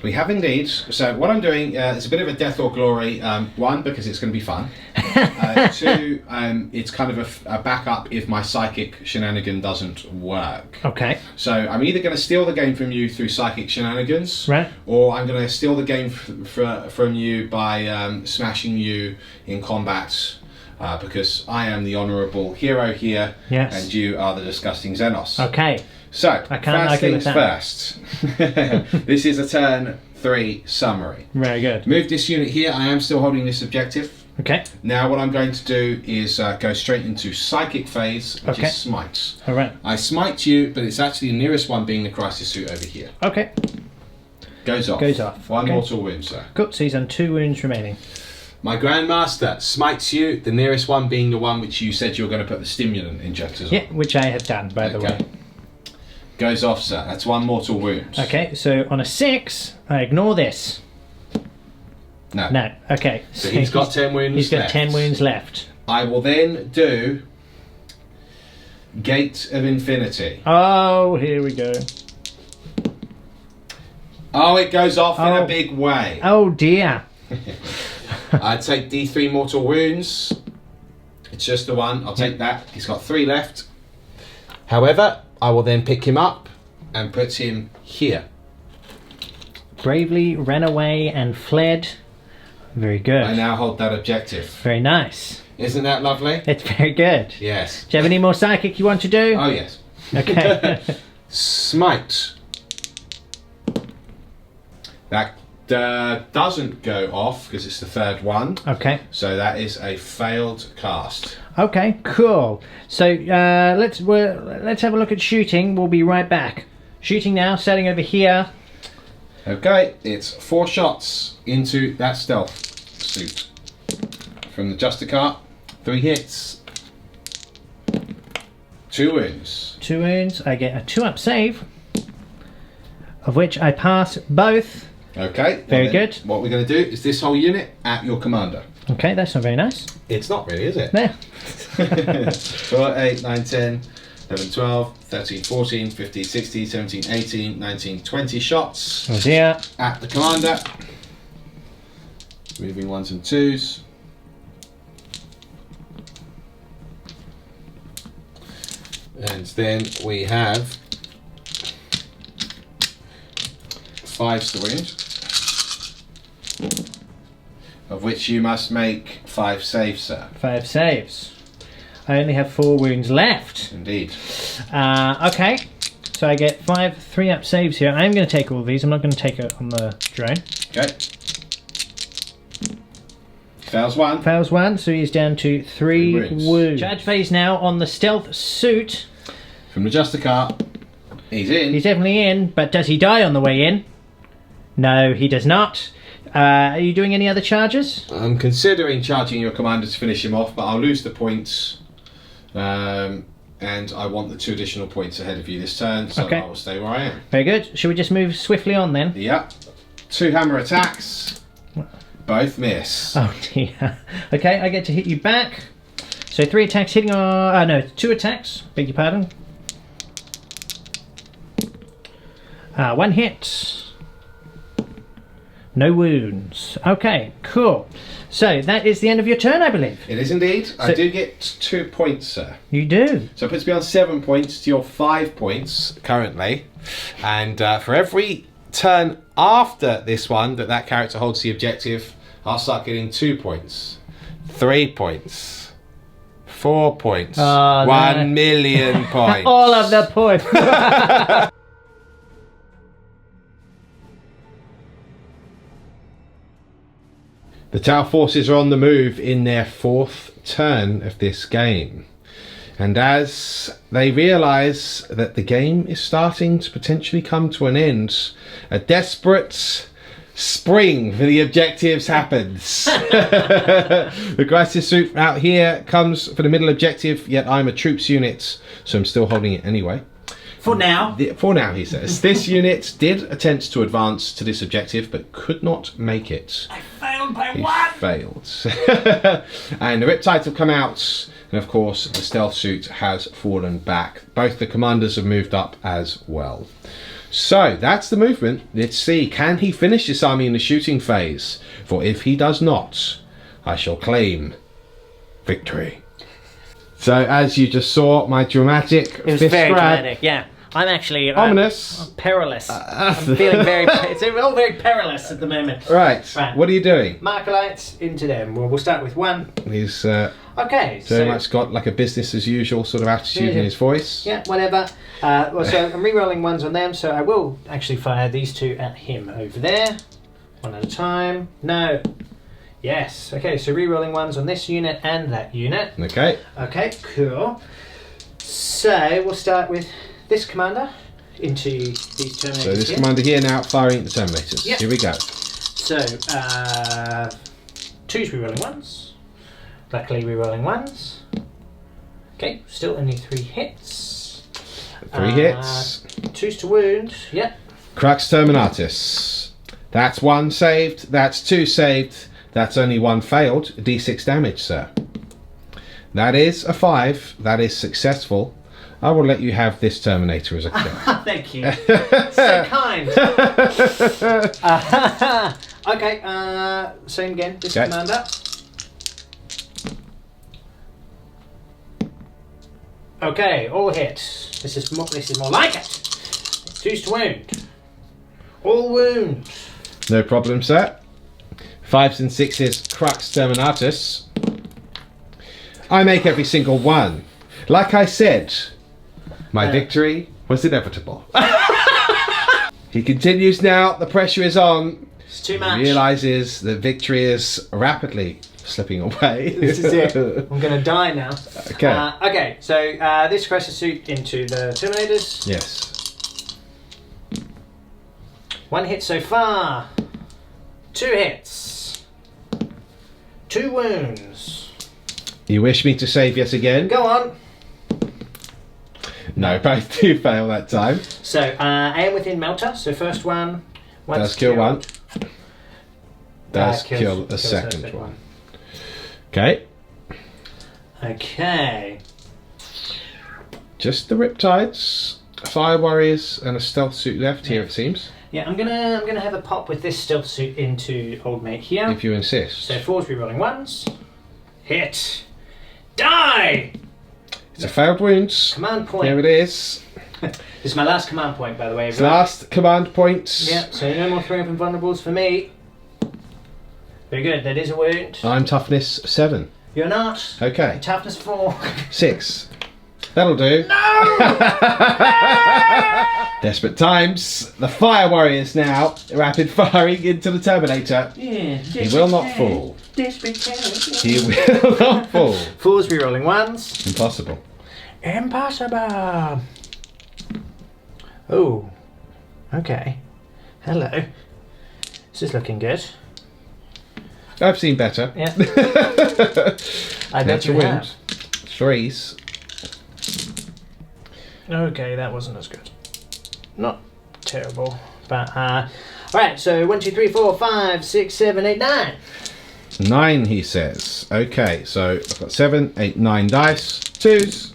We have indeed. So what I'm doing is a bit of a death or glory. 1, because it's going to be fun. 2, it's kind of a backup if my psychic shenanigan doesn't work. Okay. So I'm either going to steal the game from you through psychic shenanigans, Right. or I'm going to steal the game from you by smashing you in combat. Because I am the honourable hero here, Yes. and you are the disgusting Xenos. Okay. So, I can't first argue with things that. first. This is a turn 3 summary. Very good. Move this unit here. I am still holding this objective. Okay. Now what I'm going to do is go straight into psychic phase, which Okay. is smite. All right. I smite you, but it's actually the nearest one being the crisis suit over here. Okay. Goes off. Goes off. One Okay. mortal wound, sir. Cool. So he's on 2 wounds remaining. My Grandmaster smites you, the nearest one being the one which you said you were going to put the stimulant injectors Yeah, on. which I have done, by the way. Goes off, sir. That's 1 mortal wound. Okay, so on a 6, I ignore this. No. No. Okay. So he's got 10 wounds He's got left. 10 wounds left. I will then do Gate of Infinity. Oh, here we go. Oh, it goes off in Oh. a big way. Oh dear. I take D3 mortal wounds. It's just the one. I'll take that. He's got 3 left. However, I will then pick him up and put him here. Bravely ran away and fled. Very good. I now hold that objective. Very nice. Isn't that lovely? It's very good. Yes. Do you have any more psychic you want to do? Oh, yes. Okay. Smite. That doesn't go off because it's the 3rd one. Okay. So that is a failed cast. Okay. Cool. So let's have a look at shooting. We'll be right back. Shooting now. Starting over here. Okay, it's 4 shots into that stealth suit. From the Justicar, 3 hits. 2 wounds. 2 wounds. I get a 2-up save. of which I pass both. Okay. Very then good. What we're going to do is this whole unit at your commander. Okay, that's not very nice. It's not really, is it? There. 4, 8, 9, 10, 11, 12, 13, 14, 15, 16, 17, 18, 19, 20 shots Oh dear. at the commander. Moving 1s and 2s. And then we have 5s to wound, of which you must make 5 saves, sir. 5 saves. I only have 4 wounds left. Indeed. Okay, so I get 5 3-up saves here. I'm going to take all these. I'm not going to take it on the drone. Okay. Fails 1. Fails 1, so he's down to 3 wounds. wounds. Charge phase now on the stealth suit. From the Justicar, he's in. He's definitely in, but does he die on the way in? No, he does not. Are you doing any other charges? I'm considering charging your commander to finish him off, but I'll lose the points. And I want the 2 additional points ahead of you this turn, so Okay. I will stay where I am. Very good. Shall we just move swiftly on then? Yep. 2 hammer attacks. Both miss. Oh dear. Okay, I get to hit you back. So 3 attacks hitting on... no, 2 attacks. Beg your pardon. 1 hit. No wounds. Okay, cool. So that is the end of your turn, I believe. It is indeed. I do get 2 points, sir. You do. So it puts me on 7 points to your 5 points currently. And for every turn after this one that character holds the objective, I'll start getting 2 points, 3 points, 4 points, Oh, 1 million points. All of the points. The T'au forces are on the move in their 4th turn of this game. And as they realise that the game is starting to potentially come to an end, a desperate spring for the objectives happens. The crisis suit out here comes for the middle objective, yet I'm a troops unit, so I'm still holding it anyway. For now. For now, he says. This unit did attempt to advance to this objective, but could not make it. I failed by He 1. failed. And the Riptides have come out, and of course the stealth suit has fallen back. Both the commanders have moved up as well. So that's the movement. Let's see, can he finish this army in the shooting phase? For if he does not, I shall claim victory. So as you just saw, my dramatic It was fist very grab, dramatic, yeah. I'm actually... ominous. perilous. I'm feeling very... It's all very perilous at the moment. Right. Right. What are you doing? Markerites into them. Well, we'll start with 1. He's Okay, very much got like a business as usual sort of attitude in his voice. Yeah, whatever. Well, so I'm re-rolling 1s on them, so I will actually fire these 2 at him over there. 1 at a time. No. Yes. Okay, so re-rolling 1s on this unit and that unit. Okay. Okay, cool. So we'll start with this commander into these Terminators. So this here. commander here now firing at the Terminators. Yep. Here we go. So 2's re-rolling 1s. Luckily re-rolling 1s. Okay, still only 3 hits. 3 hits. 2's to wound. Yep. Crux Terminatus. That's 1 saved. That's 2 saved. That's only 1 failed. D6 damage, sir. That is a 5. That is successful. I will let you have this Terminator as a kill. Thank you. So kind. Okay, same again. This Okay. commander. Okay, all hits. This is more like it. 2's to wound. All wound. No problem, sir. 5s and 6s, Crux Terminatus. I make every single one. Like I said, my victory was inevitable. He continues now, the pressure is on. It's too much. He realises that victory is rapidly slipping away. This is it. I'm going to die now. Okay. Okay, so this crisis suit into the Terminators. Yes. 1 hit so far. 2 hits. 2 wounds. You wish me to save yet again? Go on. No, both do fail that time. So, and within Melter, so first one. Does kill one. Does Kills kill a the second one. Okay. Okay. Just the Riptides, Fire Warriors, and a Stealth Suit left here, it seems. Yeah, I'm gonna have a pop with this Stealth Suit into Old Mate here. If you insist. So 4's rerolling 1s. Hit. Die! It's a failed wounds. Command point. Here it is. This is my last command point, by the way. It's the last command point. Yeah, so no more 3 open vulnerables for me. Very good, that is a wound. I'm toughness 7. You're not. Okay. Toughness 4. 6. That'll do. No! Desperate times. The Fire Warriors now rapid firing into the Terminator. Yeah, He will not fall. Desperate He will not fall. 4's rerolling 1s. Impossible. Impossible. Oh. Okay. Hello. This is looking good. I've seen better. Yeah. I bet That's you a have. wound. 3s. Okay, that wasn't as good. Not terrible, but right. So 1, 2, 3, 4, 5, 6, 7, 8, 9. 9, he says. Okay, so I've got 7, 8, 9 dice. 2s.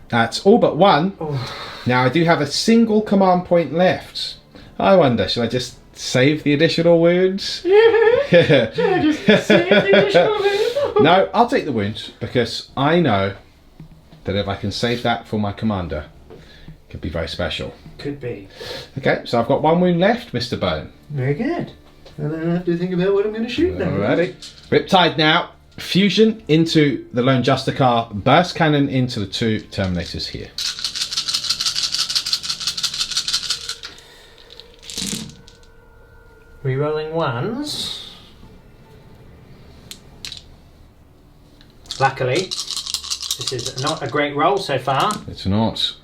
That's all but 1. Oh. Now I do have a single command point left. I wonder, should I just save the additional wounds? No, I'll take the wounds because I know that if I can save that for my commander, it could be very special. Could be. Okay, so I've got 1 wound left, Mr. Bone. Very good. And then I have to think about what I'm going to shoot now. Alrighty. Riptide now. Fusion into the Lone Justicar. Burst cannon into the 2 Terminators here. Rerolling 1s. Luckily, this is not a great roll so far. It's not.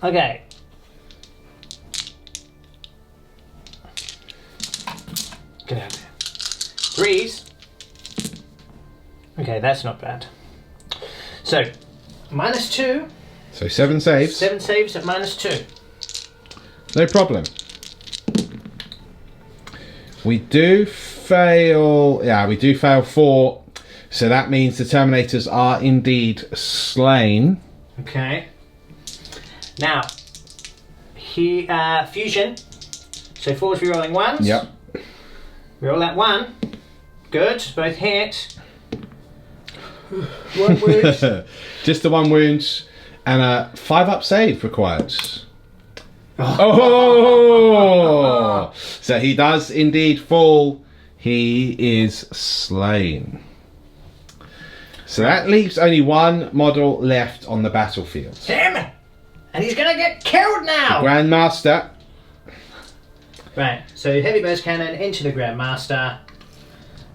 Okay. Get out of there. 3s. Okay, that's not bad. So, -2. So 7 saves. 7 saves at -2. No problem. We do fail. Yeah, we do fail 4. So that means the Terminators are indeed slain. Okay. Now, fusion. So 4's rerolling 1s. Yep. Reroll that 1. Good, both hit. 1 wound. Just the 1 wound and a 5-up save required. Oh! So he does indeed fall. He is slain. So that leaves only 1 model left on the battlefield. Damn it! And he's gonna get killed now! Grandmaster. Right, so heavy burst cannon into the Grandmaster.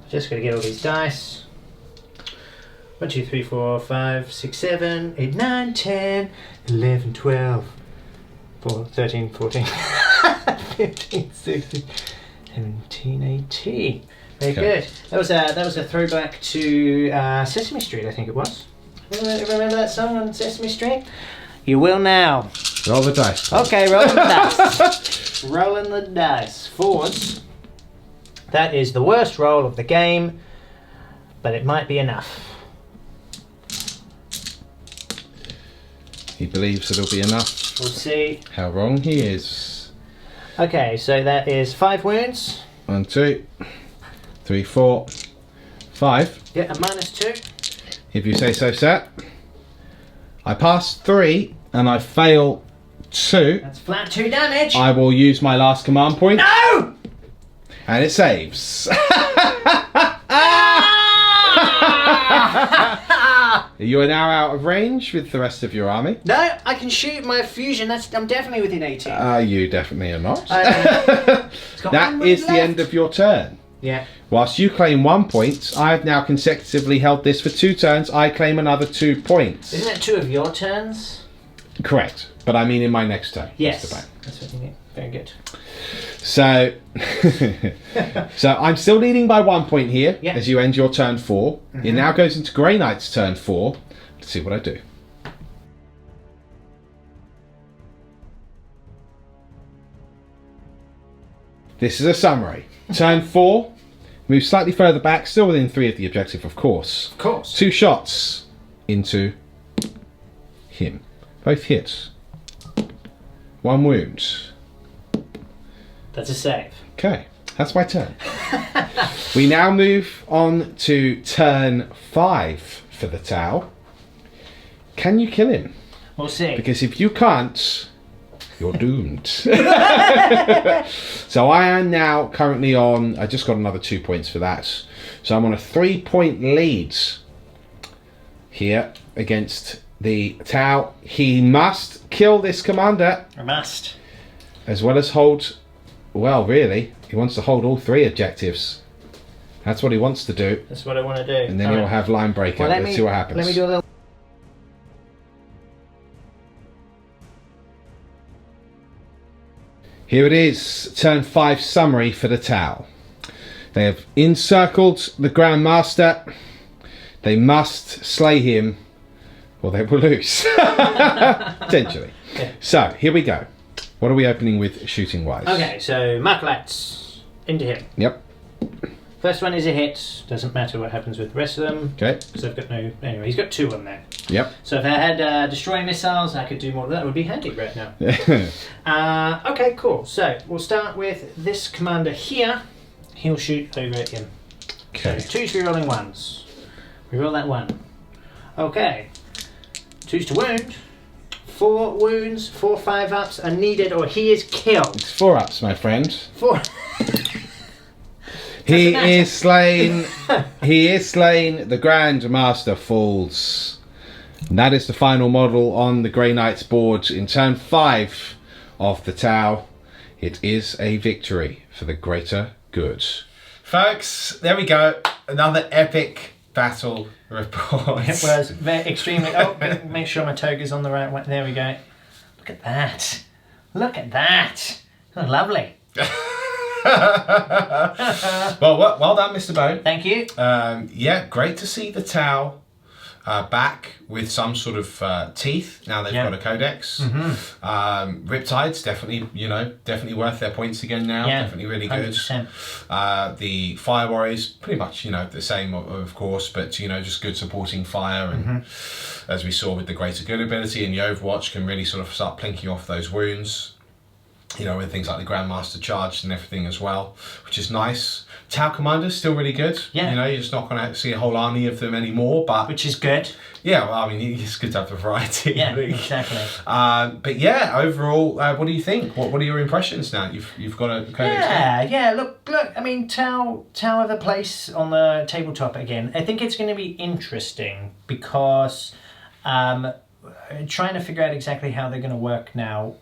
Just gotta get all these dice. 1, 2, 3, 4, 5, 6, 7, 8, 9, 10, 11, 12, 13, 14, 15, 16, 17, 18. Very good. That was a throwback to Sesame Street, I think it was. Remember that song on Sesame Street? You will now. Roll the dice. Okay, rolling the dice. Rolling the dice. 4s. That is the worst roll of the game, but it might be enough. He believes it'll be enough. We'll see. How wrong he is. Okay, so that is 5 wounds. 1, 2, 3, 4, 5. Yeah, a -2. If you say so, sir. I pass 3 and I fail 2. That's flat 2 damage. I will use my last command point. No! And it saves. You are now out of range with the rest of your army. No, I can shoot my fusion. I'm definitely within 18. You definitely are not. It's got That 1 wound is the left. end of your turn. Yeah. Whilst you claim 1 point, I have now consecutively held this for 2 turns. I claim another 2 points. Isn't that 2 of your turns? Correct. But I mean in my next turn. Yes. Mr. Bang. That's what you mean. Very good. So, so I'm still leading by 1 point here Yeah. as you end your turn 4. It now goes into Grey Knight's turn 4. Let's see what I do. this is a summary. Turn 4, move slightly further back, still within 3 of the objective, of course. Of course. 2 shots into him. Both hits. 1 wound. That's a save. Okay, that's my turn. We now move on to turn 5 for the T'au. Can you kill him? We'll see. Because if you can't, you're doomed. So I am now currently on, I just got another 2 points for that. So I'm on a 3-point lead here against the T'au. He must kill this commander. I must. As well as hold, well, really, he wants to hold all 3 objectives. That's what he wants to do. That's what I want to do. And then he'll have line breaker. Well, Let's see what happens. Let me do a little. Here it is, turn 5 summary for the T'au. They have encircled the Grand Master. They must slay him or they will lose. Potentially. Yeah. So, here we go. What are we opening with shooting wise? Okay, so Marklats into him. Yep. First one is a hit. Doesn't matter what happens with the rest of them. Okay. Because I've got no. Anyway, he's got 2 on there. Yep. So if I had destroying missiles, I could do more of that. It would be handy right now. Okay, cool. So we'll start with this commander here. He'll shoot over at him. Okay. So 2 re-rolling 1s. Reroll that 1. Okay. 2s to wound. 4 wounds, 4 5-ups are needed, or he is killed. It's 4 ups, my friend. 4. He is slain. He is slain. The Grand Master falls. And that is the final model on the Grey Knights board in turn 5 of the T'au. It is a victory for the greater good. Folks, there we go. Another epic battle report. It was very extremely. Oh, make sure my toga's on the right way. There we go. Look at that. Look at that. Oh, lovely. well done, Mr. Bone. Thank you. Yeah, great to see the T'au back with some sort of teeth. Now they've got a codex. Mm-hmm. Riptides, definitely, definitely worth their points again now. Yeah, definitely really good. 100%. The Fire Warriors, pretty much, the same, of course, but, just good supporting fire. And as we saw with the greater good ability and the Overwatch, can really sort of start plinking off those wounds. With things like the Grandmaster charge and everything as well, which is nice. T'au Commander's still really good. Yeah. You're just not going to see a whole army of them anymore, but... Which is good. Yeah, well, I mean, it's good to have the variety. Yeah, exactly. But yeah, overall, what do you think? What are your impressions now? You've got a codex. Yeah. Look. I mean, T'au have a place on the tabletop again. I think it's going to be interesting because trying to figure out exactly how they're going to work now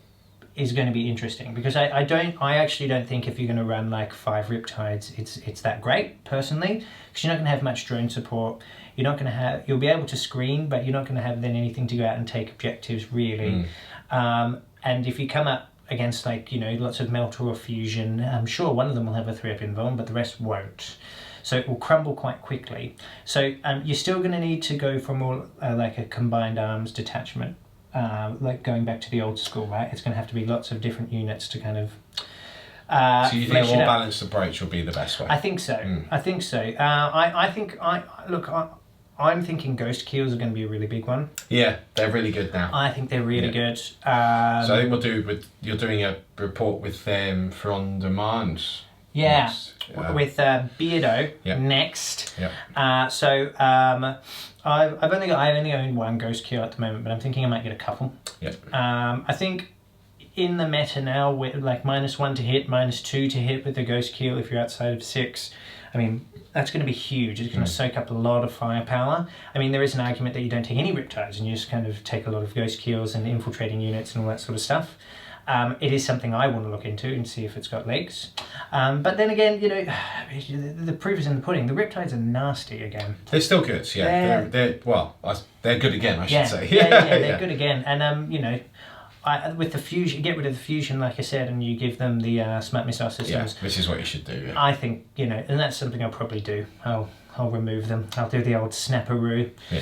is going to be interesting, because I actually don't think if you're going to run like 5 Riptides, it's that great personally, because you're not going to have much drone support. You'll be able to screen, but you're not going to have then anything to go out and take objectives really. And if you come up against lots of melt or fusion, I'm sure one of them will have a 3-up invuln, but the rest won't. So it will crumble quite quickly. So you're still going to need to go for more like a combined arms detachment. Like going back to the old school, right? It's going to have to be lots of different units to kind of. So you think a more balanced approach will be the best way? I think so. I think so. I'm thinking Ghost Keels are going to be a really big one. Yeah, they're really good now. I think they're really good. So I think you're doing a report with them for on demand. Yeah, with Beardo next. Yeah. I only own 1 Ghost Keel at the moment, but I'm thinking I might get a couple. Yep. I think in the meta now, with like -1 to hit, -2 to hit with the Ghost Keel if you're outside of 6, I mean, that's going to be huge. It's going to soak up a lot of firepower. I mean, there is an argument that you don't take any Riptides and you just kind of take a lot of Ghost Keels and infiltrating units and all that sort of stuff. It is something I want to look into and see if it's got legs. But then again, the proof is in the pudding. The Riptides are nasty again. They're still good, yeah. They're good again, I should say. They're good again. And, with the fusion, get rid of the fusion, like I said, and you give them the smart missile systems. Yeah, which is what you should do. Yeah. I think, and that's something I'll probably do. I'll remove them. I'll do the old snapperoo. Yeah.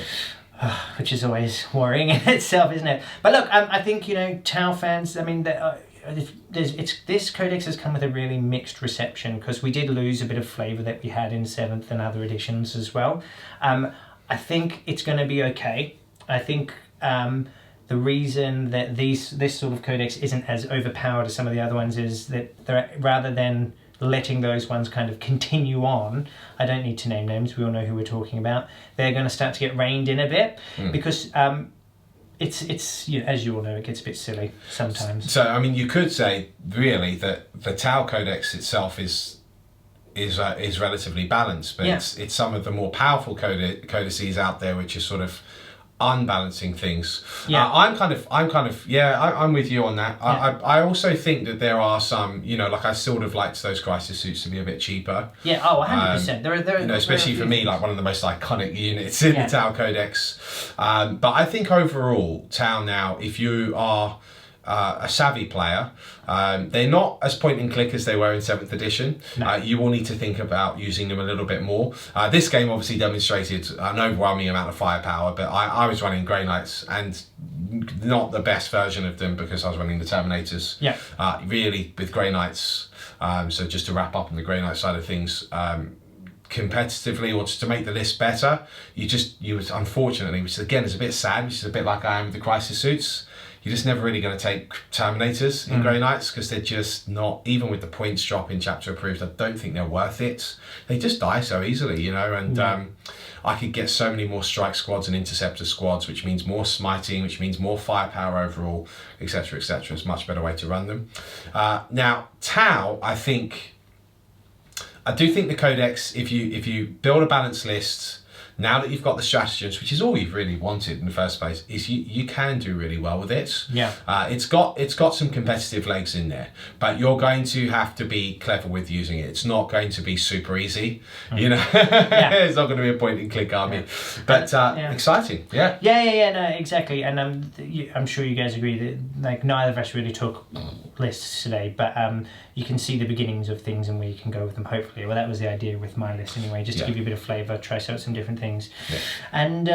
Which is always worrying in itself, isn't it? But look, I think, T'au fans, I mean, this codex has come with a really mixed reception because we did lose a bit of flavour that we had in 7th and other editions as well. I think it's going to be okay. I think the reason that this sort of codex isn't as overpowered as some of the other ones is that rather than letting those ones kind of continue on, I don't need to name names, we all know who we're talking about, they're going to start to get reined in a bit because it's as you all know, it gets a bit silly sometimes. So I mean, you could say really that the T'au Codex itself is relatively balanced, but it's some of the more powerful codices out there which are sort of unbalancing things. I'm with you on that. I also think that there are some, like I sort of liked those crisis suits to be a bit cheaper. 100%. Especially for me, like one of the most iconic units in the T'au Codex. But I think overall, T'au now, if you are a savvy player, they're not as point and click as they were in 7th edition. You will need to think about using them a little bit more. This game obviously demonstrated an overwhelming amount of firepower, but I was running Grey Knights and not the best version of them because I was running the Terminators. Really with Grey Knights. So just to wrap up on the Grey Knight side of things, competitively or just to make the list better, you was unfortunately, which again is a bit sad, which is a bit like I am with the crisis suits, you're just never really going to take Terminators in Grey Knights because they're just not, even with the points drop in chapter approved, I don't think they're worth it. They just die so easily, and I could get so many more strike squads and interceptor squads, which means more smiting, which means more firepower overall, etc, etc. It's a much better way to run them. Now, T'au, I do think the Codex, if you build a balanced list, now that you've got the stratagems, which is all you've really wanted in the first place, is you can do really well with it. It's got some competitive legs in there, but you're going to have to be clever with using it. It's not going to be super easy, It's not going to be a point and click army, but exciting. No, exactly. And I'm sure you guys agree that like neither of us really took lists today, but you can see the beginnings of things and where you can go with them, hopefully. Well, that was the idea with my list anyway, just to give you a bit of flavour, try out some different things. And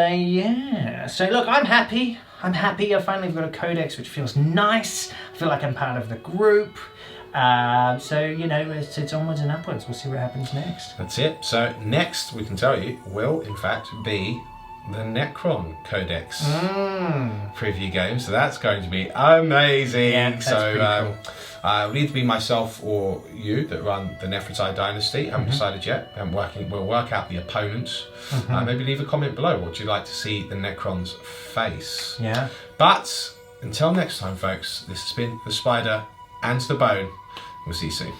so look, I'm happy. I finally got a codex which feels nice. I feel like I'm part of the group. So it's onwards and upwards. We'll see what happens next. That's it. So next, we can tell you, will in fact be the Necron Codex preview game. So that's going to be amazing. That's pretty cool. It'll either be myself or you that run the Nefertiti Dynasty. Haven't decided yet. We'll work out the opponents. Maybe leave a comment below. Would you like to see the Necron's face? But until next time, folks, this has been The Spider and the Bone. We'll see you soon.